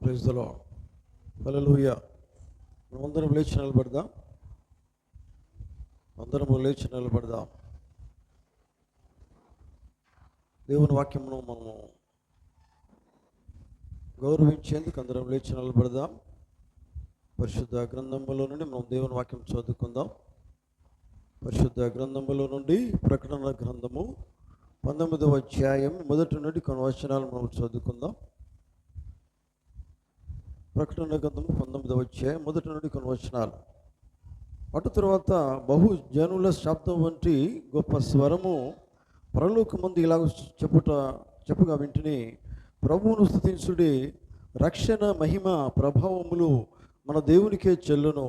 Praise the lord. హల్లెలూయా. అందరం లేచి నిలబడదాం. అందరము లేచి నిలబడదాం. దేవుని వాక్యమును మనము గౌరవించేందుకు అందరం లేచి నిలబడదాం. పరిశుద్ధ గ్రంథములో నుండి మనం దేవుని వాక్యం చదువుకుందాం. పరిశుద్ధ గ్రంథములో నుండి ప్రకటన గ్రంథము 19వ అధ్యాయం మొదటి నుండి కొన్ని వచనాలు మనం చదువుకుందాం. ప్రకటన గ్రంథము 19వ అధ్యాయం మొదటి నుండి కొన్ని వచనాలు. అటు తర్వాత బహు జనుల శబ్దం వంటి గొప్ప స్వరము పరలోకమందు ఇలాగ చెప్పుగా వింటిని, ప్రభువును స్తుతించుడి, రక్షణ మహిమ ప్రభావములు మన దేవునికే చెల్లును.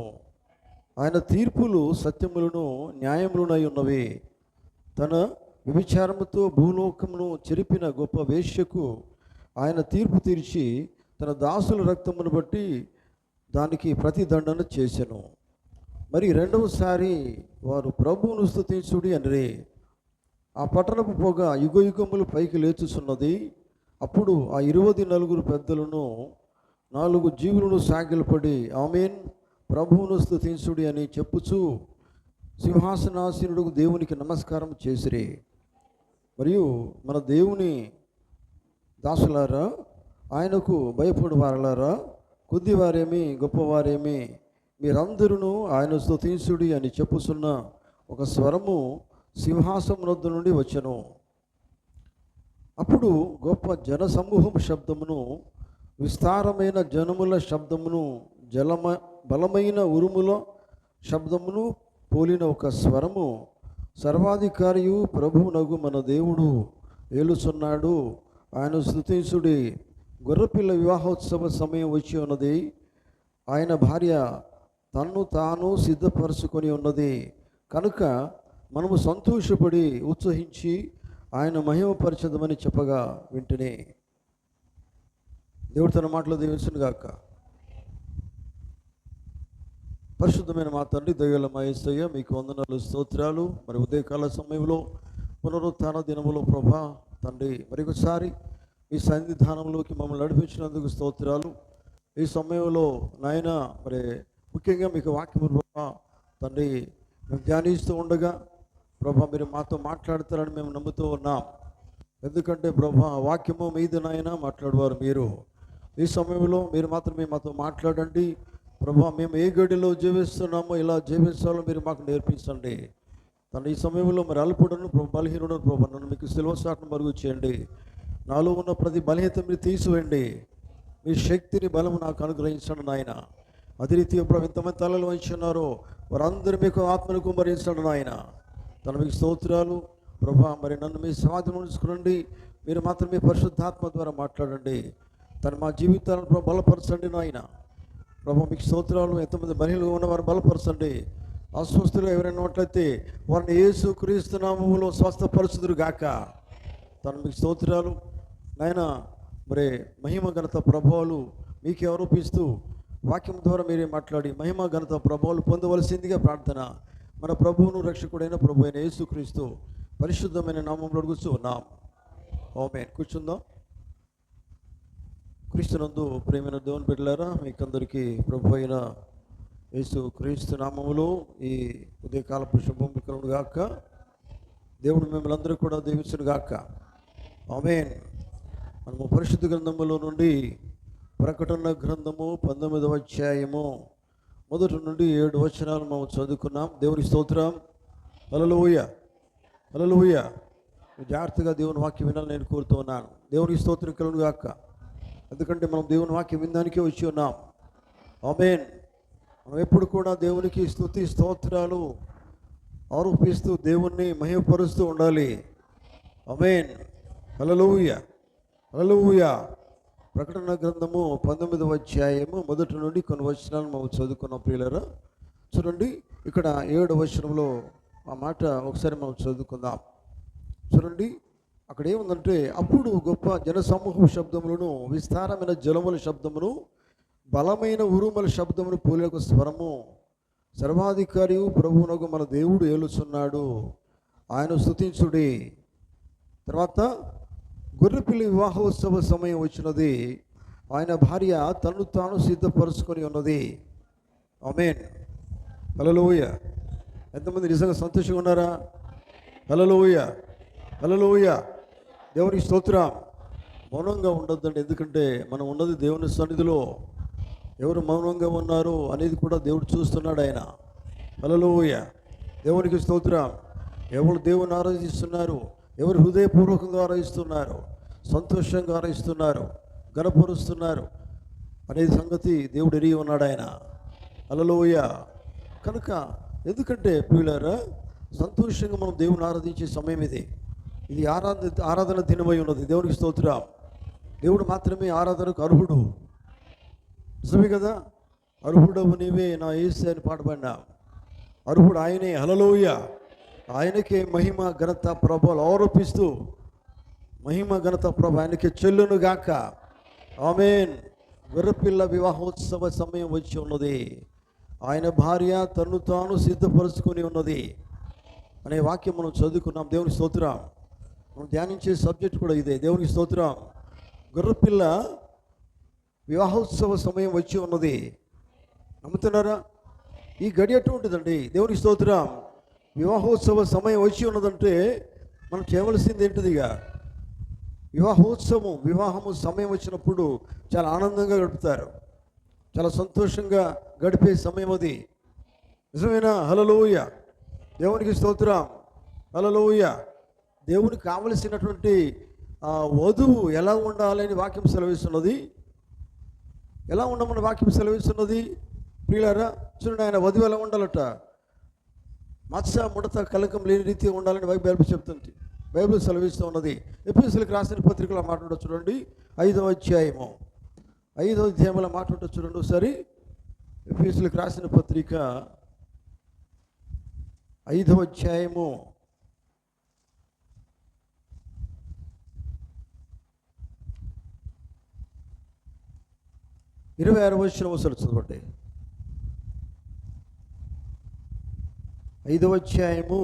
ఆయన తీర్పులు సత్యములను న్యాయములునై ఉన్నవి. తన వ్యభిచారముతో భూలోకమును చెరిపిన గొప్ప వేశ్యకు ఆయన తీర్పు తీర్చి తన దాసుల రక్తమును బట్టి దానికి ప్రతిదండన చేసెను. మరి రెండవసారి వారు ప్రభువును స్తుతించుడి అనిరి. ఆ పట్టణపు పొగ యుగయుగములు పైకి లేచుచున్నది. అప్పుడు ఆ 24 పెద్దలను 4 జీవులను సాగిలపడి ఆమేన్, ప్రభువును స్తుతించుడి అని చెప్పుచు సింహాసనాసీనుడు దేవునికి నమస్కారం చేసిరి. మరియు మన దేవుని దాసులారా, ఆయనకు భయపడు వారలారా, కొద్దివారేమి గొప్పవారేమి, మీరందరూ ఆయన స్తుతించుడి అని చెప్పుచున్న ఒక స్వరము సింహాసనం వద్ద నుండి వచ్చెను. అప్పుడు గొప్ప జనసమూహం శబ్దమును, విస్తారమైన జనముల శబ్దమును, బలమైన ఉరుముల శబ్దమును పోలిన ఒక స్వరము, సర్వాధికారియు ప్రభువునగు మన దేవుడు ఏలుచున్నాడు, ఆయన స్తుతించుడి, గొర్రెపిల్ల వివాహోత్సవ సమయం వచ్చి ఉన్నది, ఆయన భార్య తన్ను తాను సిద్ధపరచుకొని ఉన్నది కనుక మనము సంతోషపడి ఉత్సహించి ఆయన మహిమపరచదమని చెప్పగా వింటనే. దేవుడు తన మాటలు దీవించునుగాక. పరిశుద్ధమైన మా తండ్రి, దయగల మా యేసయ్య, మీకు వందనాలు, స్తోత్రాలు. మరి ఉదయకాల సమయంలో పునరుత్థాన దినములో ప్రభా తండ్రి మరొకసారి మీ సన్నిధానంలోకి మమ్మల్ని నడిపించినందుకు స్తోత్రాలు. ఈ సమయంలో నాయన మరి ముఖ్యంగా మీకు వాక్యము ప్రభా తండ్రి మేము ధ్యానిస్తూ ఉండగా ప్రభా మీరు మాతో మాట్లాడతారని మేము నమ్ముతూ ఉన్నాం. ఎందుకంటే ప్రభా వాక్యము మీద నాయన మాట్లాడేవారు మీరు. ఈ సమయంలో మీరు మాత్రమే మాతో మాట్లాడండి ప్రభా. మేము ఏ గడిలో జీవిస్తున్నామో ఇలా జీవించాలో మీరు మాకు నేర్పించండి. తన ఈ సమయంలో మరి అల్పుడను బలహీనుడను ప్రభా నన్ను మీకు సిలువ చాటును మరుగు చేయండి. నాలో ఉన్న ప్రతి బలహీనత మీరు తీసివేయండి. మీ శక్తిని బలము నాకు అనుగ్రహించండి నాయన. అదే రీతిగా ప్రభు ఎంతమంది తలలు వంచున్నారో వారందరూ మీకు ఆత్మను కుమ్మరించండి నాయన. తన మీకు స్తోత్రాలు ప్రభా. మరి నన్ను మీ స్వాధీనం ఉంచుకోండి. మీరు మాత్రం మీ పరిశుద్ధాత్మ ద్వారా మాట్లాడండి. తను మా జీవితాలను ప్రభు బలపరచండి నాయన. ప్రభు మీకు స్తోత్రాలు. ఎంతమంది బలహీనగా ఉన్నవారు బలపరచండి. అస్వస్థులు ఎవరైనా ఉన్నట్లయితే వారిని యేసు క్రీస్తు నామములో స్వస్థపరచుదురు గాక. తను మీకు స్తోత్రాలు నాయన. మరి మహిమ ఘనత ప్రభావాలు మీకే ఆరోపిస్తూ వాక్యం ద్వారా మీరే మాట్లాడి మహిమ ఘనత ప్రభావాలు పొందవలసిందిగా ప్రార్థన మన ప్రభువును రక్షకుడైన ప్రభు అయిన యేసుక్రీస్తు పరిశుద్ధమైన నామంలో అడుగుతూ ఉన్నాం. ఆమేన్. కూర్చుందాం. క్రీస్తునందు ప్రేమైన దేవుని బిడ్డలారా, మీకందరికీ ప్రభు అయిన యేసుక్రీస్తు నామములో ఈ ఉదయకాలపు శుభం కలుగును గాక. దేవుడు మిమ్మల్ని అందరూ కూడా దీవించును గాక. ఆమేన్. మనము పరిశుద్ధ గ్రంథములో నుండి ప్రకటన గ్రంథము 19వ అధ్యాయము మొదటి నుండి 7 వచనాలు మనం చదువుకున్నాం. దేవుని స్తోత్రం. హల్లెలూయా, హల్లెలూయా. జాగ్రత్తగా దేవుని వాక్యం వినాలని నేను కోరుతూ ఉన్నాను. దేవునికి స్తోత్రం కలుగును గాక. ఎందుకంటే మనం దేవుని వాక్యం వినడానికే వచ్చి ఉన్నాం. ఆమేన్. మనం ఎప్పుడు కూడా దేవునికి స్తుతి స్తోత్రాలు ఆరోపిస్తూ దేవుణ్ణి మహిమపరుస్తూ ఉండాలి. ఆమేన్. హల్లెలూయా, హల్లెలూయా. ప్రకటన గ్రంథము 19వ అధ్యాయము మొదటి నుండి కొన్ని వచనాలు మనం చదువుకున్నాం. ప్రియులారా చూడండి, ఇక్కడ 7వ వచనంలో ఆ మాట ఒకసారి మనం చదువుకుందాం. చూడండి, అక్కడ ఏముందంటే, అప్పుడు గొప్ప జనసమూహం శబ్దములను, విస్తారమైన జలముల శబ్దమును, బలమైన ఉరుముల శబ్దమును పోలిన ఒక స్వరము, సర్వాధికారియు ప్రభువునగు మన దేవుడు ఏలుచున్నాడు, ఆయన స్తుతించుడి. తర్వాత గొర్రెపిల్లి వివాహోత్సవ సమయం వచ్చినది, ఆయన భార్య తను తాను సిద్ధపరుచుకొని ఉన్నది. ఆమేన్. హల్లెలూయా. ఎంతమంది నిజంగా సంతోషంగా ఉన్నారా? హల్లెలూయా, హల్లెలూయా. దేవునికి స్తోత్రం. మౌనంగా ఉండొద్దండి, ఎందుకంటే మనం ఉన్నది దేవుని సన్నిధిలో. ఎవరు మౌనంగా ఉన్నారు అనేది కూడా దేవుడు చూస్తున్నాడు ఆయన. హల్లెలూయా. దేవునికి స్తోత్రం. ఎవరు దేవుని ఆరాధిస్తున్నారు, ఎవరు హృదయపూర్వకంగా ఆరాధిస్తున్నారు, సంతోషంగా ఆరాధిస్తున్నారు, గణపరుస్తున్నారు అనే సంగతి దేవుడు ఎరిగి ఉన్నాడు ఆయన. హల్లెలూయా. కనుక ఎందుకంటే ప్రియులారా, సంతోషంగా మనం దేవుని ఆరాధించే సమయం ఇది. ఇది ఆరాధన దినమై ఉన్నది. దేవునికి స్తోత్రం. దేవుడు మాత్రమే ఆరాధనకు అర్హుడు. నిజమే కదా? అర్హుడవు నీవే నా యేసే అని పాట పాడినా. అర్హుడు ఆయనే. హల్లెలూయా. ఆయనకే మహిమ ఘనత ప్రభావాలు ఆరోపిస్తూ, మహిమ ఘనత ప్రభ ఆయనకే చెల్లును గాక. ఆమేన్. గొర్రెపిల్ల వివాహోత్సవ సమయం వచ్చి ఉన్నది. ఆయన భార్య తను తాను సిద్ధపరుచుకొని ఉన్నది అనే వాక్యం మనం చదువుకున్నాం. దేవునికి స్తోత్రం. మనం ధ్యానించే సబ్జెక్ట్ కూడా ఇదే. దేవునికి స్తోత్రం. గొర్రెపిల్ల వివాహోత్సవ సమయం వచ్చి ఉన్నది. నమ్ముతున్నారా? ఈ గడి ఎటువంటిదండి? దేవునికి స్తోత్రం. వివాహోత్సవ సమయం వచ్చి ఉన్నదంటే మనం చేయవలసింది ఏంటిదిగా? వివాహము సమయం వచ్చినప్పుడు చాలా ఆనందంగా గడుపుతారు, చాలా సంతోషంగా గడిపే సమయం అది. నిజమేనా? హల్లెలూయా. దేవునికి స్తోత్రం. హల్లెలూయా. దేవునికి కావలసినటువంటి వధువు ఎలా ఉండాలని వాక్యం సెలవిస్తున్నది. ఎలా ఉండమని వాక్యం సెలవిస్తున్నది ప్రియులారా? చూడండి, ఆయన వధువు ఎలా ఉండాలట? మత్స ముడత కలకం లేని రీతిగా ఉండాలని బైబిల్ చెప్తుంది. బైబిల్ సెలవిస్తూ ఉన్నది. ఎఫెసీయులకు రాసిన పత్రికలో మాట్లాడో చూడండి, 5వ అధ్యాయము 5వ అధ్యాయంలో మాట్లాడో చూడండి ఒకసారి. ఎఫెసీయులకు రాసిన పత్రిక 5వ అధ్యాయము 26వ వచనం ఒకసారి చదవండి. 5వ అధ్యాయము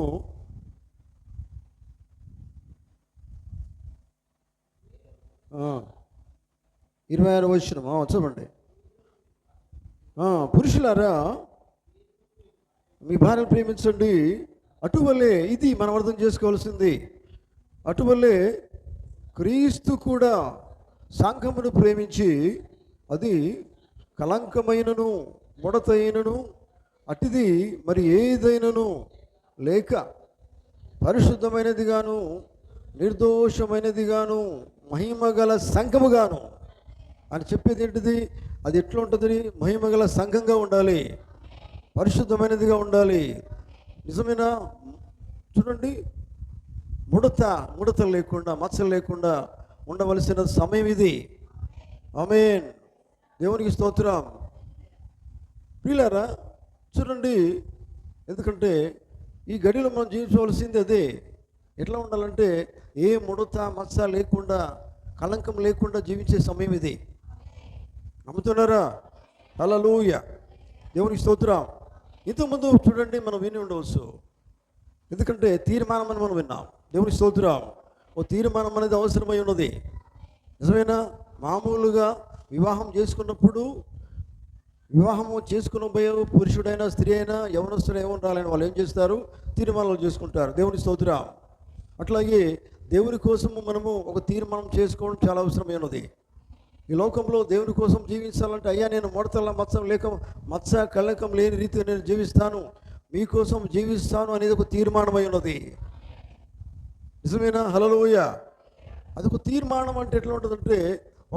26వ వచనం చదవండి. పురుషులారా మీ భార్యను ప్రేమించండి. అటువల్లే, ఇది మనం అర్థం చేసుకోవాల్సింది, అటువల్లే క్రీస్తు కూడా సంఘమును ప్రేమించి అది కలంకమైనను ముడతైనను అటిది మరి ఏదైనను లేక పరిశుద్ధమైనదిగాను నిర్దోషమైనదిగాను మహిమగల సంఘముగాను అని చెప్పేది ఏంటిది? అది ఎట్లా ఉంటుంది? మహిమగల సంఘంగా ఉండాలి, పరిశుద్ధమైనదిగా ఉండాలి. నిజమేనా? చూడండి, ముడత లేకుండా, మచ్చలు లేకుండా ఉండవలసిన సమయం ఇది. ఆమేన్. దేవునికి స్తోత్రం. ప్రియులారా చూడండి, ఎందుకంటే ఈ గడిలో మనం జీవించవలసింది అదే. ఎట్లా ఉండాలంటే ఏ ముడత మచ్చ లేకుండా, కళంకం లేకుండా జీవించే సమయం ఇది. నమ్ముతున్నారా? హల్లెలూయా. దేవునికి స్తోత్రం. ఇంతకుముందు చూడండి మనం విని ఉండవచ్చు, ఎందుకంటే తీర్మానం అని మనం విన్నాం. దేవునికి స్తోత్రం. ఓ తీర్మానం అనేది అవసరమై ఉన్నది. నిజమేనా? మామూలుగా వివాహం చేసుకున్నప్పుడు, వివాహము చేసుకునబోయే పురుషుడైనా స్త్రీ అయినా యవనస్తులు ఏముండాలని వాళ్ళు ఏం చేస్తారు? తీర్మానాలు చేసుకుంటారు. దేవుని స్తోత్రం. అట్లాగే దేవుని కోసము మనము ఒక తీర్మానం చేసుకోవడం చాలా అవసరమైనది. ఈ లోకంలో దేవుని కోసం జీవించాలంటే, అయ్యా నేను మచ్చ కళంకం లేని రీతిగా నేను జీవిస్తాను, మీకోసం జీవిస్తాను అనేది ఒక తీర్మానమై ఉన్నది. నిజమేనా? హల్లెలూయా. అదొక తీర్మానం. అంటే ఎట్లా ఉంటుందంటే,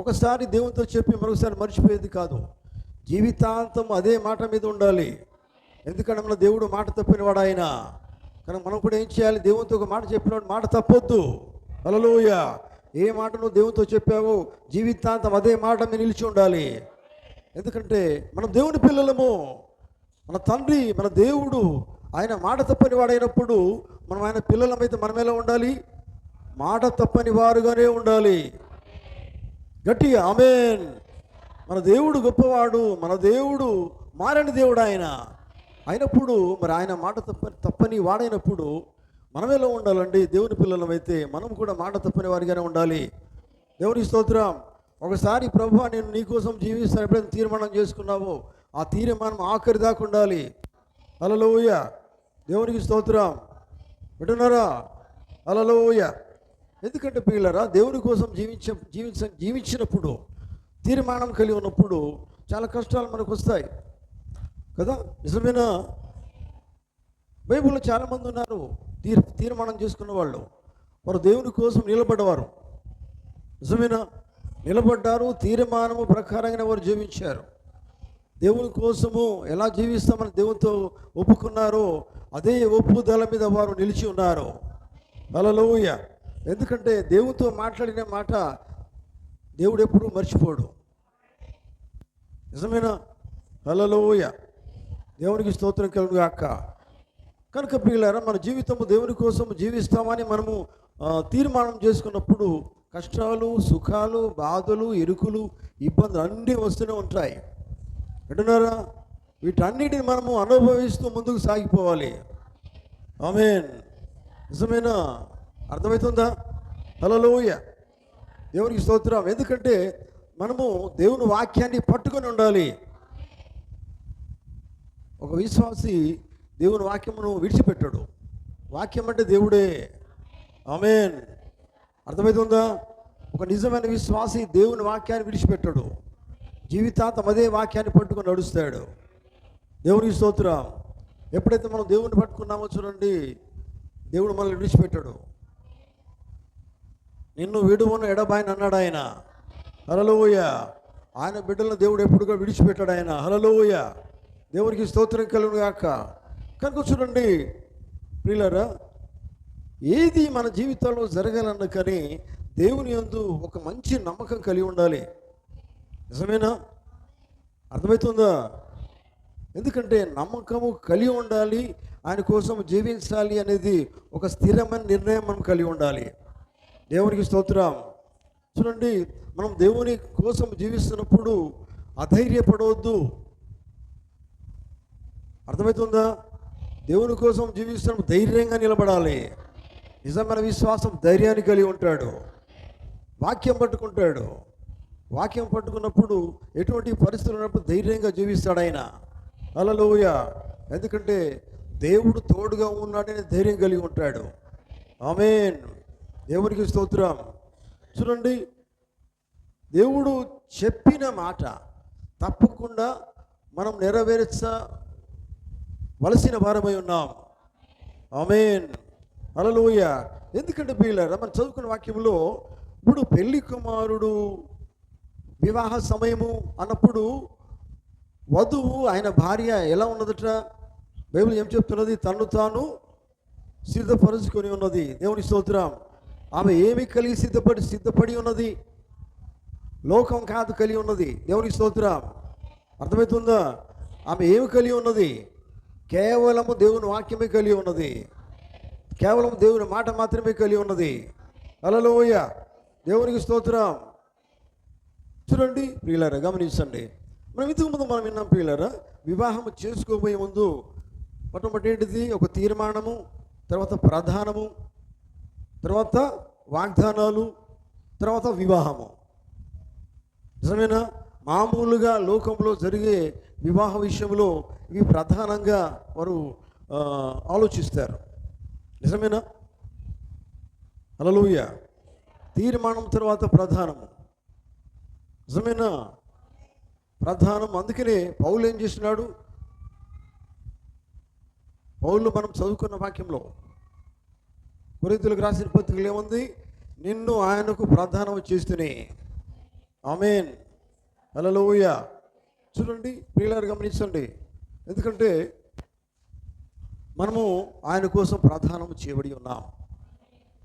ఒకసారి దేవునితో చెప్పి మరొకసారి మర్చిపోయేది కాదు. జీవితాంతం అదే మాట మీద ఉండాలి. ఎందుకంటే మన దేవుడు మాట తప్పినవాడు ఆయన. కానీ మనం కూడా ఏం చేయాలి? దేవునితో ఒక మాట చెప్పినవాడు మాట తప్పొద్దు. హల్లెలూయా. ఏ మాట నువ్వు దేవునితో చెప్పావో జీవితాంతం అదే మాట మీద నిలిచి ఉండాలి. ఎందుకంటే మనం దేవుని పిల్లలము. మన తండ్రి, మన దేవుడు ఆయన మాట తప్పని వాడైనప్పుడు మనం ఆయన పిల్లలమైతే మనం ఎలా ఉండాలి? మాట తప్పని వారుగానే ఉండాలి. గట్టిగా ఆమేన్. మన దేవుడు గొప్పవాడు, మన దేవుడు మారని దేవుడు ఆయన అయినప్పుడు, మరి ఆయన మాట తప్పని వాడైనప్పుడు మనం ఎలా ఉండాలండి? దేవుని పిల్లలమైతే మనం కూడా మాట తప్పని వారిగానే ఉండాలి. దేవుని స్తోత్రం. ఒకసారి ప్రభువా నేను నీకోసం జీవిస్తాను ఎప్పుడైతే తీర్మానం చేసుకున్నావో ఆ తీర్మానం ఆఖరి దాకా ఉండాలి. హల్లెలూయా, దేవునికి స్తోత్రం. వింటున్నారా? హల్లెలూయా. ఎందుకంటే ప్రియులారా, దేవుని కోసం జీవించినప్పుడు, తీర్మానం కలిగి ఉన్నప్పుడు చాలా కష్టాలు మనకు వస్తాయి కదా, నిజమేనా? బైబిల్లో చాలామంది ఉన్నారు తీర్మానం చేసుకున్న వాళ్ళు, వారు దేవుని కోసం నిలబడ్డవారు. నిజమేనా? నిలబడ్డారు, తీర్మానము ప్రకారంగానే వారు జీవించారు. దేవుని కోసము ఎలా జీవిస్తామని దేవునితో ఒప్పుకున్నారో అదే ఒప్పుదల మీద వారు నిలిచి ఉన్నారు. హల్లెలూయా. ఎందుకంటే దేవునితో మాట్లాడిన మాట దేవుడు ఎప్పుడూ మర్చిపోడు. నిజమేనా? హల్లెలూయా, దేవునికి స్తోత్రం కలుగును గాక. కనుక ప్రియులారా, మన జీవితము దేవుని కోసం జీవిస్తామని మనము తీర్మానం చేసుకున్నప్పుడు కష్టాలు, సుఖాలు, బాధలు, ఇరుకులు, ఇబ్బందులు అన్నీ వస్తూనే ఉంటాయి. అంటున్నారా? వీటన్నిటిని మనము అనుభవిస్తూ ముందుకు సాగిపోవాలి. ఆమేన్. నిజమేనా? అర్థమవుతుందా? హల్లెలూయా, దేవునికి స్తోత్రం. ఎందుకంటే మనము దేవుని వాక్యాన్ని పట్టుకొని ఉండాలి. ఒక విశ్వాసి దేవుని వాక్యమును విడిచిపెట్టాడు. వాక్యం అంటే దేవుడే. ఆమేన్. అర్థమవుతుందా? ఒక నిజమైన విశ్వాసి దేవుని వాక్యాన్ని విడిచిపెట్టాడు. జీవితాంతం అదే వాక్యాన్ని పట్టుకొని నడుస్తాడు. దేవునికి స్తోత్రం. ఎప్పుడైతే మనం దేవుని పట్టుకున్నామో చూడండి, దేవుడు మనల్ని విడిచిపెట్టాడు. నిన్ను విడువను ఎడబాయని అన్నాడు ఆయన. హల్లెలూయా. ఆయన బిడ్డలను దేవుడు ఎప్పుడుగా విడిచిపెట్టాడు ఆయన. హల్లెలూయా, దేవునికి స్తోత్రం కలుగును గాక. కనుక చూడండి ప్రియులారా, ఏది మన జీవితంలో జరగాలన్న కానీ దేవుని యందు ఒక మంచి నమ్మకం కలిగి ఉండాలి. నిజమేనా? అర్థమవుతుందా? ఎందుకంటే నమ్మకము కలిగి ఉండాలి, ఆయన కోసం జీవించాలి అనేది ఒక స్థిరమైన నిర్ణయం మనం కలిగి ఉండాలి. దేవునికి స్తోత్రం. చూడండి, మనం దేవుని కోసం జీవిస్తున్నప్పుడు అధైర్యపడవద్దు. అర్థమవుతుందా? దేవుని కోసం జీవిస్తున్నప్పుడు ధైర్యంగా నిలబడాలి. నిజమైన విశ్వాసం ధైర్యాన్ని కలిగి ఉంటాడు. వాక్యం పట్టుకుంటాడు. వాక్యం పట్టుకున్నప్పుడు ఎటువంటి పరిస్థితులు ఉన్నప్పుడు ధైర్యంగా జీవిస్తాడు ఆయన. హల్లెలూయా. ఎందుకంటే దేవుడు తోడుగా ఉన్నాడని ధైర్యం కలిగి ఉంటాడు. ఆమేన్. దేవునికి స్తోత్రం. చూడండి, దేవుడు చెప్పిన మాట తప్పకుండా మనం నెరవేర్చవలసిన వారమై ఉన్నాం. ఆమేన్. హల్లెలూయా. ఎందుకంటే ప్రియులారా, మనం చదువుకున్న వాక్యంలో ఇప్పుడు పెళ్లి కుమారుడు వివాహ సమయము అన్నప్పుడు వధువు ఆయన భార్య ఎలా ఉన్నదట? బైబిల్ ఏం చెప్తున్నది? తను తాను సిద్ధపరుచుకొని ఉన్నది. దేవుని స్తోత్రం. ఆమె ఏమి కలిగి సిద్ధపడి ఉన్నది? లోకం కాదు కలిగి ఉన్నది. దేవుని స్తోత్రం. అర్థమవుతుందా? ఆమె ఏమి కలిగి ఉన్నది? కేవలము దేవుని వాక్యమే కలిగి ఉన్నది. కేవలం దేవుని మాట మాత్రమే కలిగి ఉన్నది. హల్లెలూయా, దేవునికి స్తోత్రం. చూడండి ప్రియులారా, గమనించండి. మనం ఇంతకు ముందు మనం విన్నాం ప్రియులారా, వివాహం చేసుకోబోయే ముందు మొట్టమొదటి ఏంటిది? ఒక తీర్మానము, తర్వాత ప్రధానము, తర్వాత వాగ్దానాలు, తర్వాత వివాహము. నిజమేనా? మామూలుగా లోకంలో జరిగే వివాహ విషయంలో ఇవి ప్రధానంగా వారు ఆలోచిస్తారు. నిజమేనా? హల్లెలూయా. తీర్మానం తర్వాత ప్రధానము. నిజమేనా? ప్రధానం. అందుకనే పౌలు ఏం చేస్తున్నాడు? పౌలు మనం చదువుకున్న వాక్యంలో కొరింథీయులకు రాసిన పత్రికలు ఏముంది? నిన్ను ఆయనకు ప్రధానం చేస్తూనే. ఆమేన్. హల్లెలూయా. చూడండి ప్రియులారా, గమనించండి. ఎందుకంటే మనము ఆయన కోసం ప్రధానం చేయబడి ఉన్నాం.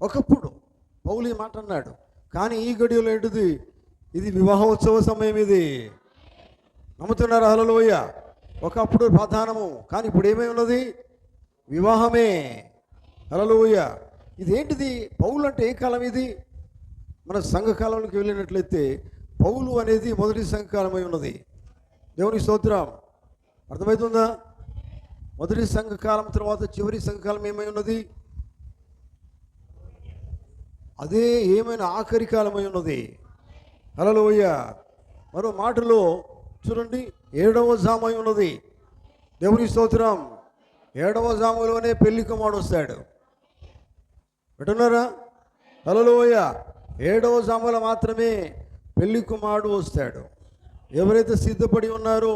ఒకప్పుడు పౌలు ఈ మాట అన్నాడు, కానీ ఈ గడియలో ఏంటిది? ఇది వివాహోత్సవ సమయం. ఇది నమ్ముతున్నారా? హల్లెలూయా. ఒకప్పుడు ప్రధానము, కానీ ఇప్పుడు ఏమై ఉన్నది? వివాహమే. హల్లెలూయా. ఇదేంటిది? పౌలు అంటే ఏ కాలం ఇది? మన సంఘకాలంలోకి వెళ్ళినట్లయితే పౌలు అనేది మొదటి సంఘకాలమై ఉన్నది. దేవుని స్తోత్రం. అర్థమవుతుందా? మొదటి సంఘకాలం తర్వాత చివరి సంఘకాలం ఏమై ఉన్నది? అదే ఏమైనా ఆఖరి కాలమై ఉన్నది. హల్లెలూయా. మరో మాటలో చూడండి, 7వ జామై ఉన్నది. దేవుని స్తోత్రం. 7వ జాములోనే పెళ్లి కుమారుడు వస్తాడు. వింటున్నారా? హల్లెలూయా. 7వ జాములో మాత్రమే పెళ్లి కుమారుడు వస్తాడు. ఎవరైతే సిద్ధపడి ఉన్నారో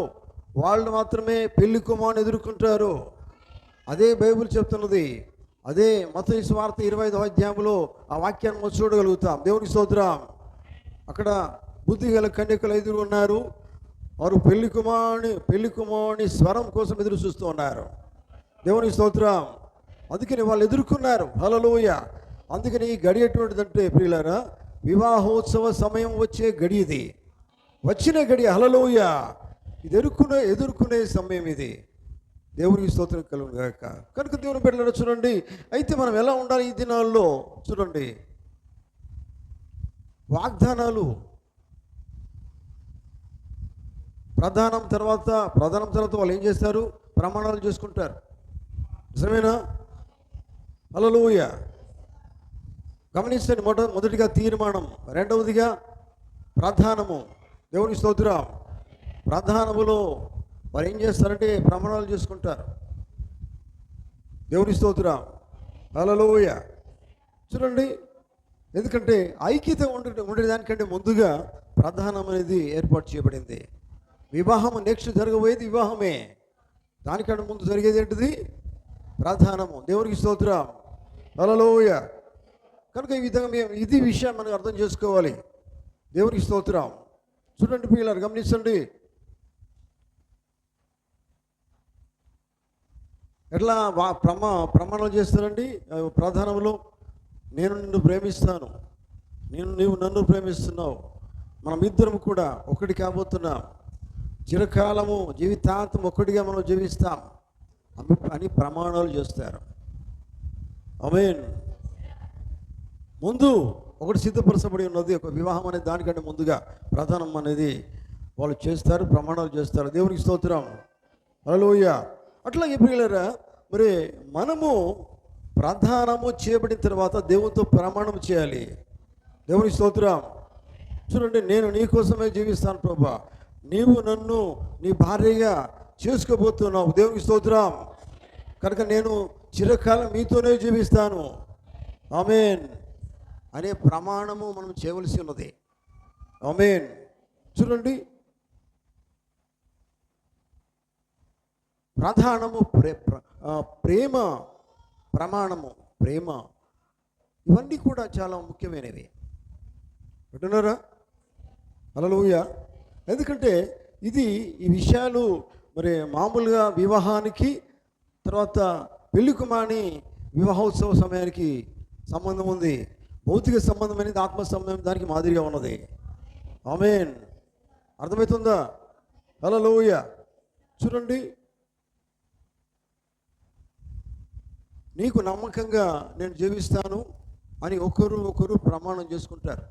వాళ్ళు మాత్రమే పెళ్లి కుమారుని ఎదుర్కొంటారు. అదే బైబిల్ చెప్తున్నది. అదే మత్తయి సువార్త 25వ అధ్యాయంలో ఆ వాక్యాన్ని మనం చూడగలుగుతాం. దేవుని స్తోత్రం. అక్కడ బుద్ధిగల కన్యకలు ఎదురు ఉన్నారు. వారు పెళ్లి కుమారుని స్వరం కోసం ఎదురు చూస్తూ ఉన్నారు. దేవుని స్తోత్రం. అందుకని వాళ్ళు ఎదుర్కొన్నారు. హల్లెలూయా. అందుకని ఈ గడి ఎటువంటిదంటే ప్రియులారా, వివాహోత్సవ సమయం వచ్చే గడి ఇది. వచ్చిన గడి. హల్లెలూయా. ఇది ఎదుర్కొనే సమయం ఇది. దేవునికి స్తోత్రం కలుగును గాక. కనుక దేవుని బిడ్డలారా చూడండి, అయితే మనం ఎలా ఉండాలి ఈ దినాల్లో? చూడండి, వాగ్దానాలు ప్రధానం తర్వాత వాళ్ళు ఏం చేస్తారు? ప్రమాణాలు చేసుకుంటారు. నిజమేనా? హల్లెలూయా. గమనించండి. మొదటిగా తీర్మానం, రెండవదిగా ప్రధానము. దేవుని స్తోత్రం. ప్రధానములో వారు ఏం చేస్తారంటే ప్రమాణాలు చేసుకుంటారు. దేవుని స్తోత్రం. హల్లెలూయా. చూడండి, ఎందుకంటే ఐక్యత ఉండేదానికంటే ముందుగా ప్రధానం అనేది ఏర్పాటు చేయబడింది. వివాహం నెక్స్ట్ జరగబోయేది వివాహమే. దానికంటే ముందు జరిగేది ఏంటిది? ప్రధానము. దేవునికి స్తోత్రం. హల్లెలూయా. కనుక ఈ విధంగా ఇది విషయం మనం అర్థం చేసుకోవాలి. దేవునికి స్తోత్రం. చూడండి పిల్లలు, గమనించండి. ఎట్లా ప్రమాణాలు చేస్తారండి ప్రధానంలో? నేను నిన్ను ప్రేమిస్తాను, నీవు నన్ను ప్రేమిస్తున్నావు, మనమిద్దరం కూడా ఒకటి కాబోతున్నాం, చిరకాలము జీవితాంతం ఒకటిగా మనం జీవిస్తాం అని ప్రమాణాలు చేస్తారు. ఆమేన్. ముందు ఒకటి సిద్ధపరచబడి ఉన్నది. ఒక వివాహం అనేది దానికంటే ముందుగా ప్రధానం అనేది వాళ్ళు చేస్తారు, ప్రమాణాలు చేస్తారు. దేవునికి స్తోత్రం. హల్లెలూయా. అట్లాగే ప్రియులారా, మరి మనము ప్రధానము చేయబడిన తర్వాత దేవునితో ప్రమాణం చేయాలి. దేవునికి స్తోత్రం. చూడండి, నేను నీ కోసమే జీవిస్తాను ప్రభా, నీవు నన్ను నీ భార్యగా చేసుకోబోతున్నావు. దేవునికి స్తోత్రం. కనుక నేను చిరకాలం మీతోనే జీవిస్తాను. ఆమేన్ అనే ప్రమాణము మనం చేయవలసి ఉన్నది. ఆమేన్. చూడండి, ప్రధానము ప్రేమ, ప్రమాణము, ప్రేమ, ఇవన్నీ కూడా చాలా ముఖ్యమైనవి. వింటున్నారా? హల్లెలూయా. ఎందుకంటే ఈ విషయాలు మరి మామూలుగా వివాహానికి తర్వాత పెళ్లి కుమారుని వివాహోత్సవ సమయానికి సంబంధం ఉంది. భౌతిక సంబంధం అనేది ఆత్మ సంబంధం దానికి మాదిరిగా ఉన్నది. ఆమేన్. అర్థమవుతుందా? హల్లెలూయా. చూడండి, నీకు నమ్మకంగా నేను జీవిస్తాను అని ఒకరు ప్రమాణం చేసుకుంటారు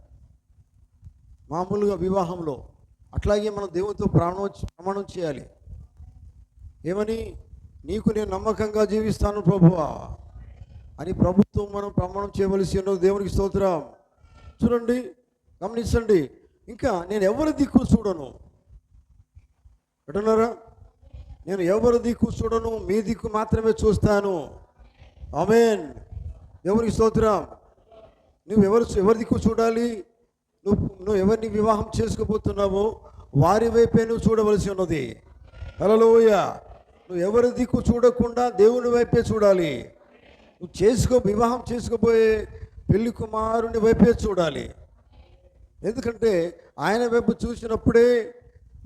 మామూలుగా వివాహంలో. అట్లాగే మనం దేవునితో ప్రమాణం చేయాలి. ఏమని? నీకు నేను నమ్మకంగా జీవిస్తాను ప్రభువా అని ప్రభుత్వం మనం ప్రమాణం చేయవలసి ఉన్నది. దేవునికి స్తోత్రం. చూడండి, గమనించండి. ఇంకా నేను ఎవరి దిక్కు చూడను. అంటున్నారా? నేను ఎవరి దిక్కు చూడను, మీ దిక్కు మాత్రమే చూస్తాను. ఆమేన్. దేవునికి స్తోత్రం. నువ్వు ఎవరి దిక్కు చూడాలి? నువ్వు ఎవరిని వివాహం చేసుకోబోతున్నావో వారి వైపే నువ్వు చూడవలసి ఉన్నది. హల్లెలూయా. నువ్వు ఎవరి దిక్కు చూడకుండా దేవుని వైపే చూడాలి. నువ్వు వివాహం చేసుకోబోయే పెళ్లి కుమారుని వైపే చూడాలి. ఎందుకంటే ఆయన వైపు చూసినప్పుడే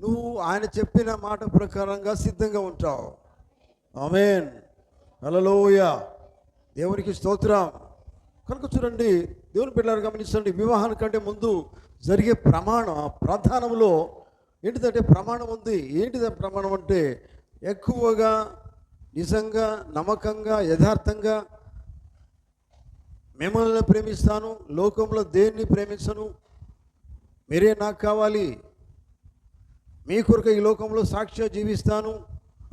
నువ్వు ఆయన చెప్పిన మాట ప్రకారంగా సిద్ధంగా ఉంటావు. ఆమేన్. హల్లెలూయా. దేవునికి స్తోత్రం. కనుక చూడండి, దేవుని పిల్లలు గమనించండి. వివాహానికంటే ముందు జరిగే ప్రధానంలో ఏంటిదంటే ప్రమాణం ఉంది. ఏంటిది ప్రమాణం అంటే ఎక్కువగా నిజంగా నమ్మకంగా యథార్థంగా మిమ్మల్ని ప్రేమిస్తాను, లోకంలో దేన్ని ప్రేమించను, మీరే నాకు కావాలి, మీ కొరకు ఈ లోకంలో సాక్షిగా జీవిస్తాను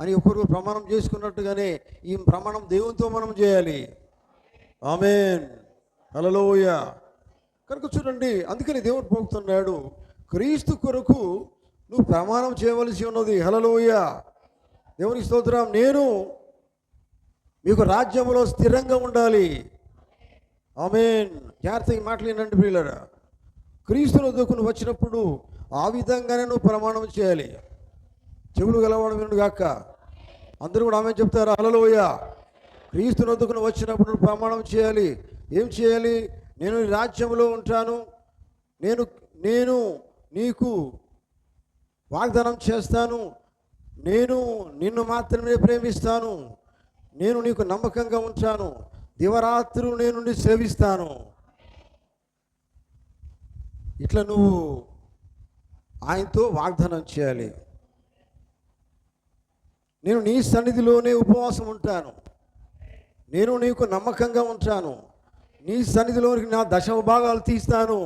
అని ఒకరు ప్రమాణం చేసుకున్నట్టుగానే ఈ ప్రమాణం దేవునితో మనం చేయాలి. ఆమేన్. హల్లెలూయా. కనుక చూడండి, అందుకని దేవుడు పోతున్నాడు, క్రీస్తు కొరకు నువ్వు ప్రమాణం చేయవలసి ఉన్నది. హల్లెలూయా, దేవునికి స్తోత్రం. నేను మీకు రాజ్యంలో స్థిరంగా ఉండాలి. ఆమేన్. జాగ్రత్తగా మాటలు వినండి ప్రియులారా. క్రీస్తును వద్దకు నువ్వు వచ్చినప్పుడు ఆ విధంగానే నువ్వు ప్రమాణం చేయాలి. చెవులు గలవాడు వినుడు గాక. అందరూ కూడా ఆమేన్ చెప్తారు. హల్లెలూయా. క్రీస్తును వద్దకు నువ్వు వచ్చినప్పుడు నువ్వు ప్రమాణం చేయాలి. ఏం చేయాలి? నేను ఈ రాజ్యంలో ఉంటాను, నేను నీకు వాగ్దానం చేస్తాను, నేను నిన్ను మాత్రమే ప్రేమిస్తాను, నేను నీకు నమ్మకంగా ఉంటాను, దివరాత్రులు నేను నిన్ను సేవిస్తాను. ఇట్లా నువ్వు ఆయనతో వాగ్దానం చేయాలి. నేను నీ సన్నిధిలోనే ఉపవాసం ఉంటాను, నేను నీకు నమ్మకంగా ఉంటాను, నీ సన్నిధిలోనికి నా దశమ భాగాలు తీస్తాను,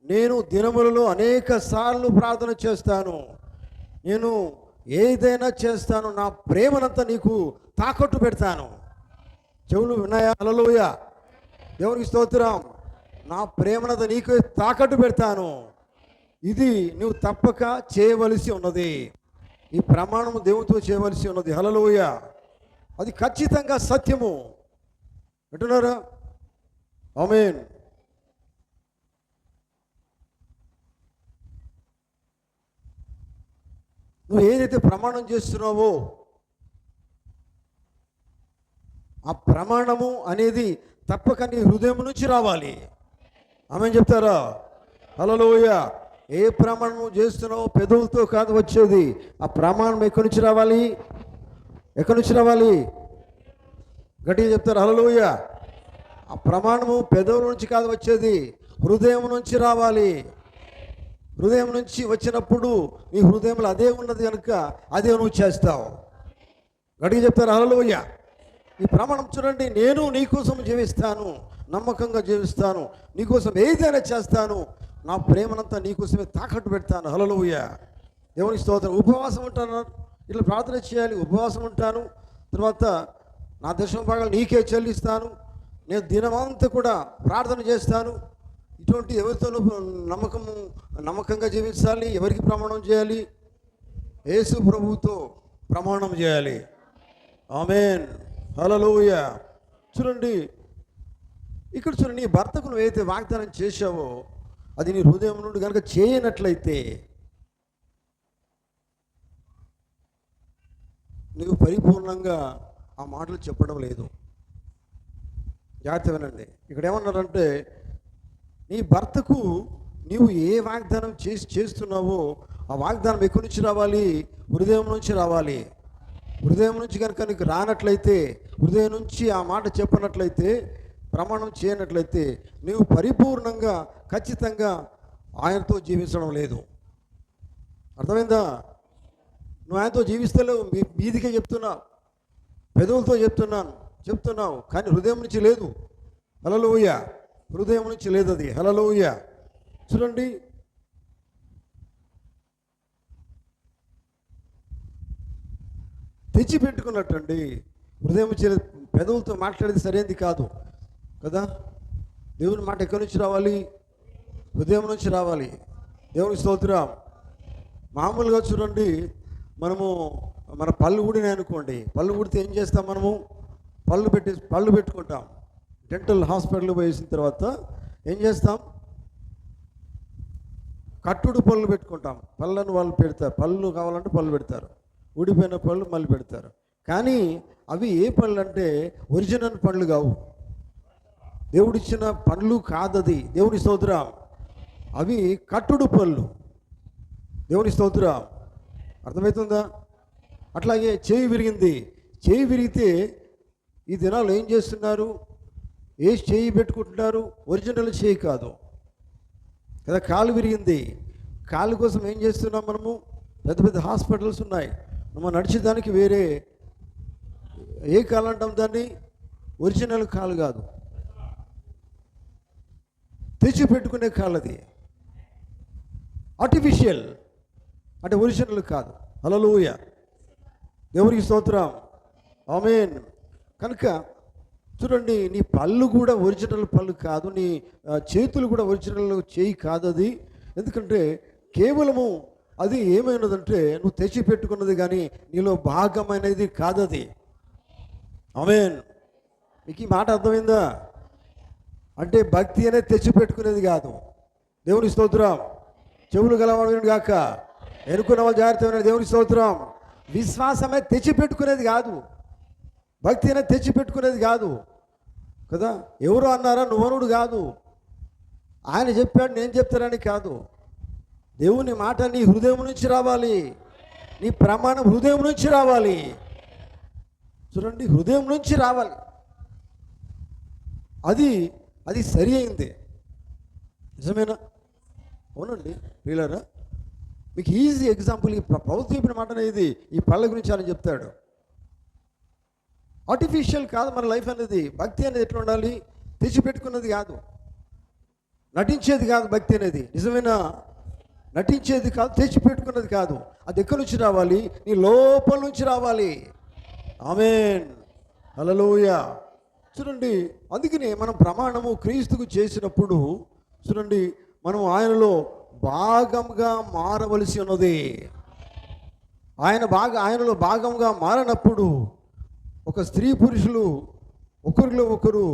నేను దినములలో అనేక సార్లు ప్రార్థన చేస్తాను, నేను ఏదైనా చేస్తాను, నా ప్రేమనంతా నీకు తాకట్టు పెడతాను. చెవులు విన్నాయా? హల్లెలూయా, దేవునికి స్తోత్రం. నా ప్రేమనంతా నీకు తాకట్టు పెడతాను. ఇది నువ్వు తప్పక చేయవలసి ఉన్నది. ఈ ప్రమాణము దేవునితో చేయవలసి ఉన్నది. హల్లెలూయా, అది ఖచ్చితంగా సత్యము. వింటున్నారా? ఆమేన్. నువ్వు ఏదైతే ప్రమాణం చేస్తున్నావో ఆ ప్రమాణము అనేది తప్పక నీ హృదయం నుంచి రావాలి. ఆమేన్ చెప్తారా? హల్లెలూయా. ఏ ప్రమాణం చేస్తున్నావో పెదవులతో కాదు వచ్చేది. ఆ ప్రమాణం ఎక్కడి నుంచి రావాలి? ఎక్కడి నుంచి రావాలి? గట్టిగా చెప్తారు. హల్లెలూయా. ఆ ప్రమాణము పెదవుల నుంచి కాదు వచ్చేది, హృదయం నుంచి రావాలి. హృదయం నుంచి వచ్చినప్పుడు నీ హృదయంలో అదే ఉన్నది కనుక అదే నువ్వు చేస్తావు. గట్టిగా చెప్తారు. హల్లెలూయా. ఈ ప్రమాణం చూడండి. నేను నీకోసం జీవిస్తాను, నమ్మకంగా జీవిస్తాను, నీకోసం ఏదైనా చేస్తాను, నా ప్రేమనంతా నీకోసమే తాకట్టు పెడతాను. హల్లెలూయా, దేవునికి స్తోత్రం. ఉపవాసం ఉంటాను, ఇట్లా ప్రార్థన చేయాలి. ఉపవాసం ఉంటాను, తర్వాత నా దశమ భాగాలు నీకే చెల్లిస్తాను, నేను దినమంతా కూడా ప్రార్థన చేస్తాను. ఇటువంటి ఎవరితోనూ నమ్మకంగా జీవించాలి. ఎవరికి ప్రమాణం చేయాలి? యేసు ప్రభువుతో ప్రమాణం చేయాలి. ఆమేన్. హల్లెలూయా. చూడండి, ఇక్కడ చూడండి, నీ భర్తకు నువ్వైతే వాగ్దానం చేశావో అది నీ హృదయం నుండి కనుక చేయనట్లయితే నువ్వు పరిపూర్ణంగా ఆ మాటలు చెప్పడం లేదు. జాగ్రత్త వినండి. ఇక్కడ ఏమన్నారంటే, నీ భర్తకు నీవు ఏ వాగ్దానం చేస్తున్నావో ఆ వాగ్దానం ఎక్కడి నుంచి రావాలి? హృదయం నుంచి రావాలి. హృదయం నుంచి కనుక నీకు రానట్లయితే, హృదయం నుంచి ఆ మాట చెప్పనట్లయితే, ప్రమాణం చేయనట్లయితే నీవు పరిపూర్ణంగా ఖచ్చితంగా ఆయనతో జీవించడం లేదు. అర్థమైందా? నువ్వు ఆయనతో జీవిస్తలేవు, మీదికే చెప్తున్నావు, పెదవులతో చెప్తున్నావు కానీ హృదయం నుంచి లేదు. హల్లెలూయా. హృదయం నుంచి లేదు అది. హల్లెలూయా. చూడండి, తెచ్చిపెట్టుకున్నట్టండి. హృదయం పెదవులతో మాట్లాడేది సరైనది కాదు కదా. దేవుని మాట ఎక్కడి నుంచి రావాలి? హృదయం నుంచి రావాలి. దేవుని స్తోత్రం. మామూలుగా చూడండి, మనము మన పళ్ళు ఊడినాయి అనుకోండి, పళ్ళు ఊడితే ఏం చేస్తాం? మనము పళ్ళు పెట్టుకుంటాం. డెంటల్ హాస్పిటల్ పోయేసిన తర్వాత ఏం చేస్తాం? కట్టుడు పళ్ళు పెట్టుకుంటాం. పళ్ళను వాళ్ళు పెడతారు, పళ్ళు కావాలంటే పళ్ళు పెడతారు, ఊడిపోయిన పళ్ళు మళ్ళీ పెడతారు. కానీ అవి ఏ పళ్ళు అంటే ఒరిజినల్ పళ్ళు కావు, దేవుడిచ్చిన పళ్ళు కాదది. దేవుని స్తోత్రం. అవి కట్టుడు పళ్ళు. దేవుని స్తోత్రం. అర్థమవుతుందా? అట్లాగే చేయి విరిగింది. చేయి విరిగితే ఈ దినాలు ఏం చేస్తున్నారు? ఏ చేయి పెట్టుకుంటున్నారు? ఒరిజినల్ చేయి కాదు కదా. కాలు విరిగింది, కాలు కోసం ఏం చేస్తున్నాం మనము? పెద్ద పెద్ద హాస్పిటల్స్ ఉన్నాయి. మనం నడిచేదానికి వేరే ఏ కాలు అంటాం దాన్ని? ఒరిజినల్ కాలు కాదు, తెచ్చి పెట్టుకునే కాళ్ళది. ఆర్టిఫిషియల్ అంటే ఒరిజినల్ కాదు. హల్లెలూయా. దేవునికి స్తోత్రం. ఆమేన్. కనుక చూడండి, నీ పళ్ళు కూడా ఒరిజినల్ పళ్ళు కాదు, నీ చేతులు కూడా ఒరిజినల్ చేయి కాదు అది. ఎందుకంటే కేవలము అది ఏమైనదంటే నువ్వు తెచ్చిపెట్టుకున్నది కానీ నీలో భాగమైనది కాదది. ఆమేన్. మీకు ఈ మాట అర్థమైందా? అంటే భక్తి అనేది తెచ్చిపెట్టుకునేది కాదు. దేవుని స్తోత్రం. చెవులు గలవాడు గాక, ఎన్నుకున్న వాళ్ళు జాగ్రత్త. దేవుని స్తోత్రం. విశ్వాసమే తెచ్చిపెట్టుకునేది కాదు, భక్తి అనేది తెచ్చిపెట్టుకునేది కాదు కదా. ఎవరు అన్నారా నువ్వనుడు కాదు, ఆయన చెప్పాడు నేను చెప్తానని కాదు. దేవుని మాట నీ హృదయం నుంచి రావాలి, నీ ప్రమాణం హృదయం నుంచి రావాలి. చూడండి, హృదయం నుంచి రావాలి. అది సరి అయింది. నిజమేనా? అవునండి ప్రియులారా. మీకు ఈజీ ఎగ్జాంపుల్ ఈ ప్రభుత్వం చెప్పిన మాట అనేది ఈ పళ్ళ గురించి ఆయన చెప్తాడు. ఆర్టిఫిషియల్ కాదు మన లైఫ్ అనేది. భక్తి అనేది ఎట్లా ఉండాలి? తెచ్చిపెట్టుకున్నది కాదు, నటించేది కాదు. భక్తి అనేది నిజమేనా? నటించేది కాదు, తెచ్చిపెట్టుకున్నది కాదు. అది ఎక్కడి నుంచి రావాలి? నీ లోపల నుంచి రావాలి. ఆమేన్. హల్లెలూయా. చూడండి, అందుకనే మనం ప్రమాణము క్రీస్తుకు చేసినప్పుడు చూడండి మనం ఆయనలో భాగంగా మారవలసి ఉన్నది. ఆయనలో భాగంగా మారినప్పుడు ఒక స్త్రీ పురుషులు ఒకరిలో ఒకరు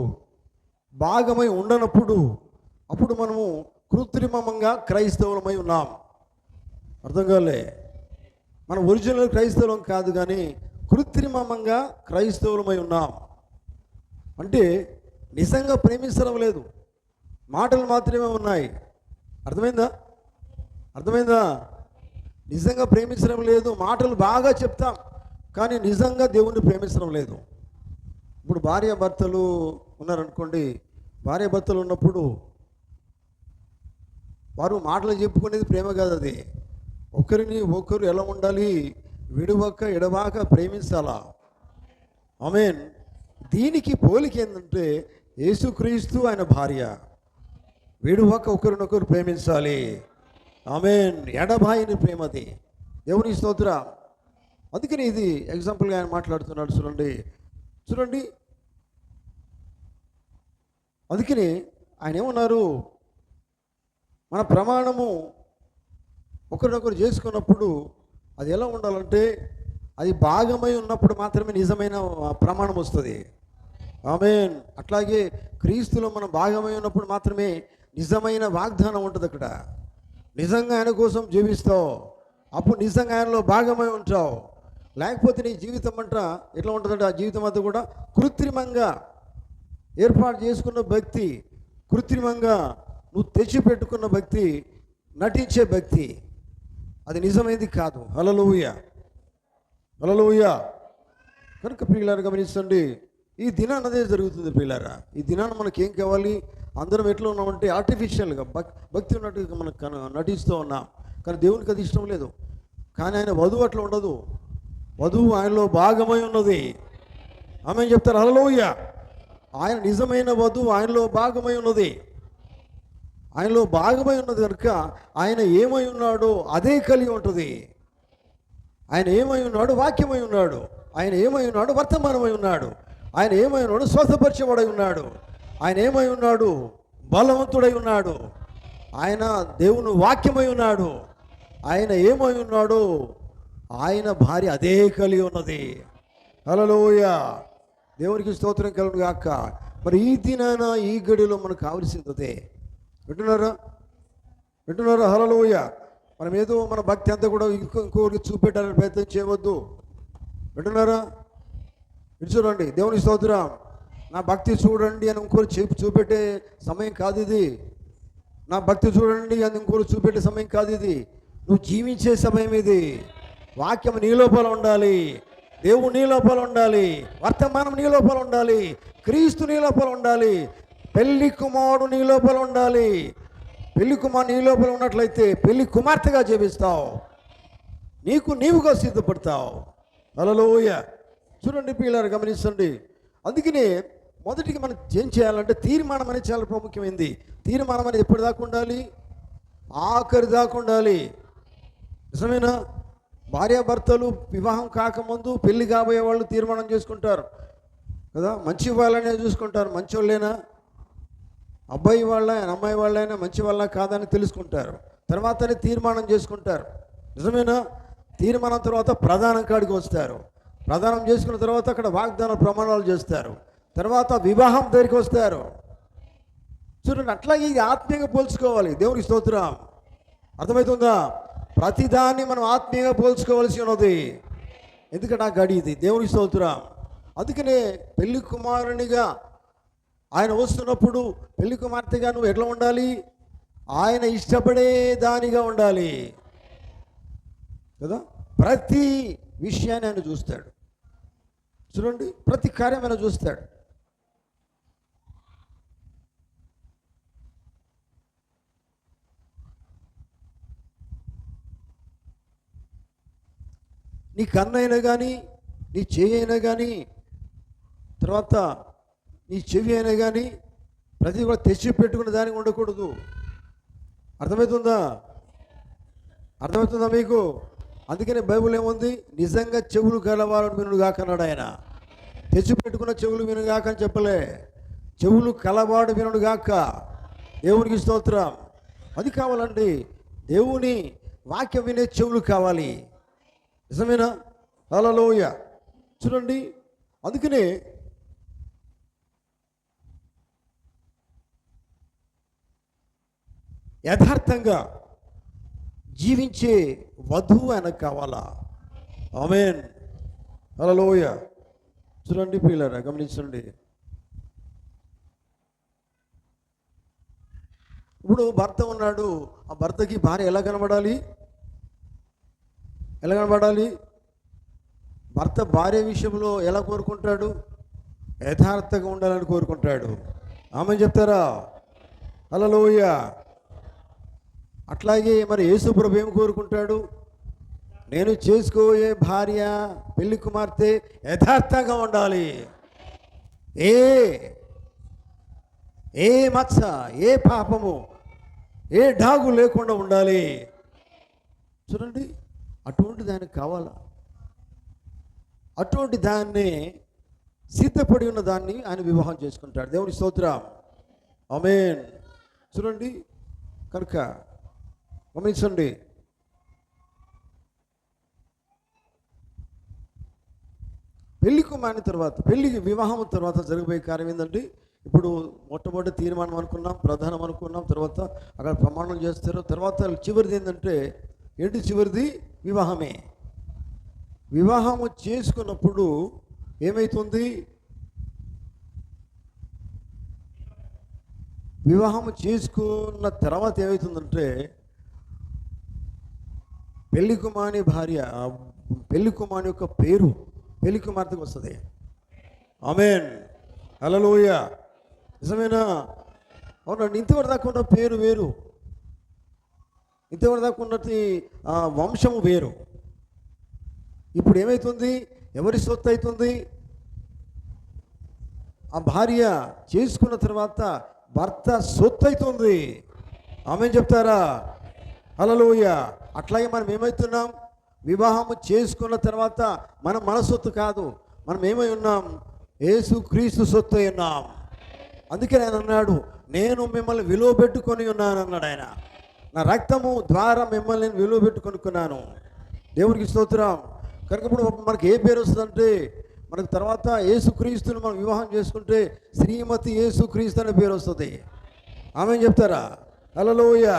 భాగమై ఉండనప్పుడు అప్పుడు మనము కృత్రిమంగా క్రైస్తవులమై ఉన్నాం. అర్థం కాలే? మన ఒరిజినల్ క్రైస్తవం కాదు కానీ కృత్రిమంగా క్రైస్తవులమై ఉన్నాం. అంటే నిజంగా ప్రేమించడం లేదు, మాటలు మాత్రమే ఉన్నాయి. అర్థమైందా? నిజంగా ప్రేమించడం లేదు, మాటలు బాగా చెప్తాం కానీ నిజంగా దేవుణ్ణి ప్రేమించడం లేదు. ఇప్పుడు భార్యాభర్తలు ఉన్నారనుకోండి, భార్యాభర్తలు ఉన్నప్పుడు వారు మాటలు చెప్పుకునేది ప్రేమ కాదు. అది ఒకరిని ఒకరు ఎలా ఉండాలి? విడువక ఎడవాక ప్రేమించాలా. ఆమేన్. దీనికి పోలిక ఏంటంటే యేసుక్రీస్తు ఆయన భార్య, విడువక ఒకరినొకరు ప్రేమించాలి. ఆమేన్. ఎడబాయిని ప్రేమది. దేవుని స్తోత్రం. అందుకని ఇది ఎగ్జాంపుల్గా ఆయన మాట్లాడుతున్నాడు. చూడండి అందుకని ఆయన ఏమన్నారు? మన ప్రమాణము ఒకరినొకరు చేసుకున్నప్పుడు అది ఎలా ఉండాలంటే అది భాగమై ఉన్నప్పుడు మాత్రమే నిజమైన ప్రమాణం వస్తుంది. ఆమేన్. అట్లాగే క్రీస్తులో మనం భాగమై ఉన్నప్పుడు మాత్రమే నిజమైన వాగ్దానం ఉంటుంది. అక్కడ నిజంగా ఆయన కోసం జీవిస్తావు, అప్పుడు నిజంగా ఆయనలో భాగమై ఉంటావు. లేకపోతే నీ జీవితం అంట ఎట్లా ఉంటుందంటే ఆ జీవితం అంతా కూడా కృత్రిమంగా ఏర్పాటు చేసుకున్న భక్తి, కృత్రిమంగా నువ్వు తెచ్చిపెట్టుకున్న భక్తి, నటించే భక్తి, అది నిజమైంది కాదు. హల్లెలూయా. కనుక ప్రియులారా గమనించండి, ఈ దినాన్ని అదే జరుగుతుంది ప్రియులారా. ఈ దినాన్ని మనకి ఏం కావాలి? అందరం ఎట్లా ఉన్నామంటే ఆర్టిఫిషియల్గా భక్తి ఉన్నట్టుగా మనకు నటిస్తూ ఉన్నాం, కానీ దేవునికి అది ఇష్టం లేదు. కానీ ఆయన వధువు అట్లా ఉండదు. వధువు ఆయనలో భాగమై ఉన్నది. ఆమె చెప్తారు హల్లెలూయా. ఆయన నిజమైన వధువు ఆయనలో భాగమై ఉన్నది. ఆయనలో భాగమై ఉన్నది కనుక ఆయన ఏమై ఉన్నాడో అదే కలిగి ఉంటుంది. ఆయన ఏమై ఉన్నాడు? వాక్యమై ఉన్నాడు. ఆయన ఏమై ఉన్నాడు? వర్తమానమై ఉన్నాడు. ఆయన ఏమై ఉన్నాడు? స్వస్థపరిచేవాడై ఉన్నాడు. ఆయన ఏమై ఉన్నాడు? బలవంతుడై ఉన్నాడు. ఆయన దేవుని వాక్యమై ఉన్నాడు. ఆయన ఏమై ఉన్నాడు? ఆయన భార్య అదే కలిగి ఉన్నది. హల్లెలూయా. దేవునికి స్తోత్రం కలుగును గాక. మరి ఈ దినాన ఈ గడిలో మనకు కావలసింది అదే. వింటున్నారా? హల్లెలూయా. మనం ఏదో మన భక్తి అంతా కూడా ఇంకోరికి చూపెట్టాలని ప్రయత్నం చేయవద్దు. వింటున్నారా? ఇటు చూడండి. దేవుని స్తోత్రం. నా భక్తి చూడండి అని ఇంకోరు చూపెట్టే సమయం కాదు ఇది. నా భక్తి చూడండి అని ఇంకోరు చూపెట్టే సమయం కాదు ఇది. నువ్వు జీవించే సమయం ఇది. వాక్యం నీ లోపల ఉండాలి, దేవుడు నీ లోపల ఉండాలి, వర్తమానం నీ లోపల ఉండాలి, క్రీస్తు నీ లోపల ఉండాలి, పెళ్లి కుమారుడు నీ లోపల ఉండాలి. పెళ్లి కుమారుడు నీ లోపల ఉన్నట్లయితే పెళ్లి కుమార్తెగా జీవిస్తావు, నీవుగా సిద్ధపడతావు. హల్లెలూయా. చూడండి పిల్లలు గమనించండి. అందుకనే మొదటికి మనం ఏం చేయాలంటే తీర్మానం అనేది చాలా ప్రాముఖ్యమైంది. తీర్మానం అనేది ఎప్పుడు దాకా ఉండాలి? ఆఖరి దాకా ఉండాలి. నిజమేనా? భార్యాభర్తలు వివాహం కాకముందు పెళ్లి కాబోయే వాళ్ళు తీర్మానం చేసుకుంటారు కదా. మంచి వాళ్ళనే చూసుకుంటారు. మంచి వాళ్ళైనా అబ్బాయి వాళ్ళ అమ్మాయి వాళ్ళైనా మంచి వాళ్ళ కాదని తెలుసుకుంటారు. తర్వాతనే తీర్మానం చేసుకుంటారు. నిజమేనా? తీర్మానం తర్వాత ప్రధానం కాడికి వస్తారు. ప్రధానం చేసుకున్న తర్వాత అక్కడ వాగ్దాన ప్రమాణాలు చేస్తారు. తర్వాత వివాహం దగ్గరికి వస్తారు. చూడండి, అట్లాగే ఇది ఆత్మీయంగా పోల్చుకోవాలి. దేవునికి స్తోత్రం. అర్థమవుతుందా? ప్రతిదాన్ని మనం ఆత్మీయంగా పోల్చుకోవాల్సి ఉన్నది. ఎందుకంటే ఆ గడి ఇది. దేవునికి స్తోత్రం. అందుకనే పెళ్లి కుమారునిగా ఆయన వస్తున్నప్పుడు పెళ్లి కుమార్తెగా నువ్వు ఎట్లా ఉండాలి? ఆయన ఇష్టపడే దానిగా ఉండాలి కదా. ప్రతి విషయాన్ని ఆయన చూస్తాడు. చూడండి, ప్రతి కార్యం ఆయన చూస్తాడు. నీ కన్ను అయినా కానీ, నీ చెయ్యి అయినా కానీ, తర్వాత నీ చెవి అయినా కానీ ప్రతి కూడా తెచ్చి పెట్టుకున్న దానికి ఉండకూడదు. అర్థమవుతుందా? అర్థమవుతుందా మీకు? అందుకనే బైబిల్ ఏముంది? నిజంగా చెవులు కలవాలని వినుడు కాక అన్నాడు ఆయన. తెచ్చి పెట్టుకున్న చెవులు విను గాక అని చెప్పలే. చెవులు కలవాడు వినుడు గాక. దేవునికి స్తోత్రం. అది కావాలండి. దేవుని వాక్యం వినే చెవులు కావాలి. నిజమేనా? హల్లెలూయా. చూడండి, అందుకనే యథార్థంగా జీవించే వధువు ఆయనకు కావాలా. ఆమేన్. హల్లెలూయా. చూడండి ప్రియులారా, గమనించండి. ఇప్పుడు భర్త ఉన్నాడు. ఆ భర్తకి భార్య ఎలా కనబడాలి? ఎలా కనబడాలి? భర్త భార్య విషయంలో ఎలా కోరుకుంటాడు? యథార్థంగా ఉండాలని కోరుకుంటాడు. ఆమె చెప్తారా? హల్లెలూయా. అట్లాగే మరి యేసు ప్రభు ఏం కోరుకుంటాడు? నేను చేసుకోయే భార్య, పెళ్లి కుమార్తె యథార్థంగా ఉండాలి. ఏ మచ్చ, ఏ పాపము, ఏ డాగు లేకుండా ఉండాలి. చూడండి, అటువంటి దానికి కావాలా. అటువంటి దాన్ని సిద్ధపడి ఉన్న దాన్ని ఆయన వివాహం చేసుకుంటాడు. దేవుని స్తోత్రం. ఆమేన్. చూడండి, కనుక గమనించండి. పెళ్లి కుమారుని తర్వాత, పెళ్లి వివాహం తర్వాత జరగబోయే కార్యం ఏంటంటే, ఇప్పుడు మొట్టమొదటి తీర్మానం అనుకున్నాం, ప్రధానం అనుకున్నాం, తర్వాత అక్కడ ప్రమాణం చేస్తారు. తర్వాత చివరిది ఏంటంటే, ఏంటి చివరిది? వివాహమే. వివాహము చేసుకున్నప్పుడు ఏమవుతుంది? వివాహము చేసుకున్న తర్వాత ఏమవుతుందంటే, పెళ్లి కుమారుని భార్య, పెళ్లి కుమారుని యొక్క పేరు పెళ్లి కుమార్తెకు వస్తుంది. ఆమేన్. హల్లెలూయా. నిజమేనా? అవునండి. ఇంతవరకు దాకా ఉన్న పేరు వేరు, ఇంతవరకు దాకా ఉన్నది వంశము వేరు. ఇప్పుడు ఏమవుతుంది? ఎవరి సొత్తు అవుతుంది? ఆ భార్య చేసుకున్న తర్వాత భర్త సొత్తు అవుతుంది. ఆమేన్ చెప్తారా? హల్లెలూయా. అట్లాగే మనం ఏమవుతున్నాం? వివాహము చేసుకున్న తర్వాత మనం మన సొత్తు కాదు, మనం ఏమై ఉన్నాం? యేసు క్రీస్తు సొత్తు అయి ఉన్నాం. అందుకే ఆయన అన్నాడు, నేను మిమ్మల్ని విలువ పెట్టుకొని ఉన్నాను అన్నాడు ఆయన. నా రక్తము ద్వారా మిమ్మల్ని నేను విలువ పెట్టుకొనుకున్నాను. దేవునికి స్తోత్రం. కనుక ఇప్పుడు మనకి ఏ పేరు వస్తుందంటే, మనకు తర్వాత యేసుక్రీస్తుని మనం వివాహం చేసుకుంటే శ్రీమతి యేసుక్రీస్తు అనే పేరు వస్తుంది. ఆమె చెప్తారా? హల్లెలూయా.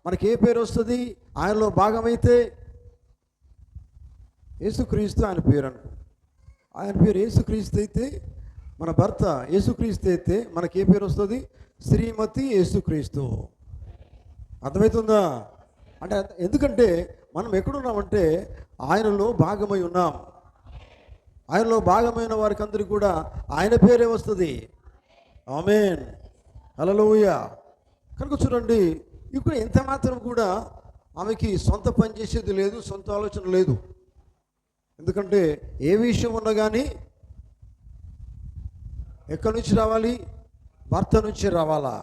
మనకి ఏ పేరు వస్తుంది? ఆయనలో భాగమైతే యేసుక్రీస్తు ఆయన పేరు అనుకో. ఆయన పేరు యేసుక్రీస్తు అయితే, మన భర్త యేసుక్రీస్తు అయితే మనకి ఏ పేరు వస్తుంది? శ్రీమతి యేసుక్రీస్తు. అర్థమవుతుందా? అంటే ఎందుకంటే మనం ఎక్కడున్నామంటే ఆయనలో భాగమై ఉన్నాం. ఆయనలో భాగమైన వారికి అందరికీ కూడా ఆయన పేరే వస్తుంది. ఆమేన్. హల్లెలూయా. కనుక చూడండి, ఇప్పుడు ఎంత మాత్రం కూడా ఆమెకి సొంత పని చేసేది లేదు, సొంత ఆలోచన లేదు. ఎందుకంటే ఏ విషయం ఉన్నా కానీ ఎక్కడి నుంచి రావాలి? భర్త నుంచి రావాలా.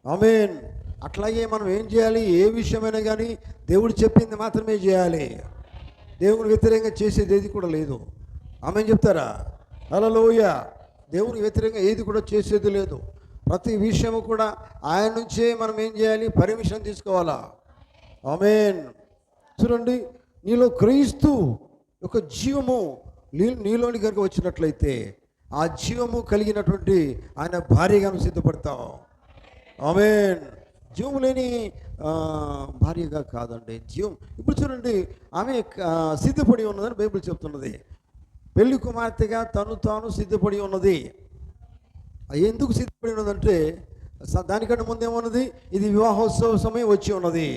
ఆమేన్. అట్లాగే మనం ఏం చేయాలి? ఏ విషయమైనా కానీ దేవుడు చెప్పింది మాత్రమే చేయాలి. దేవుని వ్యతిరేకంగా చేసేది ఏది కూడా లేదు. ఆమేన్ చెప్తారా? హల్లెలూయా. దేవుని వ్యతిరేకంగా ఏది కూడా చేసేది లేదు. ప్రతి విషయము కూడా ఆయన నుంచే మనం ఏం చేయాలి? పర్మిషన్ తీసుకోవాలా. ఆమేన్. చూడండి, నీలో క్రీస్తు ఒక జీవము నీలోని కనుక వచ్చినట్లయితే ఆ జీవము కలిగినటువంటి ఆయన భార్యగా సిద్ధపడతావు. ఆమేన్. జీవం లేని భార్యగా కాదండి, జీవం. ఇప్పుడు చూడండి, ఆమె సిద్ధపడి ఉన్నదని బైబిల్ చెప్తున్నది. పెళ్లి కుమార్తెగా తాను సిద్ధపడి ఉన్నది. ఎందుకు సిద్ధపడి ఉన్నదంటే దానికంటే ముందేమన్నది, ఇది వివాహోత్సవ సమయం వచ్చి ఉన్నది.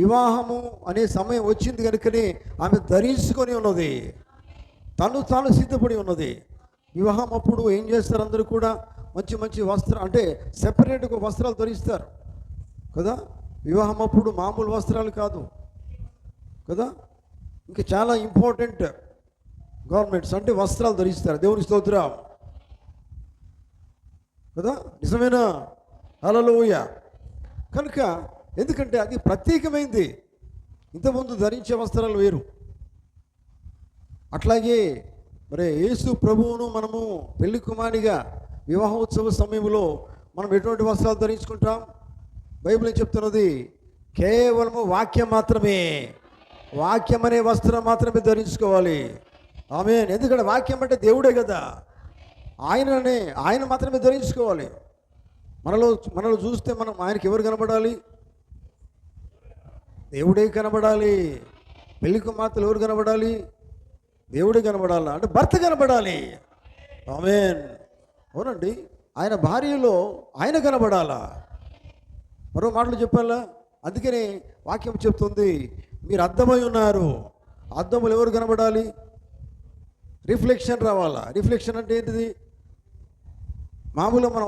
వివాహము అనే సమయం వచ్చింది కనుకనే ఆమె ధరించుకొని ఉన్నది, తాను సిద్ధపడి ఉన్నది. వివాహం అప్పుడు ఏం చేస్తారు, అందరూ కూడా మంచి మంచి వస్త్రం, అంటే సెపరేట్గా వస్త్రాలు ధరిస్తారు కదా. వివాహం అప్పుడు మామూలు వస్త్రాలు కాదు కదా, ఇంకా చాలా ఇంపార్టెంట్ గవర్నమెంట్స్ అంటే వస్త్రాలు ధరిస్తారు. దేవుని స్తోత్రం కదా, నిజమేనా? హల్లెలూయా. కనుక ఎందుకంటే అది ప్రత్యేకమైంది. ఇంతకుముందు ధరించే వస్త్రాలు వేరు. అట్లాగే మరి యేసు ప్రభువును మనము పెళ్లి కుమారునిగా వివాహోత్సవ సమయంలో మనం ఎటువంటి వస్త్రాలు ధరించుకుంటాం? బైబిల్ ఏం చెప్తున్నది? కేవలము వాక్యం మాత్రమే, వాక్యం అనే వస్త్రం మాత్రమే ధరించుకోవాలి. ఆమేన్. ఎందుకంటే వాక్యం అంటే దేవుడే కదా, ఆయన మాత్రమే ధరించుకోవాలి. మనలో చూస్తే మనం ఆయనకి ఎవరు కనబడాలి? దేవుడే కనబడాలి. పెళ్లి కుమార్తెలు ఎవరు కనబడాలి? దేవుడే కనబడాలి, అంటే భర్త కనబడాలి. ఆమేన్. అవునండి, ఆయన భార్యలో ఆయన కనబడాలా. మరో మాటలు చెప్పాలా? అందుకనే వాక్యం చెప్తుంది, మీరు అద్దమై ఉన్నారు. అద్దములు ఎవరు కనబడాలి? రిఫ్లెక్షన్ రావాలా. రిఫ్లెక్షన్ అంటే ఏంటిది? మామూలుగా మనం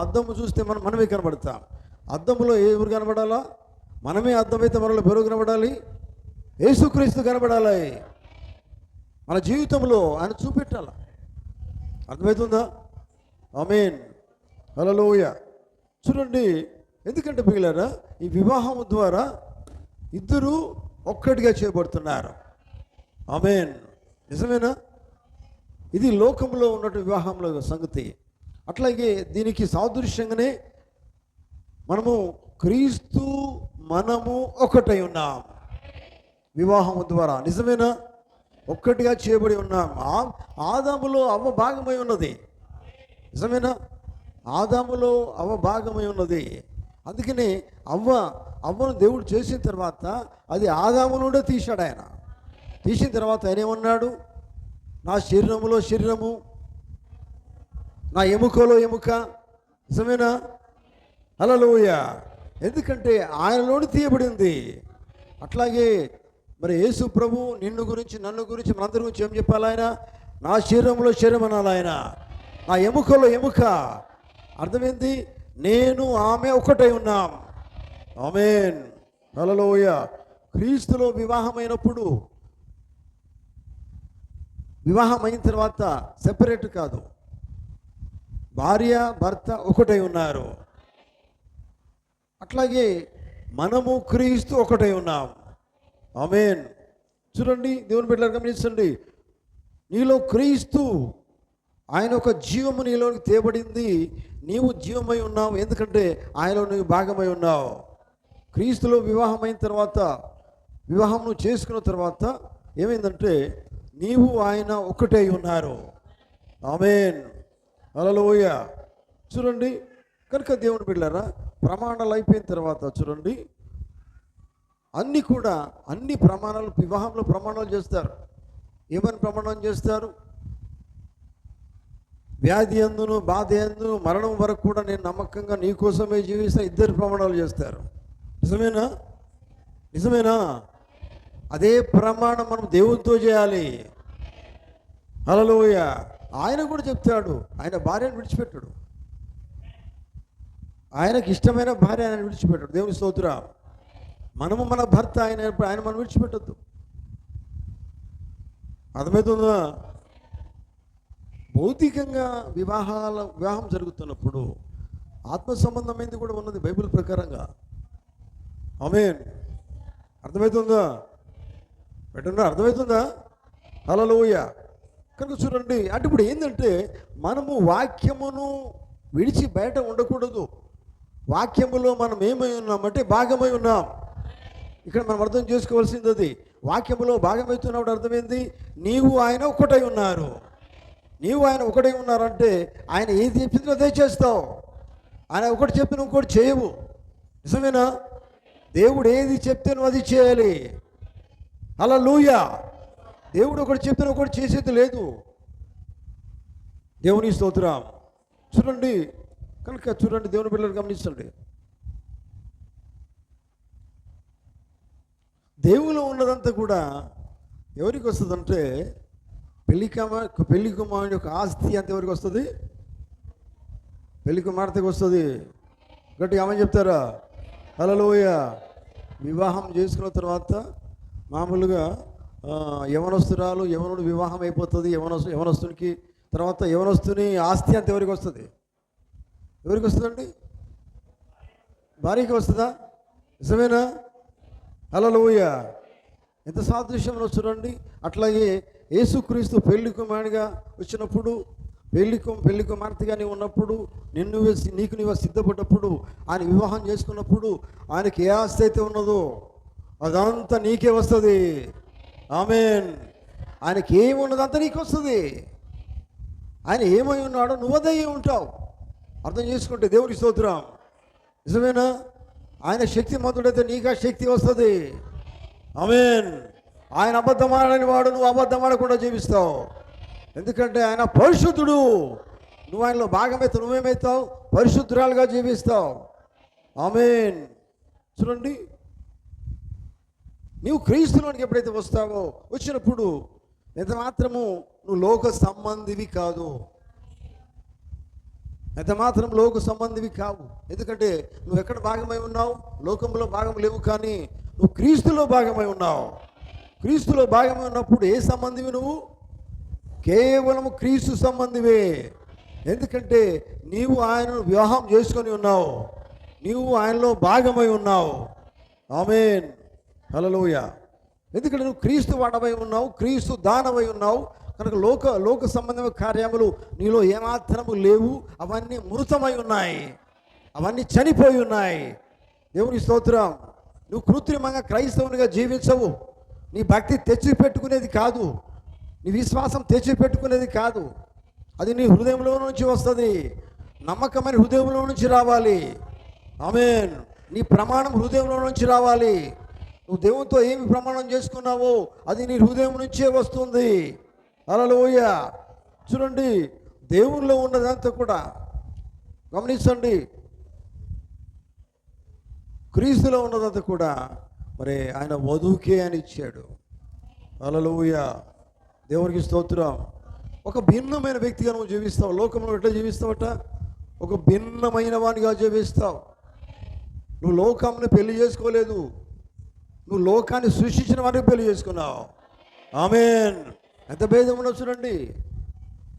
అద్దము చూస్తే మనమే కనబడతాం. అద్దములో ఎవరు కనబడాలా? మనమే అద్దమైతే మనలో ఎవరు కనబడాలి? యేసుక్రీస్తు కనబడాలి. మన జీవితంలో ఆయన చూపెట్టాల. అర్థమవుతుందా? ఆమేన్. హల్లెలూయా. చూడండి, ఎందుకంటే మిగిలారా, ఈ వివాహం ద్వారా ఇద్దరు ఒక్కటిగా చేయబడుతున్నారు. ఆమేన్. నిజమేనా? ఇది లోకంలో ఉన్నట్టు వివాహంలో సంగతి. అట్లాగే దీనికి సాదృశ్యంగానే మనము క్రీస్తు మనము ఒకటై ఉన్నాం వివాహము ద్వారా. నిజమేనా? ఒక్కటిగా చేయబడి ఉన్నాం. ఆదాములో అవ్వ భాగమై ఉన్నది. నిజమేనా? ఆదాములో అవ్వ భాగమై ఉన్నది. అందుకని అవ్వను దేవుడు చేసిన తర్వాత అది ఆదాము నుండే తీశాడు. ఆయన తీసిన తర్వాత ఆయన ఏమన్నాడు? నా శరీరములో శరీరము, నా ఎముకలో ఎముక. నిజమేనా? హల్లెలూయా. ఎందుకంటే ఆయనలోని తీయబడింది. అట్లాగే మరి యేసు ప్రభు నిన్ను గురించి, నన్ను గురించి, మనందరి గురించి ఏం చెప్పాలి? ఆయన నా శరీరంలో శరీరం అనాలి, ఆయన నా ఎముకలో ఎముక. అర్థమైంది? నేను ఆమె ఒకటై ఉన్నాం. ఆమేన్. హల్లెలూయా. క్రీస్తులో వివాహమైనప్పుడు, వివాహం అయిన తర్వాత సెపరేట్ కాదు, భార్య భర్త ఒకటై ఉన్నారు. అట్లాగే మనము క్రీస్తు ఒకటై ఉన్నాం. ఆమేన్. చూడండి, దేవుని బిడ్డలారా గమనించండి, నీలో క్రీస్తు ఆయన ఒక జీవము నీలోకి తేబడింది. నీవు జీవమై ఉన్నావు, ఎందుకంటే ఆయనలో నీవు భాగమై ఉన్నావు. క్రీస్తులో వివాహం అయిన తర్వాత, వివాహం నువ్వు చేసుకున్న తర్వాత ఏమైందంటే నీవు ఆయన ఒకటై ఉన్నారు. ఆమేన్. హల్లెలూయా. చూడండి, కనుక దేవుని బిడ్డలారా ప్రమాణాలు అయిపోయిన తర్వాత చూడండి, అన్ని ప్రమాణాలు, వివాహంలో ప్రమాణాలు చేస్తారు. ఏమని ప్రమాణం చేస్తారు? వ్యాధి అందును, బాధ అందును, మరణం వరకు కూడా నేను నమ్మకంగా నీ కోసమే జీవిస్తా. ఇద్దరు ప్రమాణాలు చేస్తారు. నిజమేనా? నిజమేనా? అదే ప్రమాణం మనం దేవునితో చేయాలి. హల్లెలూయా. ఆయన కూడా చెప్తాడు, ఆయన భార్యను విడిచిపెట్టాడు. ఆయనకి ఇష్టమైన భార్య ఆయన విడిచిపెట్టాడు. దేవుని స్తోత్రం. మనము మన భర్త ఆయన మనం విడిచిపెట్టద్దు. అర్థమవుతుందా? భౌతికంగా వివాహం జరుగుతున్నప్పుడు ఆత్మ సంబంధమైనది కూడా ఉన్నది బైబిల్ ప్రకారంగా. ఆమేన్. అర్థమవుతుందా? పెట్టండి, అర్థమవుతుందా? హల్లెలూయా. కనుక చూడండి, అంటే ఇప్పుడు ఏంటంటే మనము వాక్యమును విడిచి బయట ఉండకూడదు. వాక్యములో మనం ఏమై ఉన్నామంటే భాగమై ఉన్నాం. ఇక్కడ మనం అర్థం చేసుకోవాల్సింది అది. వాక్యంలో భాగమవుతున్నప్పుడు అర్థమైంది, నీవు ఆయన ఒకటై ఉన్నారు. నీవు ఆయన ఒకటై ఉన్నారంటే ఆయన ఏది చెప్పిందో అదే చేస్తావు. ఆయన ఒకటి చెప్పిన ఇంకోటి చేయవు. నిజమేనా? దేవుడు ఏది చెప్తే నువ్వు అది చేయాలి. హల్లెలూయా. దేవుడు ఒకటి చెప్తే ఒకటి చేసేది లేదు. దేవుని స్తోత్రం. చూడండి, కనుక చూడండి, దేవుని బిడ్డలు గమనించండి. దేవులో ఉన్నదంతా కూడా ఎవరికి వస్తుందంటే పెళ్లి కుమారుని యొక్క ఆస్తి అంత ఎవరికి వస్తుంది? పెళ్లి కుమార్తెకి వస్తుంది. గట్టిగా ఆమె చెప్తారా? హల్లెలూయా. వివాహం చేసుకున్న తర్వాత మామూలుగా యవనస్తురాలు యవనుడు వివాహం అయిపోతుంది. యవనస్తునికి తర్వాత యవనస్తుని ఆస్తి అంత ఎవరికి వస్తుంది? ఎవరికి వస్తుందండి? భార్యకి వస్తుందా? నిజమేనా? హల్లెలూయా. ఎంత సాదృశ్యంలో చూడండి. అట్లాగే యేసుక్రీస్తు పెళ్లి కుమారుడిగా వచ్చినప్పుడు, పెళ్లి కుమార్తెగా నీవు ఉన్నప్పుడు, నీకు నీవు సిద్ధపడ్డప్పుడు, ఆయన వివాహం చేసుకున్నప్పుడు ఆయనకి ఏ ఆస్తి అయితే ఉన్నదో అదంతా నీకే వస్తుంది. ఆమేన్. ఆయనకి ఏమున్నదంతా నీకు వస్తుంది. ఆయన ఏమై ఉన్నాడో నువ్వు అదే ఉంటావు. అర్థం చేసుకుంటే దేవుని స్తోత్రం. నిజమేనా? ఆయన శక్తిమంతుడైతే నీకు ఆ శక్తి వస్తుంది. ఆమేన్. ఆయన అబద్ధం ఆడని వాడు, నువ్వు అబద్ధం ఆడకుండా జీవిస్తావు. ఎందుకంటే ఆయన పరిశుద్ధుడు. నువ్వు ఆయనలో భాగమైతే నువ్వేమవుతావు? పరిశుద్ధురాలుగా జీవిస్తావు. ఆమేన్. చూడండి, నీవు క్రీస్తులోనికి ఎప్పుడైతే వస్తావో, వచ్చినప్పుడు ఎంత మాత్రము నువ్వు లోక సంబంధివి కాదు. ఎంత మాత్రం లోక సంబంధివి కావు. ఎందుకంటే నువ్వు ఎక్కడ భాగమై ఉన్నావు? లోకంలో భాగం లేవు, కానీ నువ్వు క్రీస్తులో భాగమై ఉన్నావు. క్రీస్తులో భాగమై ఉన్నప్పుడు ఏ సంబంధివి నువ్వు? కేవలము క్రీస్తు సంబంధివే. ఎందుకంటే నీవు ఆయనను వివాహం చేసుకొని ఉన్నావు. నీవు ఆయనలో భాగమై ఉన్నావు. ఆమేన్. హల్లెలూయా. ఎందుకంటే నువ్వు క్రీస్తు వాడవై ఉన్నావు, క్రీస్తు దానవై ఉన్నావు. కనుక లోక సంబంధమైన కార్యములు నీలో ఏమాత్రము లేవు. అవన్నీ మృతమై ఉన్నాయి, అవన్నీ చనిపోయి ఉన్నాయి. దేవుని స్తోత్రం. నువ్వు కృత్రిమంగా క్రైస్తవునిగా జీవించవు. నీ భక్తి తెచ్చిపెట్టుకునేది కాదు, నీ విశ్వాసం తెచ్చిపెట్టుకునేది కాదు. అది నీ హృదయంలో నుంచి వస్తుంది. నమ్మకమైన హృదయంలో నుంచి రావాలి. ఆమేన్. నీ ప్రమాణం హృదయంలో నుంచి రావాలి. నువ్వు దేవునితో ఏమి ప్రమాణం చేసుకున్నావో అది నీ హృదయం నుంచే వస్తుంది. హల్లెలూయా. చూడండి, దేవునిలో ఉన్నదంతా కూడా గమనించండి. క్రీస్తులో ఉన్నదంతా కూడా మరి ఆయన వధువుకే అని ఇచ్చాడు. హల్లెలూయా. దేవునికి స్తోత్రం. ఒక భిన్నమైన వ్యక్తిగా నువ్వు జీవిస్తావు. లోకంలో ఎట్లా జీవిస్తావట? ఒక భిన్నమైన వానిగా జీవిస్తావు. నువ్వు లోకాన్ని పెళ్లి చేసుకోలేదు, నువ్వు లోకాన్ని సృష్టించిన వాడికి పెళ్లి చేసుకున్నావు. ఆమేన్. ఎంత భేదం ఉన్నో చూడండి.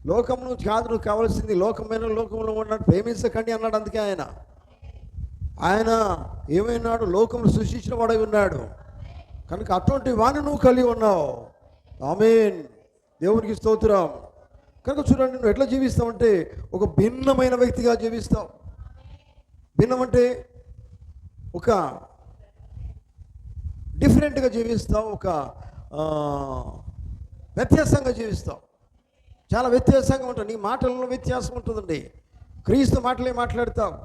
లోకమును కాదు నువ్వు కావాల్సింది, లోకంలో ఉన్నాడు ప్రేమించకండి అన్నాడు. అందుకే ఆయన ఏమైనాడు? లోకమును సృష్టించిన వాడై ఉన్నాడు. కనుక అటువంటి వాణ్ణి నువ్వు కలిగి ఉన్నావు. ఆమేన్. దేవునికి స్తోత్రం. కనుక చూడండి, నువ్వు ఎట్లా జీవిస్తావంటే ఒక భిన్నమైన వ్యక్తిగా జీవిస్తావు. భిన్నం అంటే ఒక డిఫరెంట్గా జీవిస్తావు, ఒక వ్యత్యాసంగా జీవిస్తావు. చాలా వ్యత్యాసంగా ఉంటుంది. నీ మాటలలో వ్యత్యాసం ఉంటుందండి. క్రీస్తు మాటలే మాట్లాడతావు.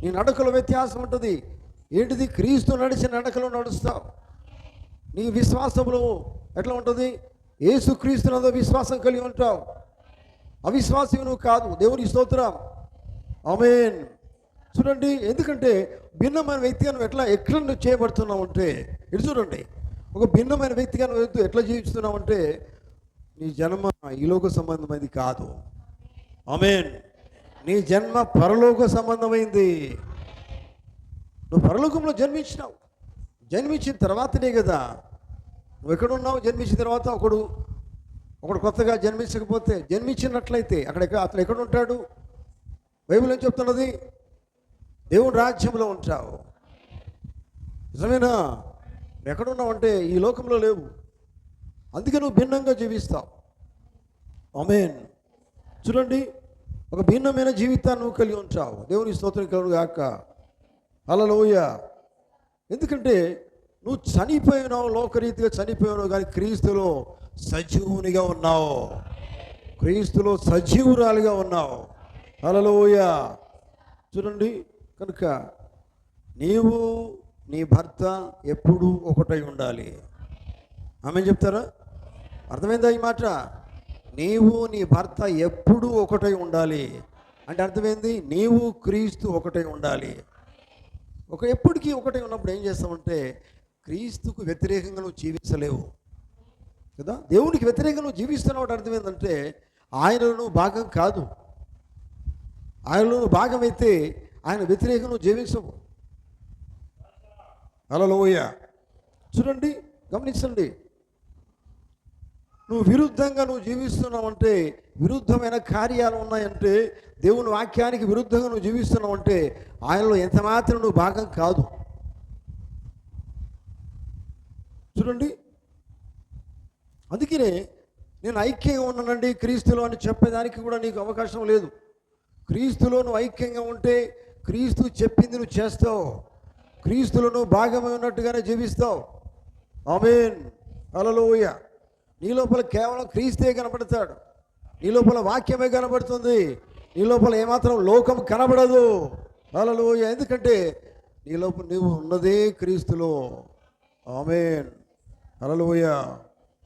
నీ నడకలో వ్యత్యాసం ఉంటుంది. ఏంటిది? క్రీస్తు నడిచిన నడకలో నడుస్తావు. నీ విశ్వాసంలో ఎట్లా ఉంటుంది? యేసు క్రీస్తునందు విశ్వాసం కలిగి ఉంటావు. అవిశ్వాసం నువ్వు కాదు. దేవుని స్తోత్రం. ఆమేన్. చూడండి, ఎందుకంటే భిన్నమైన వ్యక్తిగా నువ్వు ఎట్లా నువ్వు చేయబడుతున్నావు అంటే, ఇటు చూడండి, ఒక భిన్నమైన వ్యక్తిగా నువ్వు ఎట్లా జీవిస్తున్నావు అంటే, నీ జన్మ ఈ లోక సంబంధమైంది కాదు. ఆమేన్. నీ జన్మ పరలోక సంబంధమైంది. నువ్వు పరలోకంలో జన్మించినావు. జన్మించిన తర్వాతనే కదా నువ్వు ఎక్కడున్నావు. జన్మించిన తర్వాత ఒకడు కొత్తగా జన్మించకపోతే, జన్మించినట్లయితే అతను ఎక్కడ ఉంటాడు? బైబిల్ ఏం చెప్తున్నది? దేవుని రాజ్యంలో ఉంటావు. నిజమేనా? ఎక్కడున్నావు అంటే ఈ లోకంలో లేవు. అందుకే నువ్వు భిన్నంగా జీవిస్తావు. ఆమేన్. చూడండి, ఒక భిన్నమైన జీవితాన్ని నువ్వు కలిగి ఉంటావు. దేవుని స్తోత్రం కలుగును గాక. హల్లెలూయా. ఎందుకంటే నువ్వు చనిపోయినావు, లోకరీతిగా చనిపోయినావు, కానీ క్రీస్తులో సజీవునిగా ఉన్నావు, క్రీస్తులో సజీవురాలిగా ఉన్నావు. హల్లెలూయా. చూడండి, కనుక నీవు నీ భర్త ఎప్పుడూ ఒకటై ఉండాలి. ఆమె చెప్తారా? అర్థమైందా ఈ మాట? నీవు నీ భర్త ఎప్పుడూ ఒకటై ఉండాలి అంటే అర్థమైంది, నీవు క్రీస్తు ఒకటై ఉండాలి. ఎప్పటికీ ఒకటై ఉన్నప్పుడు ఏం చేస్తామంటే క్రీస్తుకు వ్యతిరేకంగా నువ్వు జీవించలేవు కదా. దేవునికి వ్యతిరేకంగా నువ్వు జీవిస్తున్నావు అర్థం ఏంటంటే ఆయనలో నువ్వు భాగం కాదు. ఆయనలో నువ్వు భాగం అయితే ఆయన వ్యతిరేకంగా నువ్వు జీవించవు. హల్లెలూయా. చూడండి, గమనించండి, నువ్వు విరుద్ధంగా నువ్వు జీవిస్తున్నావంటే, విరుద్ధమైన కార్యాలు ఉన్నాయంటే, దేవుని వాక్యానికి విరుద్ధంగా నువ్వు జీవిస్తున్నావంటే ఆయనలో ఎంత మాత్రం నువ్వు భాగం కాదు. చూడండి, అందుకనే నేను ఐక్యంగా ఉన్నానండి క్రీస్తులో అని చెప్పేదానికి కూడా నీకు అవకాశం లేదు. క్రీస్తులో నువ్వు ఐక్యంగా ఉంటే క్రీస్తు చెప్పింది నువ్వు చేస్తావు, క్రీస్తులో నువ్వు భాగమై ఉన్నట్టుగానే జీవిస్తావు. ఆమేన్. హల్లెలూయా. నీ లోపల కేవలం క్రీస్తే కనబడతాడు, నీ లోపల వాక్యమే కనబడుతుంది, నీ లోపల ఏమాత్రం లోకం కనబడదు. హల్లెలూయా. ఎందుకంటే నీ లోపల నువ్వు ఉన్నదే క్రీస్తులో. ఆమేన్. హల్లెలూయా.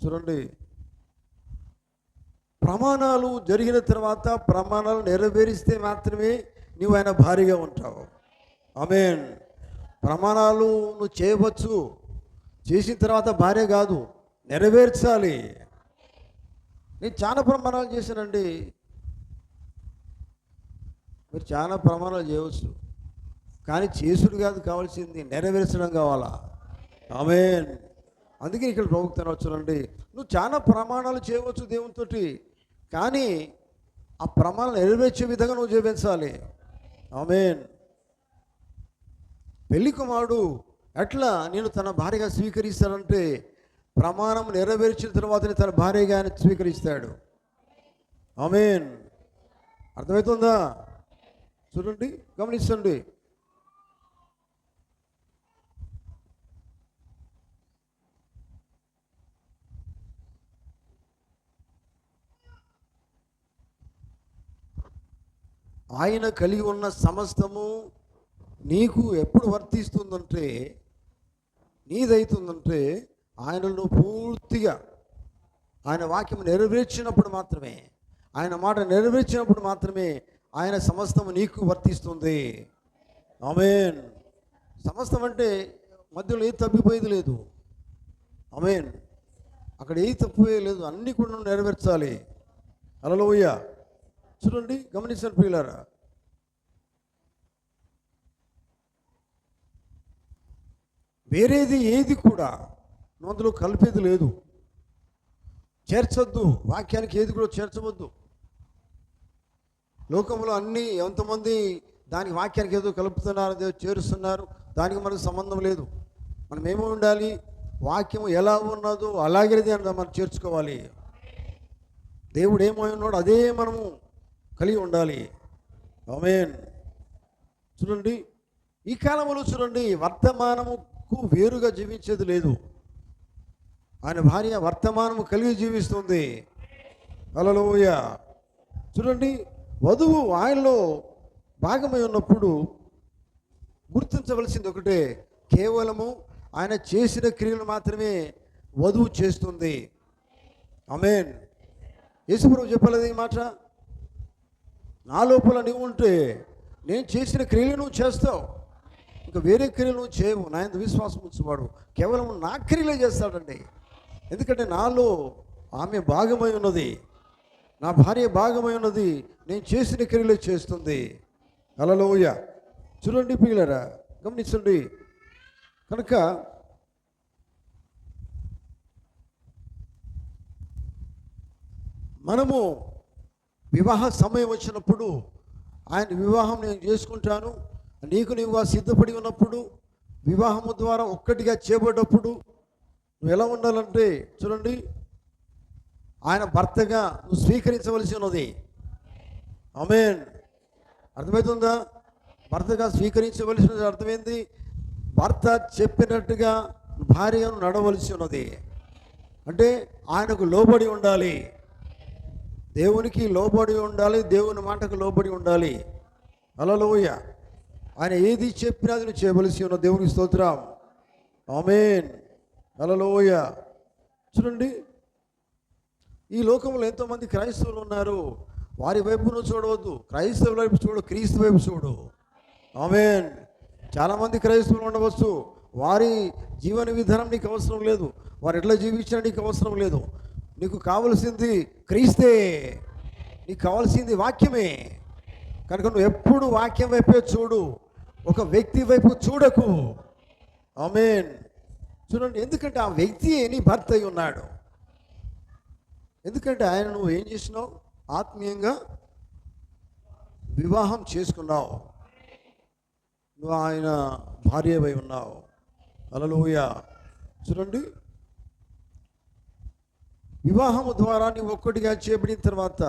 చూడండి, ప్రమాణాలు జరిగిన తర్వాత ప్రమాణాలు నెరవేరిస్తే మాత్రమే నువ్వు ఆయన భారీగా ఉంటావు. ఆమేన్. ప్రమాణాలు నువ్వు చేయవచ్చు, చేసిన తర్వాత భార్య కాదు, నెరవేర్చాలి. నేను చాలా ప్రమాణాలు చేశానండి. మీరు చాలా ప్రమాణాలు చేయవచ్చు, కానీ చేసుడు కాదు కావాల్సింది, నెరవేర్చడం కావాలా. ఆమేన్. అందుకే ఇక్కడ ప్రభుత్వం చూడండి, నువ్వు చాలా ప్రమాణాలు చేయవచ్చు దేవునితోటి, కానీ ఆ ప్రమాణాలు నెరవేర్చే విధంగా నువ్వు జీవించాలి. ఆమేన్. పెళ్లి కుమారుడు ఎట్లా నేను తన భార్యగా స్వీకరిస్తానంటే ప్రమాణం నెరవేర్చిన తర్వాతనే తన భార్యగా ఆయన స్వీకరిస్తాడు. ఆమేన్. అర్థమవుతుందా? చూడండి, గమనించండి. ఆయన కలిగి ఉన్న సమస్తము నీకు ఎప్పుడు వర్తిస్తుందంటే, నీదైతుందంటే ఆయనను పూర్తిగా ఆయన వాక్యం నెరవేర్చినప్పుడు మాత్రమే, ఆయన మాట నెరవేర్చినప్పుడు మాత్రమే ఆయన సమస్తము నీకు వర్తిస్తుంది. ఆమేన్. సమస్తం అంటే మధ్యలో ఏది తప్పిపోయేది లేదు. ఆమేన్. అక్కడ ఏది తప్పిపోయేది లేదు, అన్నీ కూడా నువ్వు నెరవేర్చాలి. హల్లెలూయా. చూడండి, గమనించండి ప్రియులారా, వేరేది ఏది కూడా నువ్వు అందులో కలిపేది లేదు, చేర్చొద్దు. వాక్యానికి ఏది కూడా చేర్చవద్దు. లోకంలో అన్నీ ఎంతమంది దానికి వాక్యానికి ఏదో కలుపుతున్నారు, చేరుస్తున్నారు, దానికి మనకు సంబంధం లేదు. మనం ఏమో ఉండాలి, వాక్యం ఎలా ఉన్నదో అలాగే మనం చేర్చుకోవాలి. దేవుడు ఏమో ఉన్నాడు అదే మనము కలిగి ఉండాలి. ఆమేన్. చూడండి, ఈ కాలంలో చూడండి, వర్తమానముకు వేరుగా జీవించేది లేదు. ఆయన భార్య వర్తమానము కలిగి జీవిస్తుంది. హల్లెలూయా. చూడండి, వధువు ఆయనలో భాగమై ఉన్నప్పుడు గుర్తించవలసింది ఒకటే, కేవలము ఆయన చేసిన క్రియలు మాత్రమే వధువు చేస్తుంది. ఆమేన్. యేసుప్రభు చెప్పలేదు ఈ మాట, నా లోపల నువ్వు ఉంటే నేను చేసిన క్రియలు నువ్వు చేస్తావు, ఇంకా వేరే క్రియలు నువ్వు చేయవు. నా యందు విశ్వాసం ఉంచువాడు కేవలం నా క్రియలే చేస్తాడండి. ఎందుకంటే నాలో ఆమె భాగమై ఉన్నది, నా భార్య భాగమై ఉన్నది, నేను చేసిన క్రియలే చేస్తుంది. హల్లెలూయా. చూడండి ప్రియులారా, గమనించండి. కనుక మనము వివాహ సమయం వచ్చినప్పుడు, ఆయన వివాహం నేను చేసుకుంటాను నీకు నీవుగా సిద్ధపడి ఉన్నప్పుడు, వివాహము ద్వారా ఒక్కటిగా చేయబడ్డప్పుడు నువ్వు ఎలా ఉండాలంటే, చూడండి, ఆయన భర్తగా నువ్వు స్వీకరించవలసి ఉన్నది. ఆమేన్. అర్థమవుతుందా? భర్తగా స్వీకరించవలసినది అర్థమైంది. భర్త చెప్పినట్టుగా భార్యను నడవలసి ఉన్నది. అంటే ఆయనకు లోబడి ఉండాలి, దేవునికి లోబడి ఉండాలి, దేవుని మాటకు లోబడి ఉండాలి. హల్లెలూయ. ఆయన ఏది చెప్పినా అది చేయవలసి ఉన్న దేవునికి స్తోత్రం. ఆమేన్. హల్లెలూయ. చూడండి, ఈ లోకంలో ఎంతోమంది క్రైస్తవులు ఉన్నారు. వారి వైపు నువ్వు చూడవద్దు, క్రైస్తవుల వైపు చూడు, క్రీస్తు వైపు చూడు. ఆమేన్. చాలామంది క్రైస్తవులు ఉండవచ్చు, వారి జీవన విధానం నీకు అవసరం లేదు, వారు ఎట్లా జీవించినా నీకు అవసరం లేదు. నీకు కావలసింది క్రీస్తే, నీకు కావాల్సింది వాక్యమే. కనుక నువ్వు ఎప్పుడు వాక్యం వైపే చూడు, ఒక వ్యక్తి వైపు చూడకు. ఆమేన్. చూడండి, ఎందుకంటే ఆ వ్యక్తి నీ భర్త అయి ఉన్నాడు. ఎందుకంటే ఆయన నువ్వు ఏం చేసినావు, ఆత్మీయంగా వివాహం చేసుకున్నావు, నువ్వు ఆయన భార్యవై ఉన్నావు. హల్లెలూయ. చూడండి, వివాహము ద్వారా నీవు ఒక్కటిగా చేయబడిన తర్వాత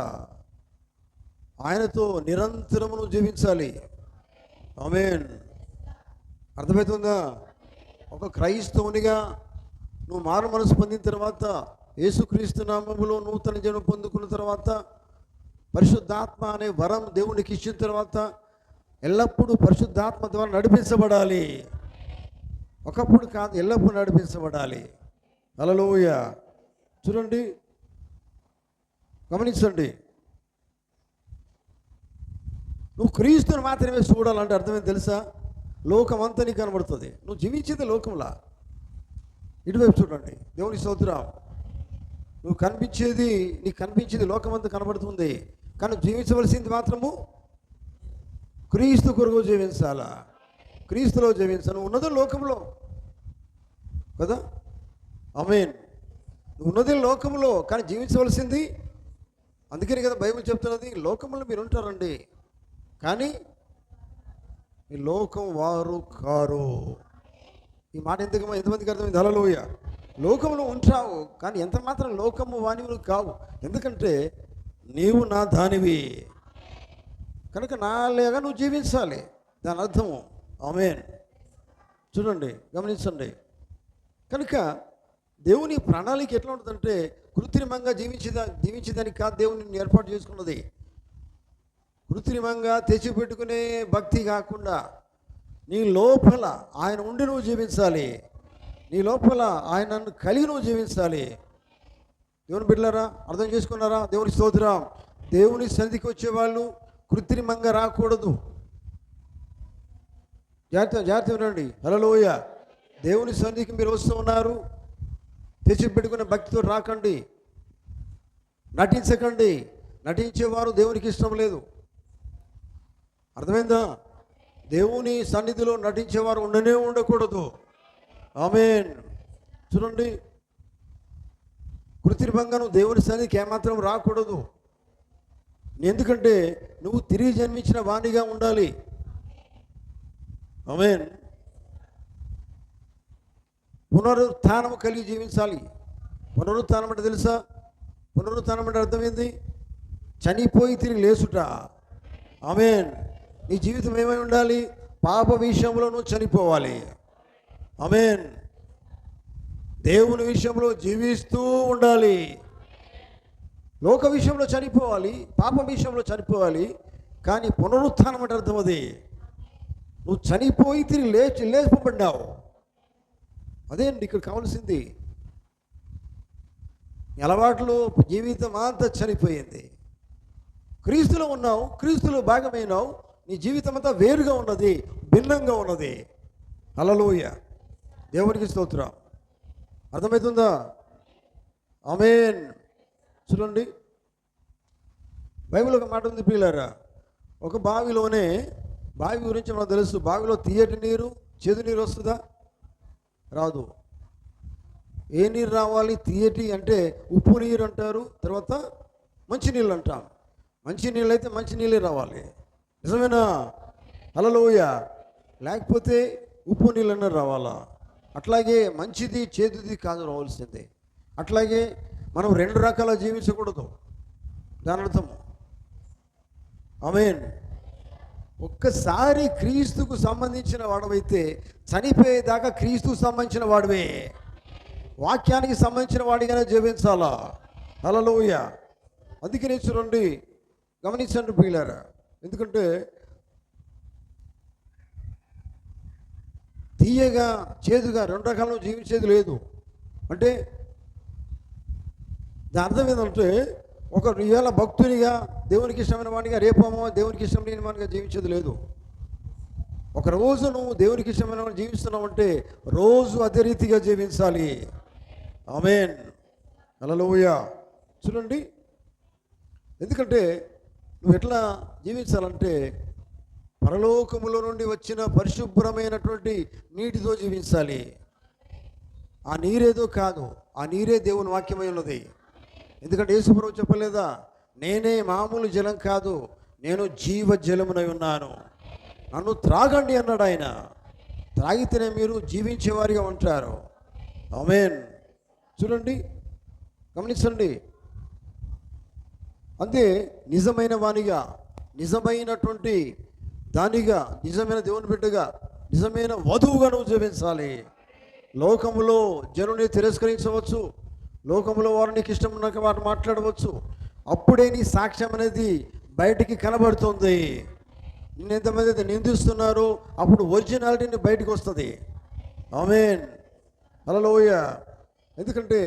ఆయనతో నిరంతరము నువ్వు జీవించాలి. ఆమేన్. అర్థమవుతుందా? ఒక క్రైస్తవునిగా నువ్వు మారు మనసు పొందిన తర్వాత, యేసుక్రీస్తు నామములో నూతన జన్మ పొందుకున్న తర్వాత, పరిశుద్ధాత్మ అనే వరం దేవునికి ఇచ్చిన తర్వాత ఎల్లప్పుడూ పరిశుద్ధాత్మ ద్వారా నడిపించబడాలి. ఒకప్పుడు కాదు, ఎల్లప్పుడూ నడిపించబడాలి. హల్లెలూయ. చూడండి, గమనించండి, నువ్వు క్రీస్తుని మాత్రమే చూడాలంటే అర్థమేం తెలుసా? లోకం అంతా నీకు కనబడుతుంది, నువ్వు జీవించేది లోకంలా. ఇటువైపు చూడండి, దేవుని స్తోత్రం. నువ్వు కనిపించేది, నీకు కనిపించేది లోకం అంతా కనబడుతుంది, కానీ జీవించవలసింది మాత్రము క్రీస్తు కొరకు జీవించాలా, క్రీస్తులో జీవించాలి. నువ్వు ఉన్నది లోకంలో కదా. ఆమేన్. నువ్వు ఉన్నది లోకంలో, కానీ జీవించవలసింది, అందుకని కదా బైబిల్ చెప్తున్నది, లోకంలో మీరు ఉంటారండి, కానీ ఈ లోకం వారు కారు. ఈ మాట ఎంతమందికి అర్థమైంది? హల్లెలూయ. లోకంలో ఉంటావు, కానీ ఎంత మాత్రం లోకము వానివి కావు. ఎందుకంటే నీవు నా దానివి, కనుక నాలేగా నువ్వు జీవించాలి, దాని అర్థము. ఆమేన్. చూడండి, గమనించండి. కనుక దేవుని ప్రణాళిక ఎట్లా ఉంటుందంటే, కృత్రిమంగా జీవించేదానికి కాదు దేవుని ఏర్పాటు చేసుకున్నది. కృత్రిమంగా తెచ్చిపెట్టుకునే భక్తి కాకుండా నీ లోపల ఆయన ఉండి నువ్వు జీవించాలి, నీ లోపల ఆయనను కలిగి నువ్వు జీవించాలి. దేవుని బిడ్డలారా, అర్థం చేసుకున్నారా? దేవుని స్తోత్రం. దేవుని సన్నిధికి వచ్చేవాళ్ళు కృత్రిమంగా రాకూడదు. జాగ్రత్త వినండి. హల్లెలూయ. దేవుని సన్నిధికి మీరు వస్తూ ఉన్నారు, తెచ్చిపెట్టుకునే భక్తితో రాకండి, నటించకండి. నటించేవారు దేవునికి ఇష్టం లేదు. అర్థమైందా? దేవుని సన్నిధిలో నటించేవారు ఉండకూడదు. ఆమేన్. చూడండి, కృత్రిమంగా నువ్వు దేవుని సన్నిధికి ఏమాత్రం రాకూడదు. ఎందుకంటే నువ్వు తిరిగి జన్మించిన వాణిగా ఉండాలి. ఆమేన్. పునరుత్థానం కలిగి జీవించాలి. పునరుత్థానం అంటే తెలుసా? పునరుత్థానం అంటే అర్థమైంది, చనిపోయి తిరిగి లేచుట. ఆమేన్. నీ జీవితం ఏమై ఉండాలి? పాప విషయంలో నువ్వు చనిపోవాలి. ఆమేన్. దేవుని విషయంలో జీవిస్తూ ఉండాలి. లోక విషయంలో చనిపోవాలి, పాప విషయంలో చనిపోవాలి. కానీ పునరుత్థానం అంటే అర్థం అది, నువ్వు చనిపోయి తిరిగి లేపబడ్డావు. అదే అండి ఇక్కడ కావాల్సింది. అలవాట్లు జీవితం అంతా చనిపోయింది, క్రీస్తులో ఉన్నావు, క్రీస్తులో భాగమైనావు. నీ జీవితం అంతా వేరుగా ఉన్నది, భిన్నంగా ఉన్నది. హల్లెలూయ. దేవునికి స్తోత్రం. అర్థమవుతుందా? ఆమేన్. చూడండి, బైబిల్ ఒక మాట ఉంది ప్రియులారా. ఒక బావి గురించి మనకు తెలుసు. బావిలో తీయటి నీరు, చేదు నీరు వస్తుందా? రాదు. ఏ నీరు రావాలి? తీయటి అంటే ఉప్పు నీరు అంటారు, తర్వాత మంచినీళ్ళు అంటాం. మంచినీళ్ళు అయితే మంచినీళ్ళే రావాలి. నిజమేనా? హల్లెలూయ. లేకపోతే ఉప్పు నీళ్ళన్నా రావాలా? అట్లాగే మంచిది చేదుది కాదు రావాల్సిందే. అట్లాగే మనం రెండు రకాల జీవించకూడదు, దాని అర్థము. ఆమేన్. ఒక్కసారి క్రీస్తుకు సంబంధించిన వాడవైతే చనిపోయేదాకా క్రీస్తుకు సంబంధించిన వాడివే, వాక్యానికి సంబంధించిన వాడిగానే జీవించాలా. హల్లెలూయా. అందుకనే చూడండి, గమనించండి ప్రియులారా, ఎందుకంటే తీయగా చేదుగా రెండు రకాలను జీవించేది లేదు. అంటే దాని అర్థం ఏంటంటే, ఒక ఇవాళ భక్తునిగా దేవునికి ఇష్టమైన వాడిగా, రేపేమో దేవునికి ఇష్టం లేని వాడిగా జీవించేది లేదు. ఒక రోజు నువ్వు దేవునికి ఇష్టమైన వాడిని జీవిస్తున్నావు అంటే రోజు అదే రీతిగా జీవించాలి. ఆమేన్. హల్లెలూయా. చూడండి, ఎందుకంటే నువ్వు ఎట్లా జీవించాలంటే పరలోకములో నుండి వచ్చిన పరిశుభ్రమైనటువంటి నీటితో జీవించాలి. ఆ నీరేదో కాదు, ఆ నీరే దేవుని వాక్యమై ఉన్నది. ఎందుకంటే యేసుప్రభువు చెప్పలేదా, నేనే మామూలు జలం కాదు, నేను జీవ జలమునై ఉన్నాను, నన్ను త్రాగండి అన్నాడు ఆయన. త్రాగితేనే మీరు జీవించేవారిగా ఉంటారు. ఆమేన్. చూడండి, గమనించండి. అంతే నిజమైన వానిగా, నిజమైనటువంటి దానిగా, నిజమైన దేవుని బిడ్డగా, నిజమైన వధువుగా నువ్వు జీవించాలి. లోకములో జనుని తిరస్కరించవచ్చు, లోకంలో వారు నీకు ఇష్టం ఉన్నాక వారు మాట్లాడవచ్చు. అప్పుడే నీ సాక్ష్యం అనేది బయటికి కనబడుతుంది. నిన్ను ఎంతమంది అయితే నిందిస్తున్నారో అప్పుడు ఒరిజినాలిటీని బయటకు వస్తుంది. ఆమేన్. హల్లెలూయా. ఎందుకంటే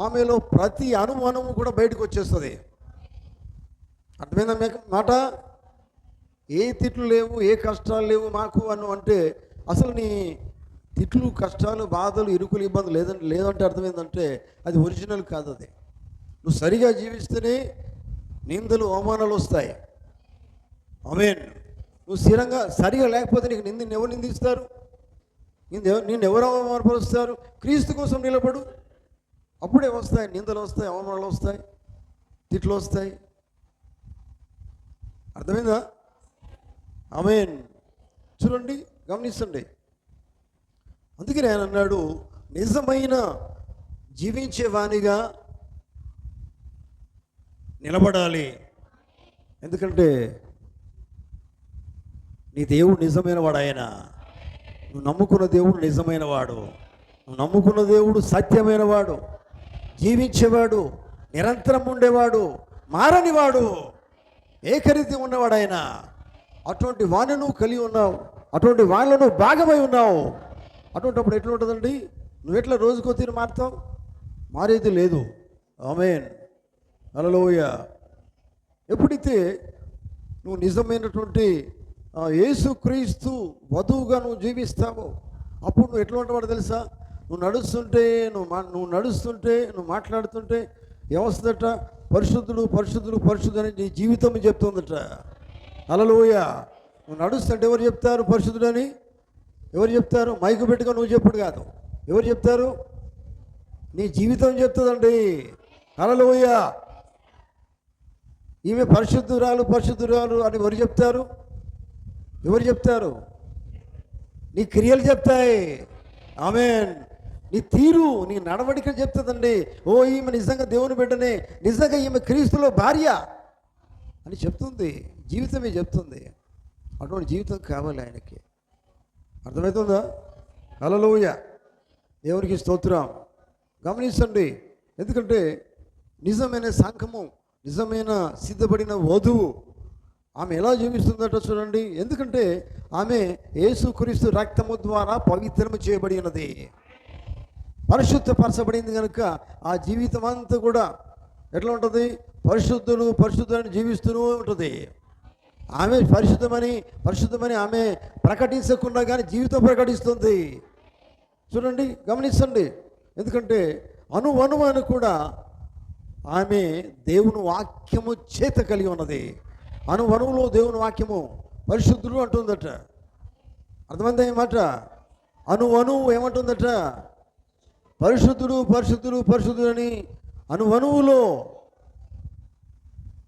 ఆమెలో ప్రతి అనుమానము కూడా బయటకు వచ్చేస్తుంది. అర్థమైందా మాట? ఏ తిట్లు లేవు, ఏ కష్టాలు లేవు మాకు అంటే అసలు నీ తిట్లు, కష్టాలు, బాధలు, ఇరుకులు, ఇబ్బందులు లేదంటే అర్థమైందంటే అది ఒరిజినల్ కాదు. అది నువ్వు సరిగా జీవిస్తేనే నిందలు, అవమానాలు వస్తాయి. ఆమేన్. నువ్వు స్థిరంగా సరిగా లేకపోతే నీకు ఎవరు నిందిస్తారు? నిన్ను ఎవరు అవమానపరుస్తారు? క్రీస్తు కోసం నిలబడు, అప్పుడే వస్తాయి నిందలు, వస్తాయి అవమానాలు, వస్తాయి తిట్లు వస్తాయి. అర్థమైందా? ఆమేన్. చూడండి, గమనించండి. అందుకని ఆయన అన్నాడు, నిజమైన జీవించేవానిగా నిలబడాలి. ఎందుకంటే నీ దేవుడు నిజమైన వాడు. ఆయన నువ్వు నమ్ముకున్న దేవుడు నిజమైన వాడు, నువ్వు నమ్ముకున్న దేవుడు సత్యమైన వాడు, జీవించేవాడు, నిరంతరం ఉండేవాడు, మారనివాడు, ఏకరీతి ఉన్నవాడు ఆయన. అటువంటి వాణ్ణి నువ్వు కలిగి ఉన్నావు, అటువంటి వాళ్ళను నువ్వు భాగమై ఉన్నావు. అటువంటిప్పుడు ఎట్లా ఉంటుందండి? నువ్వు ఎట్లా రోజుకో తీరు మారుతావు? మారేది లేదు. ఆమేన్. హల్లెలూయా. ఎప్పుడైతే నువ్వు నిజమైనటువంటి యేసుక్రీస్తు వధువుగా నువ్వు జీవిస్తావో అప్పుడు నువ్వు ఎట్లా ఉంటావాడు తెలుసా? నువ్వు నడుస్తుంటే, నువ్వు మాట్లాడుతుంటే ఏమొస్తుందట? పరిశుద్ధుడు, పరిశుద్ధుడు, పరిశుద్ధుడు అని నీ జీవితం చెప్తుందట. హల్లెలూయా. నువ్వు నడుస్తుంటే ఎవరు చెప్తారు పరిశుద్ధుడని? ఎవరు చెప్తారు? మైకు పెట్టుకొని నువ్వు చెప్పుడు కాదు. ఎవరు చెప్తారు? నీ జీవితం చెప్తుందండి. హల్లెలూయా. ఈమె పరిశుద్ధురాలు, పరిశుద్ధురాలు అని ఎవరు చెప్తారు? ఎవరు చెప్తారు? నీ క్రియలు చెప్తాయి. ఆమేన్. నీ తీరు, నీ నడవడిక చెప్తుందండి. ఓ ఈమె నిజంగా దేవుని బిడ్డనే, నిజంగా ఈమె క్రీస్తులో భార్య అని చెప్తుంది. జీవితమే చెప్తుంది. అటువంటి జీవితం కావాలి ఆయనకి. అర్థమవుతుందా? హల్లెలూయా. దేవునికి స్తోత్రం. గమనించండి, ఎందుకంటే నిజమైన సంఘము, నిజమైన సిద్ధపడిన వధువు ఆమె ఎలా జీవిస్తుందట చూడండి. ఎందుకంటే ఆమె యేసుక్రీస్తు రక్తము ద్వారా పవిత్రము చేయబడి ఉన్నది, పరిశుద్ధపరచబడింది. కనుక ఆ జీవితం అంతా కూడా ఎట్లా ఉంటుంది? పరిశుద్ధులని జీవిస్తూనే ఉంటుంది. ఆమె పరిశుద్ధమని ఆమె ప్రకటించకుండా కానీ జీవితం ప్రకటిస్తుంది. చూడండి, గమనించండి. ఎందుకంటే అణువణువును కూడా ఆమె దేవుని వాక్యము చేత కలిగి ఉన్నది. అణువణువులో దేవుని వాక్యము పరిశుద్ధుడు అంటుందట. అర్థమైందా ఈ మాట? అణువణువు ఏమంటుందట? పరిశుద్ధుడు, పరిశుద్ధుడు, పరిశుద్ధుడు అని అణువణువులో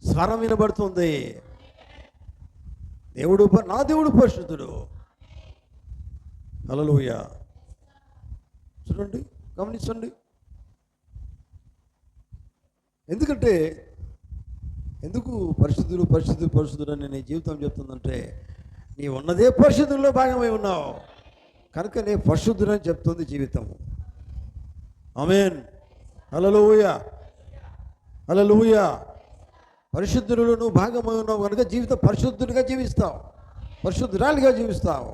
స్వరం వినబడుతుంది. నా దేవుడు పరిశుద్ధుడు. హల్లెలూయా. చూడండి, గమనించండి. ఎందుకు పరిశుద్ధుడు, పరిశుద్ధుడు, పరిశుద్ధుడు అని నీ జీవితం చెప్తుందంటే నీ ఉన్నదే పరిశుద్ధుల్లో భాగమై ఉన్నావు కనుక నీ పరిశుద్ధులని చెప్తుంది జీవితము. ఆమేన్. హల్లెలూయా, హల్లెలూయా. పరిశుద్ధులలో నువ్వు భాగమై ఉన్నావు కనుక జీవితం పరిశుద్ధుడిగా జీవిస్తావు, పరిశుద్ధురాలిగా జీవిస్తావు.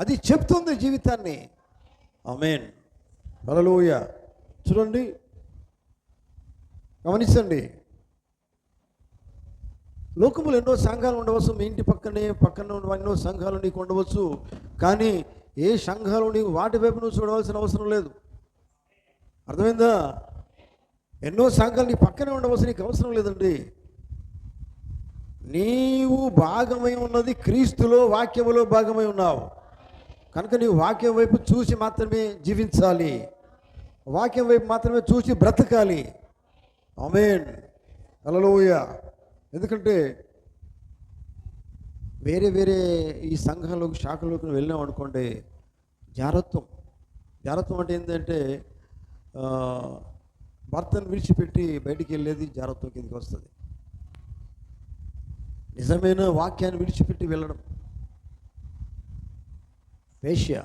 అది చెప్తుంది జీవితాన్ని. ఆమేన్. హల్లెలూయా. చూడండి, గమనించండి. లోకములు ఎన్నో సంఘాలు ఉండవచ్చు, మీ ఇంటి పక్కన ఎన్నో సంఘాలు నీకు ఉండవచ్చు. కానీ ఏ సంఘాలు నీకు వాటి వైపు నువ్వు చూడవలసిన అవసరం లేదు. అర్థమైందా? ఎన్నో సంఘాలు నీ పక్కనే ఉండవలసిన నీకు అవసరం లేదండి. నీవు భాగమై ఉన్నది క్రీస్తులో, వాక్యములో భాగమై ఉన్నావు కనుక నీవు వాక్యం వైపు చూసి మాత్రమే జీవించాలి, వాక్యం వైపు మాత్రమే చూసి బ్రతకాలి. ఆమేన్. హల్లెలూయా. ఎందుకంటే వేరే వేరే ఈ సంఘాలకు శాఖలోకి వెళ్ళాం అనుకోండి, జారత్వం అంటే ఏంటంటే భర్తను విడిచిపెట్టి బయటికి వెళ్ళేది జారత్వం కిందకి వస్తుంది. నిజమైన వాక్యాన్ని విడిచిపెట్టి వెళ్ళడం వేశ్య,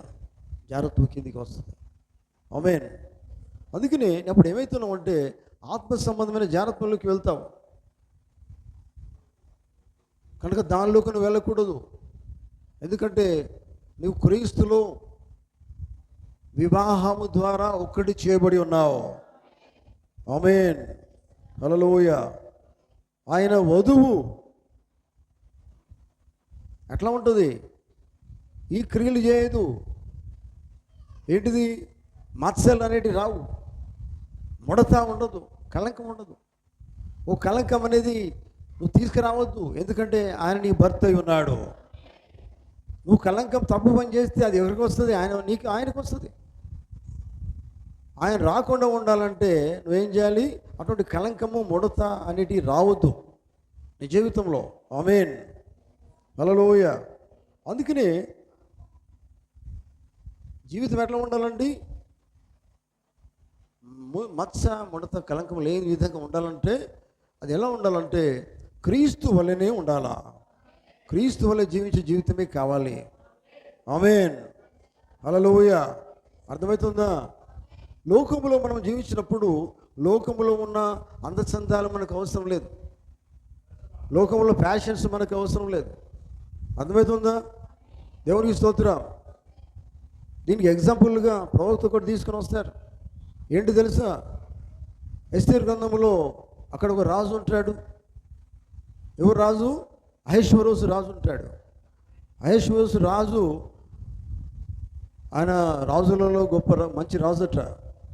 జారత్వం కిందకి వస్తుంది. ఆమేన్. అందుకని అప్పుడు ఏమవుతున్నావు అంటే ఆత్మ సంబంధమైన జారత్వంలోకి వెళ్తావు కనుక దానిలోకి నువ్వు వెళ్ళకూడదు. ఎందుకంటే నువ్వు క్రీస్తులో వివాహము ద్వారా ఒక్కటి చేయబడి ఉన్నావు. ఆమేన్. హల్లెలూయా. ఆయన వధువు ఎట్లా ఉంటుంది? ఈ క్రియలు చేయదు. ఏంటిది? మత్సలు అనేటివి రావు, ముడత ఉండదు, కళంకం ఉండదు. ఓ కళంకం అనేది నువ్వు తీసుకురావద్దు, ఎందుకంటే ఆయన నీ భర్త అయి ఉన్నాడు. నువ్వు కళంకం తప్పు పని చేస్తే అది ఎవరికి వస్తుంది? ఆయనకు వస్తుంది. ఆయన రాకుండా ఉండాలంటే నువ్వేం చేయాలి? అటువంటి కళంకము ముడత అనేటివి రావద్దు నీ జీవితంలో. ఆమేన్. హల్లెలూయా. అందుకని జీవితం ఎట్లా ఉండాలండి? మత్స ముడత కళంకం లేని విధంగా ఉండాలంటే అది ఎలా ఉండాలంటే క్రీస్తు వలనే ఉండాలా, క్రీస్తు వలె జీవించే జీవితమే కావాలి. ఆమేన్. హల్లెలూయా. అర్థమవుతుందా? లోకములో మనం జీవించినప్పుడు లోకములో ఉన్న అందచందాలు మనకు అవసరం లేదు, లోకంలో ఫ్యాషన్స్ మనకు అవసరం లేదు. అర్థమవుతుందా? దేవునికి స్తోత్రం. దీనికి ఎగ్జాంపుల్గా ప్రవక్త ఒకటి తీసుకొని వస్తారు. ఏంటి తెలుసా? ఎస్తేరు గ్రంథంలో అక్కడ ఒక రాజు ఉంటాడు. ఎవరు రాజు? అహష్వేరోషు రాజు ఉంటాడు. అహష్వేరోషు రాజు ఆయన రాజులలో గొప్ప మంచి రాజు అట.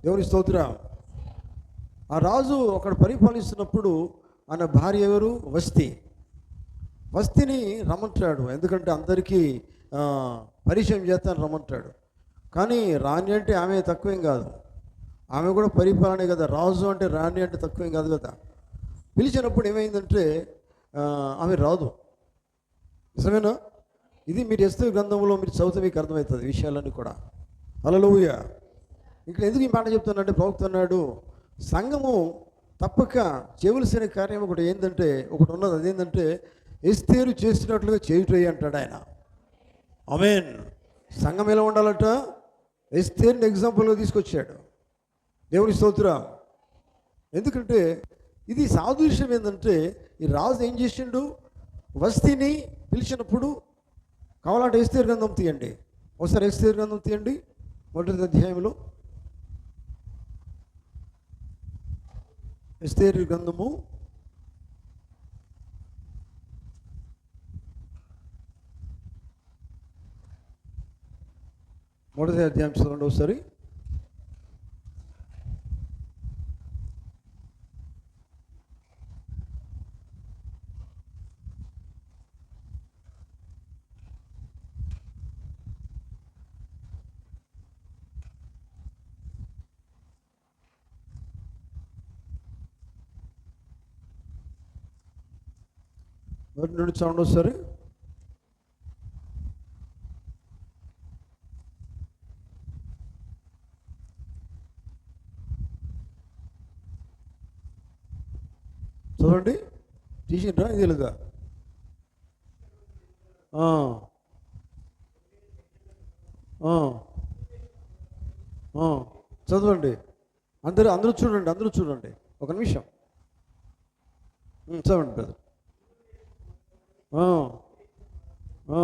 దేవుని స్తోత్రం. ఆ రాజు అక్కడ పరిపాలిస్తున్నప్పుడు ఆయన భార్య ఎవరు? వస్తిని రమ్మంటాడు. ఎందుకంటే అందరికీ పరిచయం చేస్తాను రమ్మంటాడు. కానీ రాణి అంటే ఆమె తక్కువేం కాదు, ఆమె కూడా పరిపాలనే కదా. రాజు అంటే రాణి అంటే తక్కువేం కాదు కదా. పిలిచినప్పుడు ఏమైందంటే ఆమె రాదు. నిజమేనా? ఇది మీరు ఎస్తేరు గ్రంథంలో మీరు చదివితే మీకు అర్థమవుతుంది విషయాలన్నీ కూడా. హల్లెలూయా. ఇక్కడ ఎందుకు ఈ మాట చెప్తున్నానంటే ప్రవక్త అన్నాడు సంఘము తప్పక చేయవలసిన కార్యం ఒకటి ఏంటంటే ఒకటి ఉన్నది. అదేంటంటే ఎస్తేరు చేసినట్లుగా చేయుటయ్యి అంటాడు ఆయన. ఆమేన్. సంఘం ఎలా ఉండాలట? ఎస్తేరుని ఎగ్జాంపుల్గా తీసుకొచ్చాడు. దేవుని స్తోత్రం. ఎందుకంటే ఇది సాదృశ్యం ఏంటంటే ఈ రాజు ఏం చేసిండు? వస్తిని పిలిచినప్పుడు కావాలంటే ఎస్తేరు గ్రంథం తీయండి, ఒకసారి ఎస్తేరు గ్రంథం తీయండి. 1వ అధ్యాయంలో ఎస్తేరు గ్రంథము 1వ అధ్యాయం చదవండి ఒకసారి. నుండి చదవండి ఒకసారి. చదవండి. తీసిండ్రా? ఇది తెలుగా ఆ, ఆ, చదవండి. అందరూ అందరూ చూడండి, అందరూ చూడండి. ఒక నిమిషం. చదవండి బ్రదర్. ఆ, ఆ,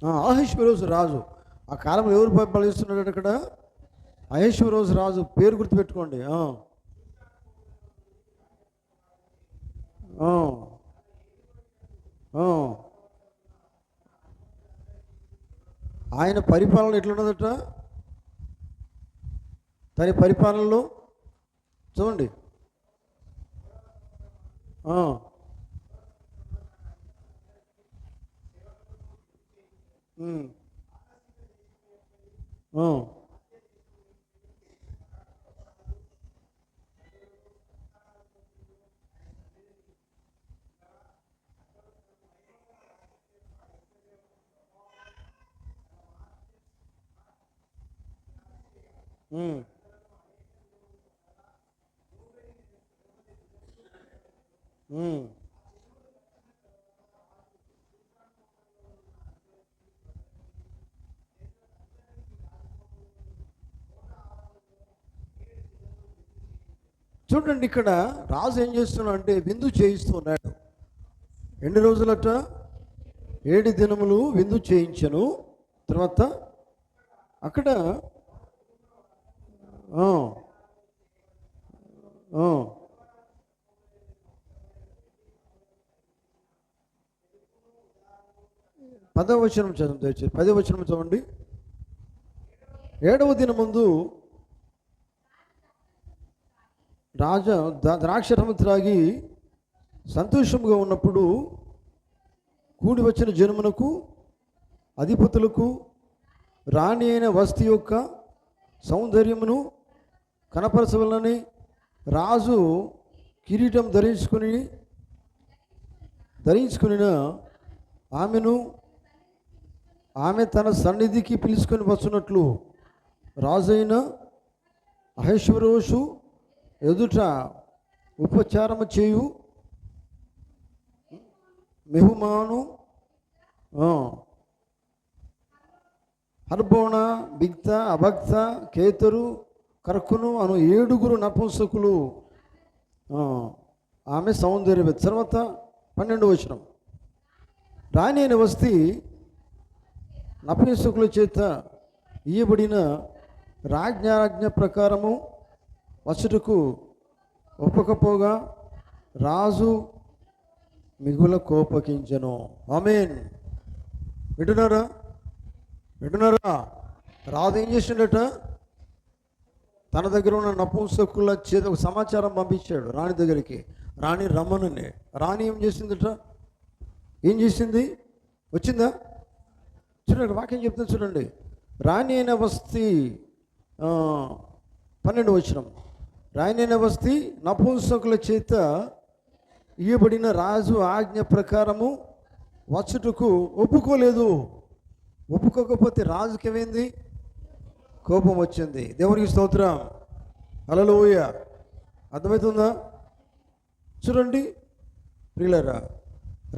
ఆ, అహష్వేరోషు రాజు. ఆ కాలంలో ఎవరు పరిపాలిస్తున్నాడు అక్కడ? అహష్వేరోషు రాజు పేరు గుర్తుపెట్టుకోండి. ఆయన పరిపాలన ఎట్లున్నదట? తన పరిపాలనలో చూడండి. చూడండి, ఇక్కడ రాజు ఏం చేస్తున్నాడు అంటే విందు చేయిస్తున్నాడు. ఎన్ని రోజులట? 7 దినములు విందు చేయించను. తర్వాత అక్కడ 10వ వచనం చదువు దయచేసి. 10వ వచనం చదవండి. 7వ దినం ముందు రాజా ద్రాక్షరము త్రాగి సంతోషముగా ఉన్నప్పుడు కూడి వచ్చిన జనమునకు అధిపతులకు రాణి అయిన వస్తు యొక్క సౌందర్యమును కనపరచవలనని రాజు కిరీటం ధరించుకుని ఆమె తన సన్నిధికి పిలుచుకొని వచ్చున్నట్లు రాజైన అహష్వేరోషు ఎదుట ఉపచారము చేయు మెహుమాను, హర్బోణ, బిగ్త, అభక్త, కేతరు, కర్కును అను 7 నపుంసకులు ఆమె సౌందర్య. తర్వాత 12వ వచనం. రాణి అయిన వస్తీ నపుంసకుల చేత ఇయ్యబడిన రాజ్ఞాజ్ఞ ప్రకారము వచ్చుటకు ఒప్పకపోగా రాజు మిగుల కోపగించెను. ఆమేన్. వింటున్నారా? రాజు ఏం చేసిండట? తన దగ్గర ఉన్న నపుంసకుల చేత ఒక సమాచారం పంపించాడు రాణి దగ్గరికి. రాణి రమ్మనని. రాణి ఏం చేసిందట? ఏం చేసింది? వచ్చిందా? చూడండి, వాక్యం చెప్తుంది చూడండి. రాణి అయిన వస్తీ 12వ వచనం. రాణి అయిన వస్తీ నపుంసకుల చేత ఇయ్యబడిన రాజు ఆజ్ఞ ప్రకారము వచ్చుటకు ఒప్పుకోలేదు. ఒప్పుకోకపోతే రాజుకి ఏమైంది? కోపం వచ్చింది. దేవునికి స్తోత్రం. హల్లెలూయ. అర్థమవుతుందా? చూడండి ప్రియులారా,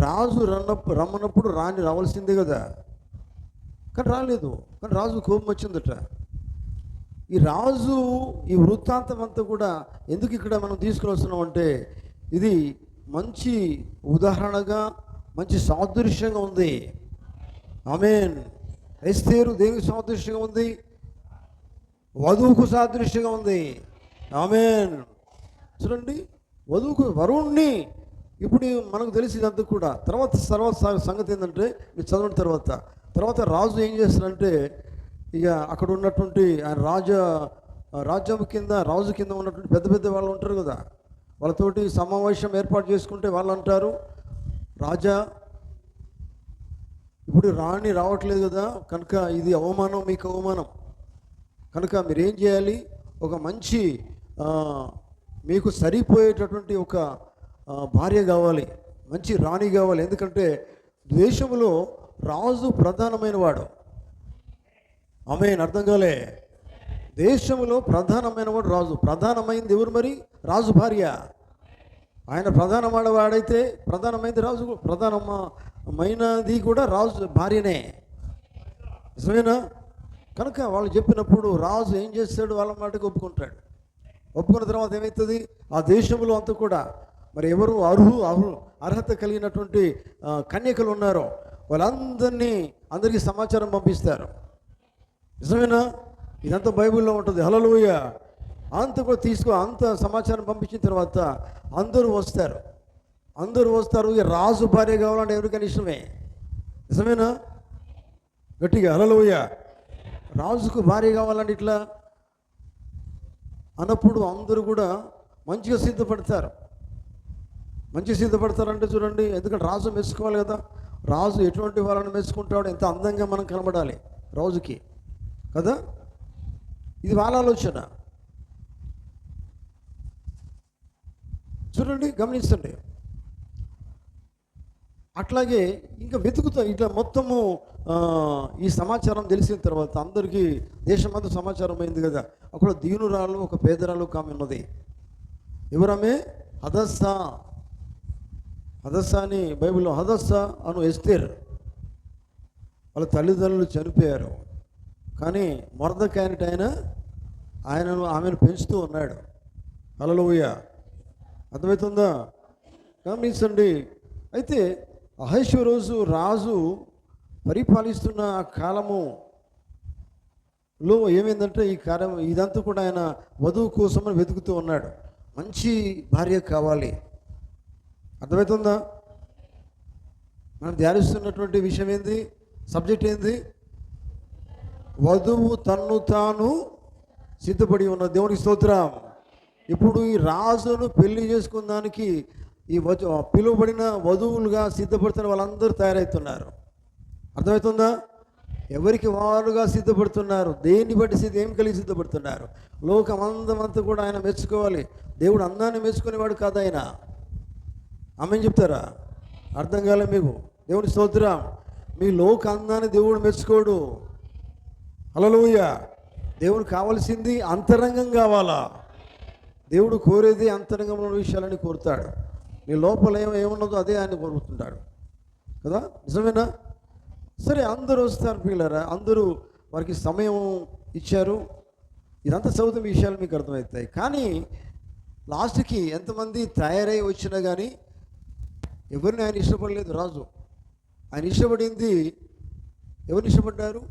రాజు రమ్మన్నప్పుడు రాణి రావాల్సిందే కదా, కానీ రాలేదు. కానీ రాజు కోపం వచ్చిందట. ఈ రాజు ఈ వృత్తాంతం అంతా కూడా ఎందుకు ఇక్కడ మనం తీసుకుని వస్తున్నాం అంటే, ఇది మంచి ఉదాహరణగా, మంచి సాదృశ్యంగా ఉంది. ఆమేన్. ఎస్తేరు దేవునికి సాదృశ్యంగా ఉంది, వధువుకు సాదృశ్యంగా ఉంది. ఆమేన్. చూడండి, వరుణ్ణి ఇప్పుడు మనకు తెలిసి ఇదంతా కూడా. తర్వాత సంగతి ఏంటంటే, మీరు చదవని తర్వాత రాజు ఏం చేస్తారంటే, ఇక అక్కడ ఉన్నటువంటి ఆయన రాజ్యం కింద, రాజు కింద ఉన్నటువంటి పెద్ద వాళ్ళు ఉంటారు కదా, వాళ్ళతోటి సమావేశం ఏర్పాటు చేసుకుంటే వాళ్ళు అంటారు, రాజా ఇప్పుడు రాణి రావట్లేదు కదా, కనుక ఇది అవమానం, మీకు అవమానం. కనుక మీరేం చేయాలి? ఒక మంచి మీకు సరిపోయేటటువంటి ఒక భార్య కావాలి, మంచి రాణి కావాలి. ఎందుకంటే దేశంలో రాజు ప్రధానమైన వాడు. ఆమేన్. అర్థం కాలే? దేశంలో ప్రధానమైన వాడు రాజు. ప్రధానమైంది ఎవరు మరి? రాజు భార్య. ఆయన ప్రధానమైనవాడైతే ప్రధానమైనది రాజు, ప్రధానమైనది కూడా రాజు భార్యనే, నిజమేనా? కనుక వాళ్ళు చెప్పినప్పుడు రాజు ఏం చేస్తాడు? వాళ్ళ మాటకు ఒప్పుకుంటాడు. ఒప్పుకున్న తర్వాత ఏమవుతుంది? ఆ దేశంలో అంతా కూడా మరి ఎవరు అర్హత కలిగినటువంటి కన్యకలు ఉన్నారో అందరికీ సమాచారం పంపిస్తారు. నిజమేనా? ఇదంతా బైబిల్లో ఉంటుంది. హల్లెలూయా. అంత కూడా అంత సమాచారం పంపించిన తర్వాత అందరూ వస్తారు. ఈ రాజు భార్య కావాలంటే ఎవరికైనా ఇష్టమే, నిజమేనా? గట్టిగా హల్లెలూయా. రాజుకు భార్య కావాలంటే ఇట్లా అన్నప్పుడు అందరూ కూడా మంచిగా సిద్ధపడతారంటే చూడండి, ఎందుకంటే రాజు మెచ్చుకోవాలి కదా. రాజు ఎటువంటి వాళ్ళని మెచ్చుకుంటాడు? ఎంత అందంగా మనం కనబడాలి రాజుకి కదా. ఇది వాళ్ళ ఆలోచన. చూడండి, గమనించండి. అట్లాగే ఇంకా వెతుకుతా ఇట్లా మొత్తము ఈ సమాచారం తెలిసిన తర్వాత అందరికీ దేశమంతా సమాచారం అయింది కదా. అక్కడ దీనురాలు ఒక పేదరాలు ఆమె ఉన్నది. ఎవరామె? హదస్సా అని బైబిల్లో హదస్సా అను ఎస్తేర్. వాళ్ళ తల్లిదండ్రులు చనిపోయారు, కానీ మొర్దెకై ఆమెను పెంచుతూ ఉన్నాడు. హల్లెలూయా. అర్థమవుతుందా? గమనించండి. అయితే అహష్వేరోషు రాజు పరిపాలిస్తున్న కాలములో ఏమైందంటే ఈ కార్యం ఇదంతా కూడా ఆయన వధువు కోసమని వెతుకుతూ ఉన్నాడు. మంచి భార్య కావాలి. అర్థమవుతుందా? మనం ధ్యానిస్తున్నటువంటి విషయం ఏంది? సబ్జెక్ట్ ఏంది? వధువు తన్ను తాను సిద్ధపడి ఉన్న. దేవునికి స్తోత్రం. ఇప్పుడు ఈ రాజును పెళ్లి చేసుకున్నానికి ఈ పిలువబడిన వధువులుగా సిద్ధపడుతున్న వాళ్ళందరూ తయారవుతున్నారు. అర్థమవుతుందా? ఎవరికి వారుగా సిద్ధపడుతున్నారు. దేన్ని బట్టి ఏం కలిగి సిద్ధపడుతున్నారు? లోకం అందమంతా కూడా ఆయన మెచ్చుకోవాలి. దేవుడు అందాన్ని మెచ్చుకునేవాడు కాదు ఆయన. ఆమె చెప్తారా? అర్థం కాలే మీకు? దేవుని స్తోత్రం. మీ లోక అందాన్ని దేవుడు మెచ్చుకోడు. హల్లెలూయా. దేవుడు కావాల్సింది అంతరంగం కావాలా. దేవుడు కోరేది అంతరంగంలో విషయాలని కోరుతాడు. నీ లోపల ఏమున్నదో అదే ఆయన కోరుతుంటాడు కదా. నిజమేనా? సరే, అందరూ వస్తారు పిల్లరా. అందరూ వారికి సమయం ఇచ్చారు. ఇదంతా చదువుతున్న విషయాలు మీకు అర్థమవుతాయి. కానీ లాస్ట్కి ఎంతమంది తయారై వచ్చినా కానీ ఎవరిని ఆయన ఇష్టపడలేదు రాజు. ఆయన ఇష్టపడింది ఎవరిని ఇష్టపడ్డారు?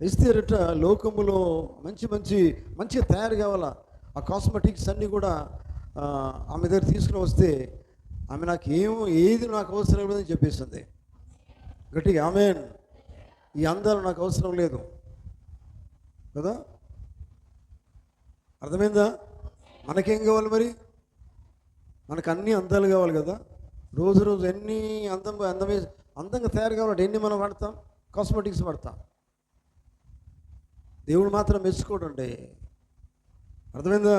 ఎస్తేరట లోకములో మంచిగా తయారు కావాలా. ఆ కాస్మెటిక్స్ అన్నీ కూడా ఆమె దగ్గర తీసుకుని వస్తే ఆమె ఏది నాకు అవసరం లేదని చెప్పేసింది. గట్టిగా ఆమేన్. ఈ అందాలు నాకు అవసరం లేదు కదా. అర్థమైందా? మనకేం కావాలి మరి? మనకు అన్ని అందాలు కావాలి కదా. రోజు ఎన్ని అందంగా తయారు కావాలంటే ఎన్ని మనం వాడతాం? కాస్మెటిక్స్ వాడతాం. దేవుడు మాత్రం మెచ్చుకోడండి. అర్థమైందా?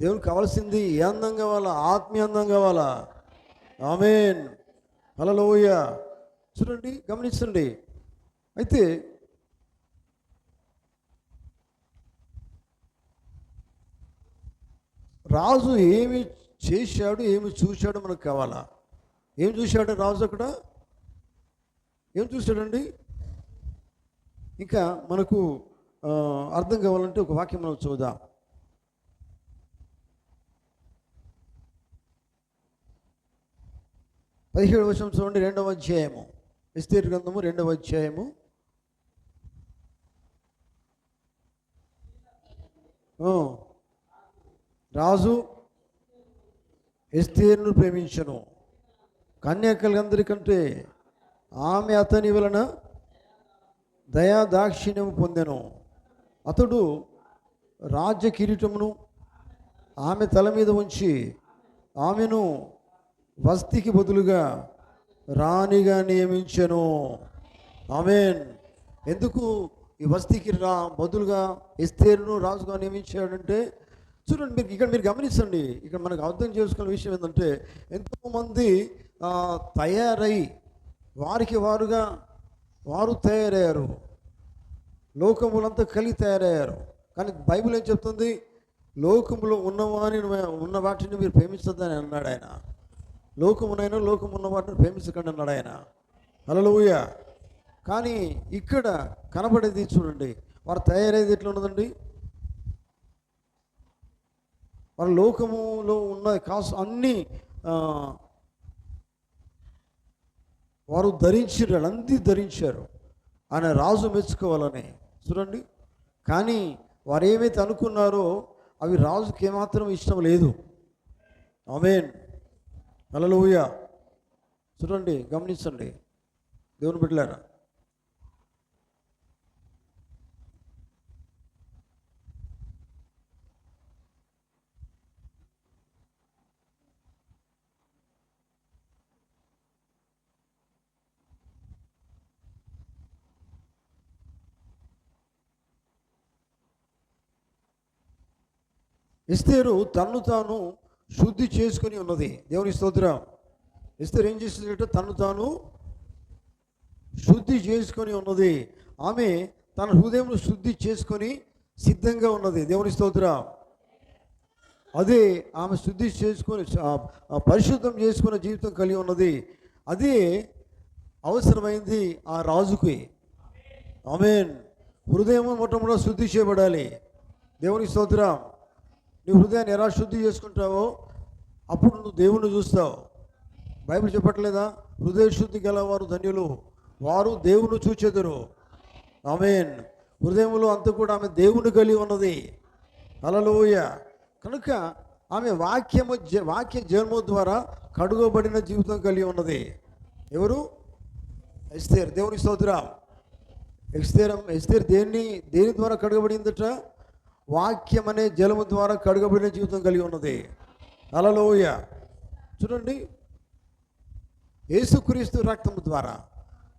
దేవునికి కావాల్సింది ఏ అందం కావాలా? ఆత్మీయ అందం కావాలా. ఆమేన్. హల్లెలూయా. చూడండి, గమనించండి. అయితే రాజు ఏమి చేశాడు, ఏమి చూశాడు మనకు కావాలా? ఏం చూశాడు రాజు అక్కడ? ఏం చూశాడండి? ఇంకా మనకు అర్థం కావాలంటే ఒక వాక్యం మనం చూద్దాం. 17వ వచనం చూడండి. 2వ అధ్యాయము, ఎస్తేరు గ్రంథము 2వ అధ్యాయము. రాజు ఎస్తేరును ప్రేమించను, కన్యకలందరికంటే ఆమె అతని వలన దయా దాక్షిణ్యము పొందెను. అతడు రాజ్య కిరీటమును ఆమె తల మీద ఉంచి ఆమెను వస్తికి బదులుగా రాణిగా నియమించెను. ఆమేన్. ఎందుకు ఈ వస్తికి బదులుగా ఎస్తేరును రాజుగా నియమించాడంటే, చూడండి, మీరు గమనించండి. ఇక్కడ మనకు అర్థం చేసుకునే విషయం ఏంటంటే, ఎంతోమంది తయారై వారికి వారు తయారయ్యారు. లోకములంతా కలిగి తయారయ్యారు. కానీ బైబిల్ ఏం చెప్తుంది? లోకములో ఉన్న వాటిని మీరు ప్రేమించద్దని అన్నాడు ఆయన. లోకమునైనా లోకము ఉన్న వాటిని ప్రేమించకండి అన్నాడు ఆయన. హల్లెలూయా. కానీ ఇక్కడ కనబడేది చూడండి, వారు తయారయ్యేది ఎట్లా ఉన్నదండి. వారు లోకములో ఉన్న అన్నీ వారు ధరించారు, అన్నీ ధరించారు ఆయన రాజు మెచ్చుకోవాలని చూడండి. కానీ వారు ఏమైతే అనుకున్నారో అవి రాజుకి ఏమాత్రం ఇష్టం లేదు. ఆమేన్. హల్లెలూయా. చూడండి, గమనించండి దేవుని బిడ్డలారా. ఎస్తేరు తన్ను తాను శుద్ధి చేసుకొని ఉన్నది. దేవుని స్తోత్రం. ఎస్తేరు ఏం చేసిందంటే తన్ను తాను శుద్ధి చేసుకొని ఉన్నది. ఆమె తన హృదయం శుద్ధి చేసుకొని సిద్ధంగా ఉన్నది. దేవుని స్తోత్రం. అదే ఆమె శుద్ధి చేసుకొని పరిశుద్ధం చేసుకునే జీవితం కలిగి ఉన్నది. అదే అవసరమైంది ఆ రాజుకి. ఆమేన్. హృదయం మొట్టమొదట శుద్ధి చేయబడాలి. దేవుని స్తోత్రం. నీ హృదయాన్ని ఎలా శుద్ధి చేసుకుంటావో అప్పుడు నువ్వు దేవుణ్ణి చూస్తావు. బైబిల్ చెప్పట్లేదా? హృదయ శుద్ధి గలవారు ధన్యులు, వారు దేవుని చూచెదరు. ఆమేన్. హృదయంలో అంతా కూడా ఆమె దేవుని కలిగి ఉన్నది. హల్లెలూయా. కనుక ఆమె వాక్య జన్మ ద్వారా కడుగబడిన జీవితం కలిగి ఉన్నది. ఎవరు? ఎస్తేర్. దేవుని స్తోత్రం. ఎస్తేర్ దేని ద్వారా కడుగబడిందట? వాక్యం అనే జలము ద్వారా కడుగబడిన జీవితం కలిగి ఉన్నది. హల్లెలూయా. చూడండి, యేసుక్రీస్తు రక్తము ద్వారా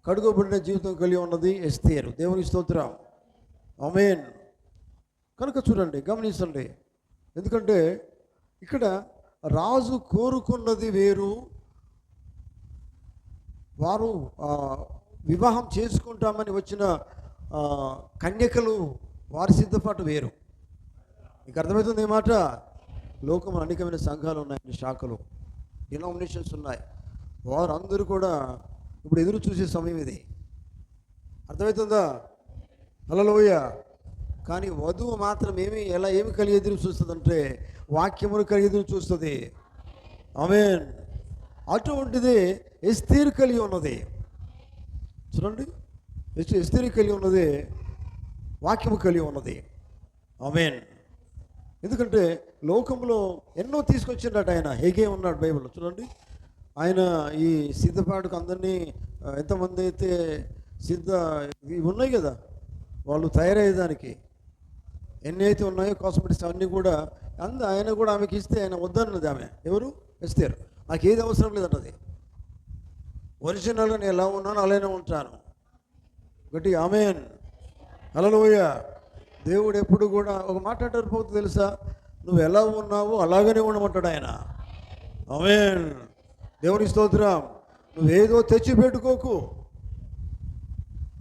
కడుగబడిన జీవితం కలిగి ఉన్నది ఎస్తేరు. దేవుని స్తోత్రం. ఆమేన్. కనుక చూడండి, గమనించండి. ఎందుకంటే ఇక్కడ రాజు కోరుకున్నది వేరు, వారు వివాహం చేసుకుంటామని వచ్చిన కన్యకలు వారి సిద్ధపాటు వేరు. మీకు అర్థమవుతుంది ఈ మాట? లోకంలో అనేకమైన సంఘాలు ఉన్నాయి, శాఖలు, డినామినేషన్స్ ఉన్నాయి. వారు అందరూ కూడా ఇప్పుడు ఎదురు చూసే సమయం ఇది. అర్థమవుతుందా? హల్లెలూయా. కానీ వధువు మాత్రం ఏమి కలిగి ఎదురు చూస్తుందంటే వాక్యమును కలిగి ఎదురు చూస్తుంది. ఆమేన్. అటువంటిది ఎస్తేరు కలిగి ఉన్నది. చూడండి, ఎస్తేరు కలిగి ఉన్నది, వాక్యము కలిగి ఉన్నది. ఆమేన్. ఎందుకంటే లోకంలో ఎన్నో తీసుకొచ్చిండట ఆయన. హేగే ఉన్నాడు బైబిల్లో. చూడండి, ఆయన ఈ సిద్ధపాటుకు అందరినీ ఎంతమంది అయితే ఇవి ఉన్నాయి కదా, వాళ్ళు తయారయ్యేదానికి ఎన్ని అయితే ఉన్నాయో కాస్మెటిక్స్ అన్నీ కూడా ఆయన కూడా ఆమెకి ఇస్తే ఆయన వద్దన్నది. ఆమె ఎవరు? ఎస్తేరు. నాకు ఏది అవసరం లేదన్నది. ఒరిజినల్గా నేను ఎలా ఉన్నాను అలానే ఉంటాను. ఒకటి. ఆమేన్. హల్లెలూయా. దేవుడు ఎప్పుడు కూడా ఒక మాట అంటారు పోతుంది తెలుసా? నువ్వు ఎలా ఉన్నావో అలాగనే ఉండమంటాడు ఆయన. ఆమేన్. దేవుని స్తోత్రం. నువ్వేదో తెచ్చి పెట్టుకోకు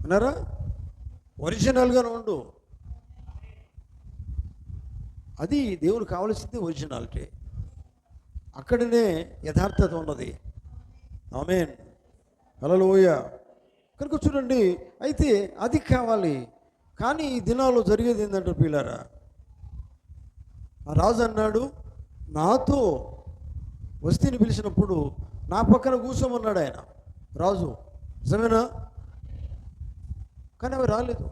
అన్నారా? ఒరిజినల్గానే ఉండు. అది దేవుడు కావలసింది, ఒరిజినాలిటీ. అక్కడనే యథార్థత ఉన్నది. ఆమేన్. హల్లెలూయా. కనుక చూడండి, అయితే అది కావాలి. కానీ ఈ దినాల్లో జరిగేది ఏంటంటే పిల్లారా, ఆ రాజు అన్నాడు, నాతో వస్తీని పిలిచినప్పుడు నా పక్కన కూర్చోమన్నాడు ఆయన రాజు. నిజమేనా? కానీ అవి రాలేదు.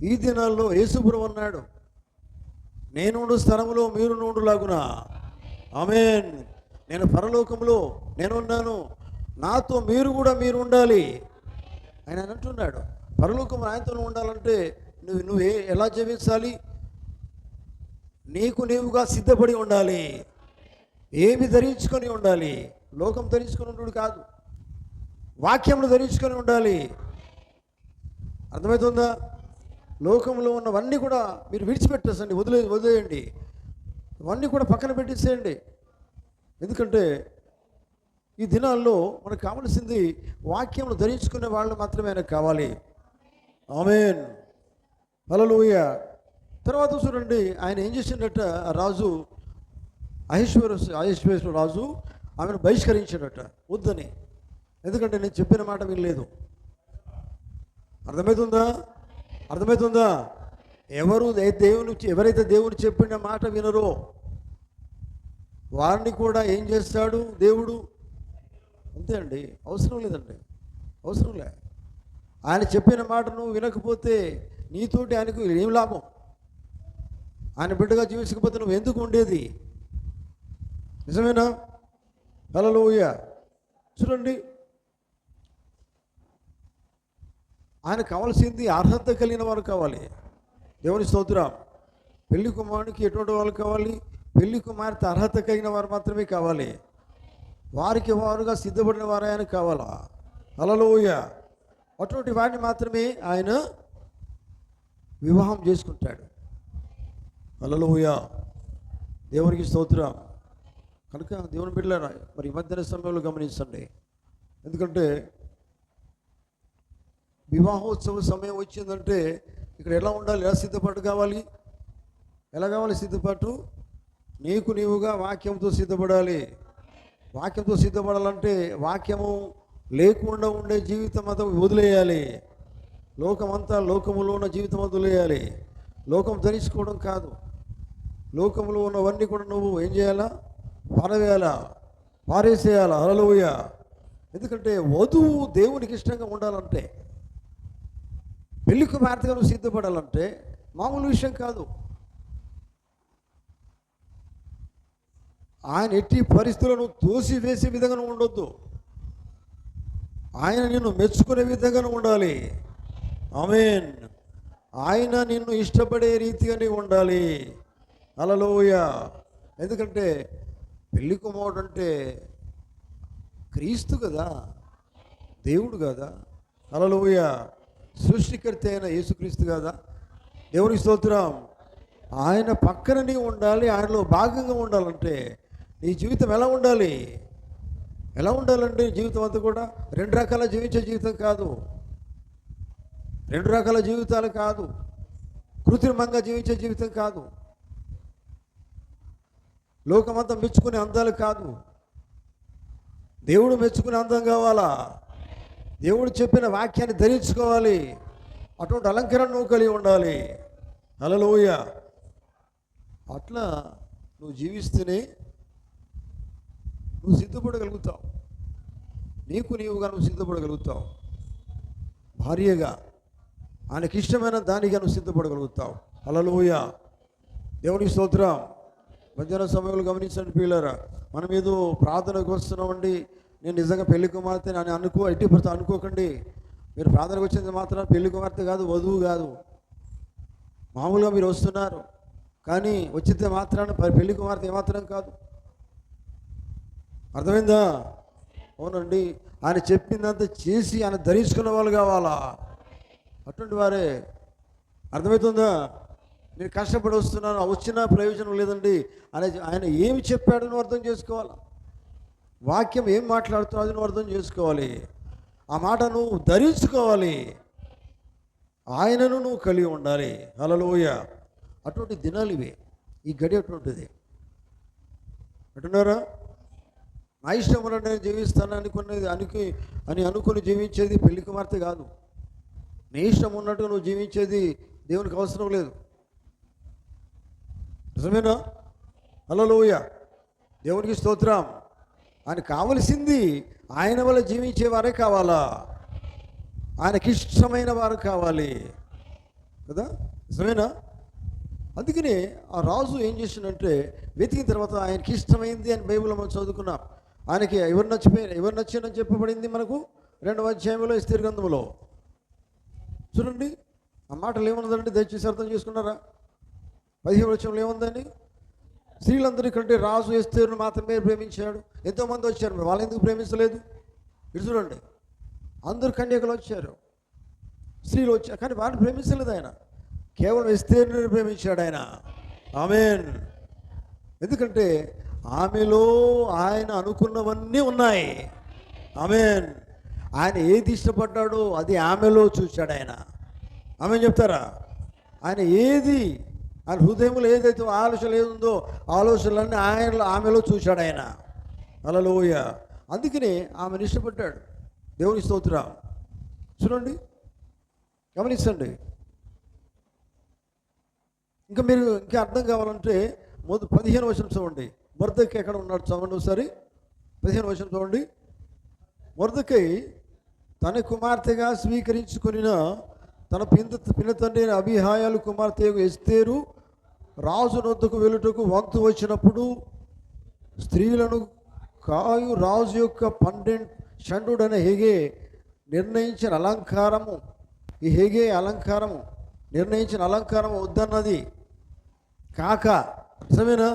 ఈ దినాల్లో యేసుప్రభువు అన్నాడు, నేనుండు స్థలంలో మీరు నుండులాగునా. ఆమేన్. నేను పరలోకంలో నేనున్నాను, నాతో మీరు ఉండాలి ఆయన అంటున్నాడు. పరలోకం ఆయనతో ఉండాలంటే నువ్వు ఎలా జీవించాలి? నీవుగా సిద్ధపడి ఉండాలి. ఏమి ధరించుకొని ఉండాలి? లోకం ధరించుకొని ఉండు కాదు, వాక్యమును ధరించుకొని ఉండాలి. అర్థమవుతుందా? లోకంలో ఉన్నవన్నీ కూడా మీరు విడిచిపెట్టేసండి, వదిలేయండి. అవన్నీ కూడా పక్కన పెట్టేసేయండి. ఎందుకంటే ఈ దినాల్లో మనకు కావలసింది వాక్యమును ధరించుకునే వాళ్ళు మాత్రమే ఆయనకు కావాలి. ఆమేన్. హల్లెలూయా. తర్వాత చూడండి, ఆయన ఏం చేసిండట, రాజు అహేశ్వర రాజు ఆమెను బహిష్కరించాడట వద్దని. ఎందుకంటే నేను చెప్పిన మాట వినలేదు. అర్థమవుతుందా? ఎవరైతే దేవుడు చెప్పిన మాట వినరో వారిని కూడా ఏం చేస్తాడు దేవుడు? అంతే అండి, అవసరం లేదండి, అవసరం లే. ఆయన చెప్పిన మాట నువ్వు వినకపోతే నీతోటి ఆయనకు ఏం లాభం? ఆయన బిడ్డగా జీవించకపోతే నువ్వు ఎందుకు ఉండేది? నిజమేనా? హల్లెలూయా. చూడండి, ఆయన కావాల్సింది అర్హత కలిగిన వారు కావాలి. దేవుని స్తోత్రం. పెళ్లి కుమారునికి ఎటువంటి వాళ్ళు కావాలి? పెళ్లి కుమార్తె అర్హత కలిగిన వారు మాత్రమే కావాలి. వారికి వారుగా సిద్ధపడిన వారు ఆయన కావాలా? హల్లెలూయా. అటువంటి వారిని మాత్రమే ఆయన వివాహం చేసుకుంటాడు. హల్లెలూయా. దేవునికి స్తోత్రం. కనుక దేవుని బిడ్డలారా, మరి ఈ మధ్యాహ్న సమయంలో గమనించండి. ఎందుకంటే వివాహోత్సవ సమయం వచ్చిందంటే ఇక్కడ ఎలా ఉండాలి? ఎలా సిద్ధపాటు కావాలి? ఎలా కావాలి సిద్ధపాటు? నీవుగా వాక్యంతో సిద్ధపడాలి. వాక్యంతో సిద్ధపడాలంటే వాక్యము లేకుండా ఉండే జీవితం అంతా వదిలేయాలి. లోకములో ఉన్న జీవితం వదిలేయాలి. లోకం ధరించుకోవడం కాదు, లోకంలో ఉన్నవన్నీ కూడా నువ్వు ఏం చేయాలా? పారేసేయాలా? హల్లెలూయా. ఎందుకంటే వధువు దేవునికి ఇష్టంగా ఉండాలంటే, పెళ్లి కుమార్తెగా నువ్వు సిద్ధపడాలంటే మామూలు విషయం కాదు. ఆయన ఎట్టి పరిస్థితులను తోసివేసే విధంగా ఉండొద్దు. ఆయన నిన్ను మెచ్చుకునే విధంగా ఉండాలి. ఆమేన్. ఆయన నిన్ను ఇష్టపడే రీతిగానే ఉండాలి. హల్లెలూయా. ఎందుకంటే పెళ్లి కుమారుడు అంటే క్రీస్తు కదా, దేవుడు కదా. హల్లెలూయా. సృష్టికర్త అయిన యేసుక్రీస్తు కదా. దేవునికి స్తోత్రం. ఆయన పక్కన నీ ఉండాలి, ఆయనలో భాగంగా ఉండాలంటే నీ జీవితం ఎలా ఉండాలి? ఎలా ఉండాలంటే జీవితం అంతా కూడా రెండు రకాల జీవించే జీవితం కాదు, రెండు రకాల జీవితాలు కాదు, కృత్రిమంగా జీవించే జీవితం కాదు, లోకమంతా మెచ్చుకునే అందాలు కాదు. దేవుడు మెచ్చుకునే అందం కావాలా? దేవుడు చెప్పిన వాక్యాన్ని ధరించుకోవాలి. అటువంటి అలంకరణ నువ్వు కలిగి ఉండాలి. హల్లెలూయా. అట్లా నువ్వు జీవిస్తేనే నువ్వు సిద్ధపడగలుగుతావు. నీవుగా నువ్వు సిద్ధపడగలుగుతావు. భార్యగా ఆయనకి ఇష్టమైన దానిగా నువ్వు సిద్ధపడగలుగుతావు. హల్లెలూయా. దేవునికి స్తోత్రం. మధ్యాహ్న సమయంలో గమనించండి పిల్లరా, మనం ఏదో ప్రార్థనకు వస్తున్నామండి, నేను నిజంగా పెళ్లి కుమార్తె అని ఎట్టి పరిస్థితి అనుకోకండి. మీరు ప్రార్థనకు వచ్చింది మాత్రం పెళ్లి కుమార్తె కాదు, వధువు కాదు. మామూలుగా మీరు వస్తున్నారు, కానీ వచ్చితే మాత్రాన పెళ్లి కుమార్తె ఏమాత్రం కాదు. అర్థమైందా? అవునండి. ఆయన చెప్పిందంతా చేసి ఆయన ధరించుకున్న వాళ్ళు కావాలా? అటువంటి వారే. అర్థమవుతుందా? నేను కష్టపడి వస్తున్నాను, వచ్చినా ప్రయోజనం లేదండి అని ఆయన ఏమి చెప్పాడు నువ్వు అర్థం చేసుకోవాలా? వాక్యం ఏం మాట్లాడుతున్నావు నువ్వు అర్థం చేసుకోవాలి. ఆ మాట నువ్వు ధరించుకోవాలి. ఆయనను నువ్వు కలిగి ఉండాలి. హల్లెలూయా. అటువంటి దినాలు ఇవి. ఈ గడి అటువంటిది. అంటున్నారా? నా ఇష్టం నేను జీవిస్తాను అనుకుని జీవించేది పెళ్లి కుమార్తె కాదు. నీ ఇష్టం ఉన్నట్టు నువ్వు జీవించేది దేవునికి అవసరం లేదు. నిజమేనా? హల్లెలూయా. దేవునికి స్తోత్రం. ఆయన కావలసింది ఆయన వల్ల జీవించే వారే కావాలా? ఆయనకి ఇష్టమైన వారు కావాలి కదా. నిజమేనా? అందుకనే ఆ రాజు ఏం చేసిందంటే వెతికిన తర్వాత ఆయనకి ఇష్టమైంది అని బైబిల్లో మనం చదువుకున్నాం. ఆయనకి ఎవరు నచ్చారని చెప్పబడింది మనకు 2వ అధ్యాయంలో ఎస్తేరు గ్రంథంలో. చూడండి ఆ మాటలు ఏమన్నదండి, దయచేసి అర్థం చేసుకున్నారా? 15వ వచనంలో ఏముందండి? స్త్రీలందరికంటే రాజు ఎస్తేరును మాత్రమే ప్రేమించాడు. ఎంతోమంది వచ్చారు, వాళ్ళు ఎందుకు ప్రేమించలేదు? ఇటు చూడండి, అందరు కన్యకలు వచ్చారు, స్త్రీలు వచ్చారు, కానీ వారిని ప్రేమించలేదు ఆయన. కేవలం ఎస్తేరుని ప్రేమించాడు ఆయన. ఆమేన్. ఎందుకంటే ఆమెలో ఆయన అనుకున్నవన్నీ ఉన్నాయి. ఆమేన్. ఆయన ఏది ఇష్టపడ్డాడో అది ఆమెలో చూశాడు ఆయన. ఆమేన్ చెప్తారా? ఆయన ఏది ఆయన హృదయంలో ఏదైతే ఆలోచన ఏదుందో ఆలోచనలన్నీ ఆమెలో చూశాడు ఆయన. హల్లెలూయా. అందుకనే ఆమెను ఇష్టపడ్డాడు. దేవుని స్తోత్రం. చూడండి, గమనించండి. మీరు ఇంకా అర్థం కావాలంటే 15 వచనం చూడండి. మొర్దెకై ఎక్కడ ఉన్నాడు చదవండి ఒకసారి. 15 వచనం చూడండి. మొర్దెకై తన కుమార్తెగా స్వీకరించుకొనిన తన పినతండ్రి అబీహాయలు కుమార్తె ఎస్తేరు రాజు నొద్దకు వెళ్ళుటకు వంతు వచ్చినప్పుడు స్త్రీలను కాయు రాజు యొక్క షండుడైన హేగే నిర్ణయించిన అలంకారము, ఈ హేగే అలంకారము నిర్ణయించిన అలంకారం వద్దన్నది కాక, అర్థమేనా?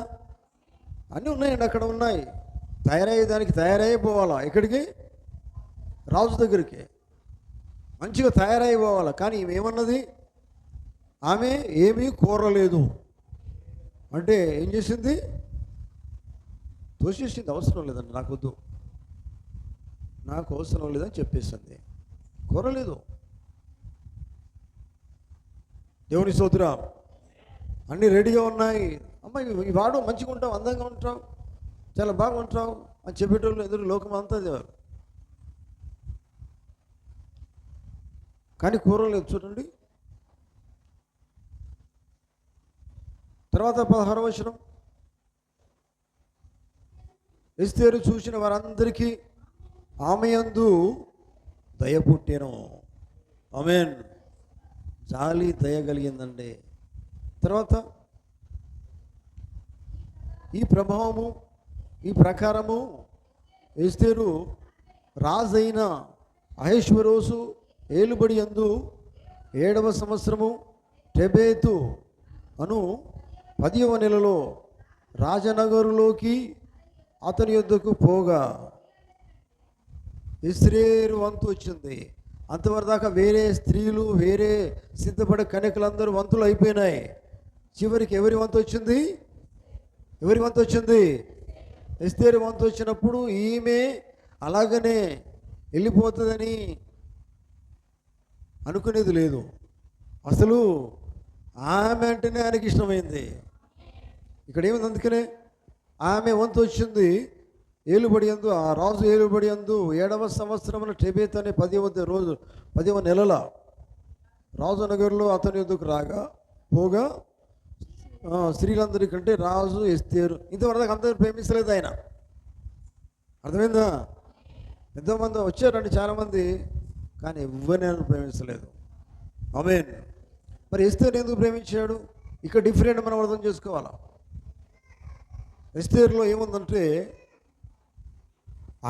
అన్నీ ఉన్నాయండి, అక్కడ ఉన్నాయి. తయారయ్యేదానికి తయారైపోవాలా. ఎక్కడికి? రాజు దగ్గరికి మంచిగా తయారైపోవాలా. కానీ ఈమె ఏమన్నది? ఆమె ఏమీ కోరలేదు. అంటే ఏం చేసింది? తోసేసింది. అవసరం లేదండి, నాకు వద్దు, నాకు అవసరం లేదని చెప్పేసింది. కోరలేదు. దేవుని స్తోత్రం. అన్నీ రెడీగా ఉన్నాయి. అమ్మ ఈ వాడు మంచిగా ఉంటావు, అందంగా ఉంటావు, చాలా బాగా ఉంటావు అని చెప్పేటోళ్ళు ఎదురు లోకం అంతా దేవారు. కానీ కోరలేదు. చూడండి తర్వాత 16వ వచనం. ఎస్తేరు చూసిన వారందరికీ ఆమె యందు దయ పుట్టెను. ఆమేన్. జాలి దయ కలిగిందండి. తర్వాత ఈ ప్రభావము, ఈ ప్రకారము ఎస్తేరు రాజైన అహష్వేరోషు ఏలుబడి యందు 7వ సంవత్సరము టెబేతు అను 10వ నెలలో రాజనగరులోకి అతని యొద్దకు పోగా ఎస్తేరు వంతు వచ్చింది. అంతవరకు దాకా వేరే స్త్రీలు, వేరే సిద్ధపడే కన్యకలందరూ వంతులు అయిపోయినాయి. చివరికి ఎవరి వంతు వచ్చింది? ఎవరి వంతు వచ్చింది? ఎస్తేరు వంతు వచ్చినప్పుడు ఈమె అలాగనే వెళ్ళిపోతుందని అనుకునేది లేదు. అసలు ఆమె అంటేనే ఆయనకి ఇష్టమైంది. ఇక్కడ ఏమైంది? అందుకనే ఆమె వంతు వచ్చింది. ఏలుబడి యందు, ఆ రాజు ఏలుబడి యందు 7వ సంవత్సరమున టెబేత్ అనే 10వ నెలల రాజు నగరులో అతని యొద్దకు పోగా స్త్రీలందరికంటే రాజు ఎస్తేరు ఇంతవరకు అందరూ ప్రేమించలేదు ఆయన. అర్థమైందా? ఎంతోమంది వచ్చారండి, చాలామంది, కానీ ఎవరిని ప్రేమించలేదు. ఆమేన్. మరి ఎస్తేరు ఎందుకు ప్రేమించాడు? ఇక్కడ డిఫరెంట్ మనం అర్థం చేసుకోవాలా. ఎస్తేరులో ఏముందంటే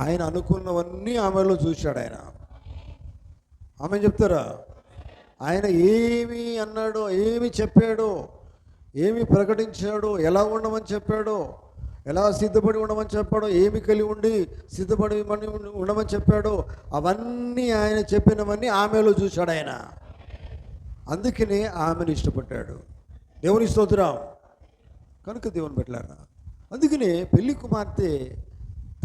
ఆయన అనుకున్నవన్నీ ఆమెలో చూశాడు ఆయన. ఆమె చెప్తారా? ఆయన ఏమి అన్నాడో, ఏమి చెప్పాడో, ఏమి ప్రకటించాడో, ఎలా ఉండమని చెప్పాడో, ఎలా సిద్ధపడి ఉండమని చెప్పాడో, ఏమి కలిగి ఉండి సిద్ధపడి ఉండమని చెప్పాడో, అవన్నీ ఆయన చెప్పినవన్నీ ఆమెలో చూశాడు ఆయన. అందుకనే ఆమెను ఇష్టపడ్డాడు. దేవుని స్తోత్రం. కనుక దేవుని పెట్టారా, అందుకనే పెళ్లి కుమార్తె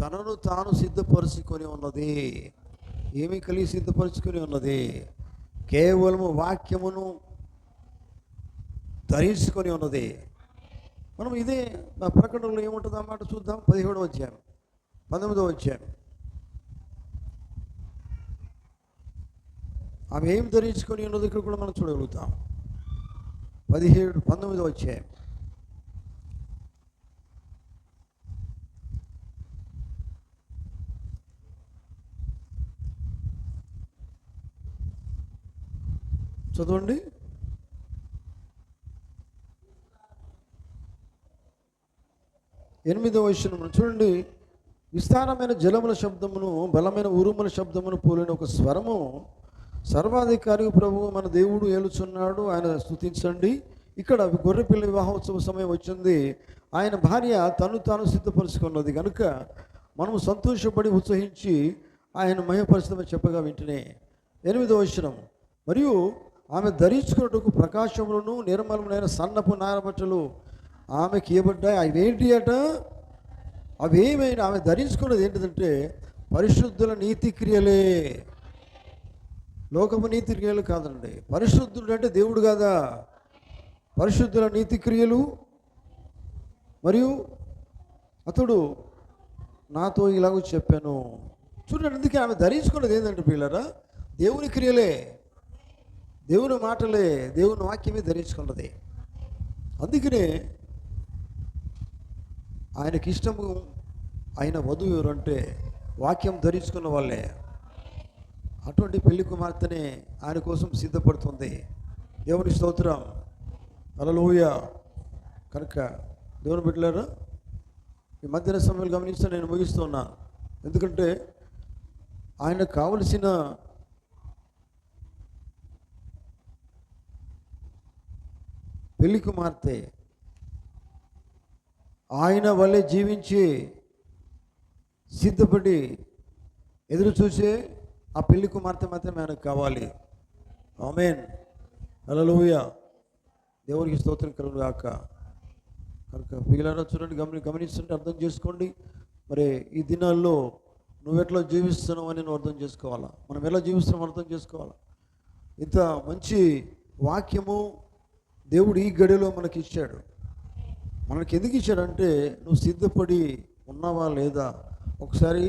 తనను తాను సిద్ధపరుచుకొని ఉన్నది. ఏమి కలిగి సిద్ధపరుచుకొని ఉన్నది? కేవలము వాక్యమును ధరించుకొని ఉన్నది. మనం ఇదే ప్రకటనలో ఏముంటుంది అన్నమాట చూద్దాం. 17వ అధ్యాయం, 19వ అధ్యాయం. ఆమె ఏం ధరించుకొని ఉన్నది ఇక్కడ కూడా మనం చూడగలుగుతాం. 19వ అధ్యాయం. చదవండి. ఎనిమిదవ వచనం చూడండి. విస్తారమైన జలముల శబ్దమును, బలమైన ఉరుముల శబ్దమును పోలిన ఒక స్వరము సర్వాధికారి ప్రభువు మన దేవుడు ఏలుచున్నాడు, ఆయన స్తుతించండి. ఇక్కడ గొర్రెపిల్ల వివాహోత్సవ సమయం వచ్చింది. ఆయన భార్య తను తాను సిద్ధపరుచుకున్నది కనుక మనము సంతోషపడి ఉత్సహించి ఆయన మహిమపరిచమని చెప్పగా వింటనే. 8వ వచనం. మరియు ఆమె ధరించుకున్నట్టుకు ప్రకాశములను నిర్మలమైన సన్నపు నారబట్టలు ఆమెకి ఇవ్వబడ్డాయి. అవి ఏంటి అట? అవి ఏమైనా ఆమె ధరించుకున్నది ఏంటిదంటే పరిశుద్ధుల నీతి క్రియలే. లోకపు నీతి క్రియలు కాదండి. పరిశుద్ధుడు అంటే దేవుడు కాదా? పరిశుద్ధుల నీతి క్రియలు, మరియు అతడు నాతో ఇలాగూ చెప్పాను. చూడండి, అందుకే ఆమె ధరించుకున్నది ఏంటంటే పిల్లరా, దేవుని క్రియలే, దేవుని మాటలే, దేవుని వాక్యమే ధరించుకున్నది. అందుకనే ఆయనకి ఇష్టము ఆయన వధువు ఎవరంటే వాక్యం ధరించుకున్న వాళ్ళే. అటువంటి పెళ్లి కుమార్తెనే ఆయన కోసం సిద్ధపడుతుంది. దేవుని స్తోత్రం, హల్లెలూయా. కనుక దేవుని బిడ్డలారా, ఈ మధ్యాహ్న సమయాలు గమనిస్తే నేను ముగిస్తున్నా. ఎందుకంటే ఆయనకు కావలసిన పెళ్లి కుమార్తె ఆయన వల్లే జీవించి సిద్ధపడి ఎదురు చూసే ఆ పెళ్లి కుమార్తె మాత్రమే ఆయనకు కావాలి. ఆమేన్, హల్లెలూయా. దేవునికి స్తోత్రం కలుగును గాక. కనుక పిల్లలు చూడండి, గమనిస్తుంటే అర్థం చేసుకోండి. మరి ఈ దినాల్లో నువ్వెట్లా జీవిస్తున్నావు అని నువ్వు అర్థం చేసుకోవాలా. మనం ఎలా జీవిస్తున్నాం అర్థం చేసుకోవాలా. ఇంత మంచి వాక్యము దేవుడు ఈ గడిలో మనకి ఇచ్చాడు. మనకి ఎందుకు ఇచ్చాడంటే, నువ్వు సిద్ధపడి ఉన్నావా లేదా. ఒకసారి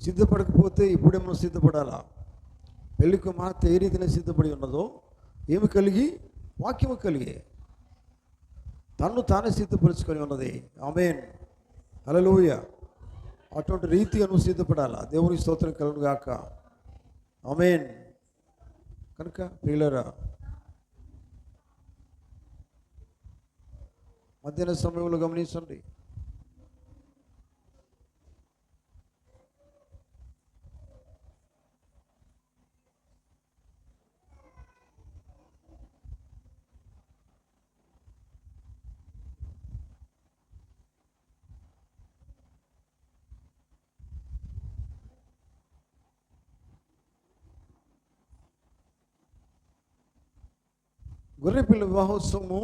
సిద్ధపడకపోతే ఇప్పుడే మనం సిద్ధపడాలా. పెళ్లి కుమార్తె ఏ రీతిలో సిద్ధపడి ఉన్నదో, ఏమి కలిగి, వాక్యము కలిగి తన్ను తానే సిద్ధపరుచుకొని ఉన్నది. ఆమేన్, హల్లెలూయా. అటువంటి రీతిగా నువ్వు సిద్ధపడాలా. దేవునికి స్తోత్రం కలుగును గాక. ఆమేన్. కనుక ప్రియులారా, మధ్యాహ్న సమయంలో గమనించండి. గొర్రెపిల్ల వివాహోత్సవము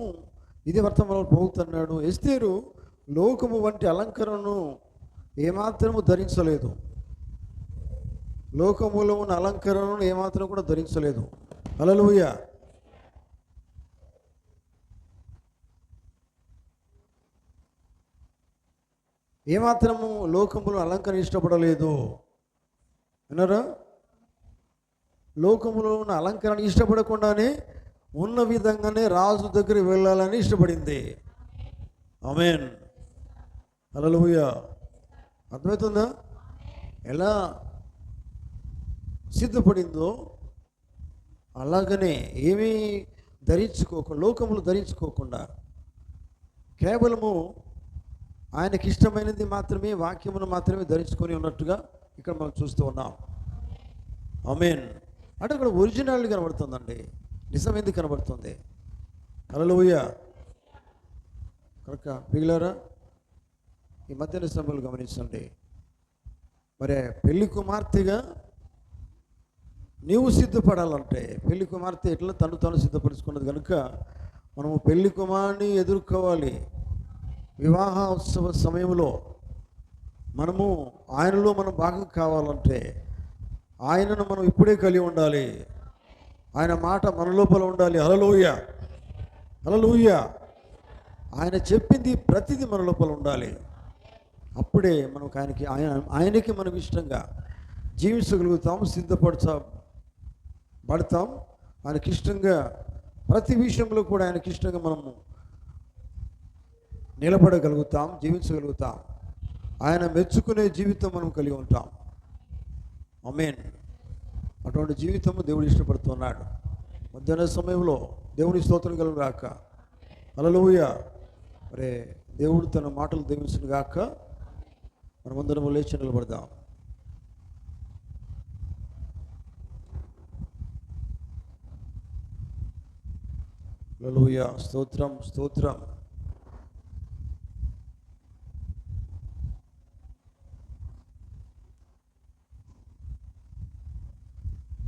ఇదే వర్తమానంలో పోతున్నాడు. ఎస్తేరు లోకము వంటి అలంకరణను ఏమాత్రము ధరించలేదు. లోకములో ఉన్న అలంకరణను ఏమాత్రం కూడా ధరించలేదు. హల్లెలూయా. ఏమాత్రము లోకములో అలంకరణ ఇష్టపడలేదు. విన్నారా? లోకములో ఉన్న అలంకరణ ఇష్టపడకుండానే ఉన్న విధంగానే రాజు దగ్గర వెళ్ళాలని ఇష్టపడింది. ఆమేన్, హల్లెలూయా. అర్థమవుతుందా? ఎలా సిద్ధపడిందో అలాగనే ఏమీ ధరించుకోకుండా, లోకములు ధరించుకోకుండా కేవలము ఆయనకి ఇష్టమైనది మాత్రమే, వాక్యమును మాత్రమే ధరించుకొని ఉన్నట్టుగా ఇక్కడ మనం చూస్తూ ఉన్నాం. ఆమేన్. అంటే ఇక్కడ ఒరిజినాలిటీ కనబడుతుందండి, నిజం ఎందుకు కనబడుతుంది. హల్లెలూయా. కనుక పిల్లరా, ఈ మధ్యాహ్న సమయంలో గమనించండి. మరి పెళ్లి కుమార్తెగా నీవు సిద్ధపడాలంటే, పెళ్లి కుమార్తె ఎట్లా తను సిద్ధపరుచుకున్నది కనుక మనము పెళ్లి కుమారుని ఎదుర్కోవాలి. వివాహ ఉత్సవ సమయంలో మనము ఆయనలో మనం భాగం కావాలంటే ఆయనను మనం ఇప్పుడే కలిగి ఉండాలి. ఆయన మాట మన లోపల ఉండాలి. హల్లెలూయా, హల్లెలూయా. ఆయన చెప్పింది ప్రతిదీ మన లోపల ఉండాలి. అప్పుడే మనకు ఆయనకి మనం ఇష్టంగా జీవించగలుగుతాం, సిద్ధపడతాం. ఆయనకి ఇష్టంగా ప్రతి విషయంలో కూడా ఆయనకి ఇష్టంగా మనము నిలబడగలుగుతాం, జీవించగలుగుతాం. ఆయన మెచ్చుకునే జీవితం మనం కలిగి ఉంటాం. ఆమేన్. అటువంటి జీవితము దేవుడు ఇష్టపడుతున్నాడు. మధ్యాహ్న సమయంలో దేవుని స్తోత్రం కలుగును గాక. హల్లెలూయా. మరి దేవుడు తన మాటలు దీవించును గాక. మనమందరం లేచి నిలబడదాం. హల్లెలూయా. స్తోత్రం, స్తోత్రం.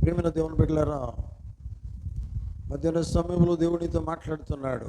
ప్రియమైన దేవుని బిడ్డలారా, మధ్యాహ్న సమయంలో దేవునితో మాట్లాడుతున్నాడు.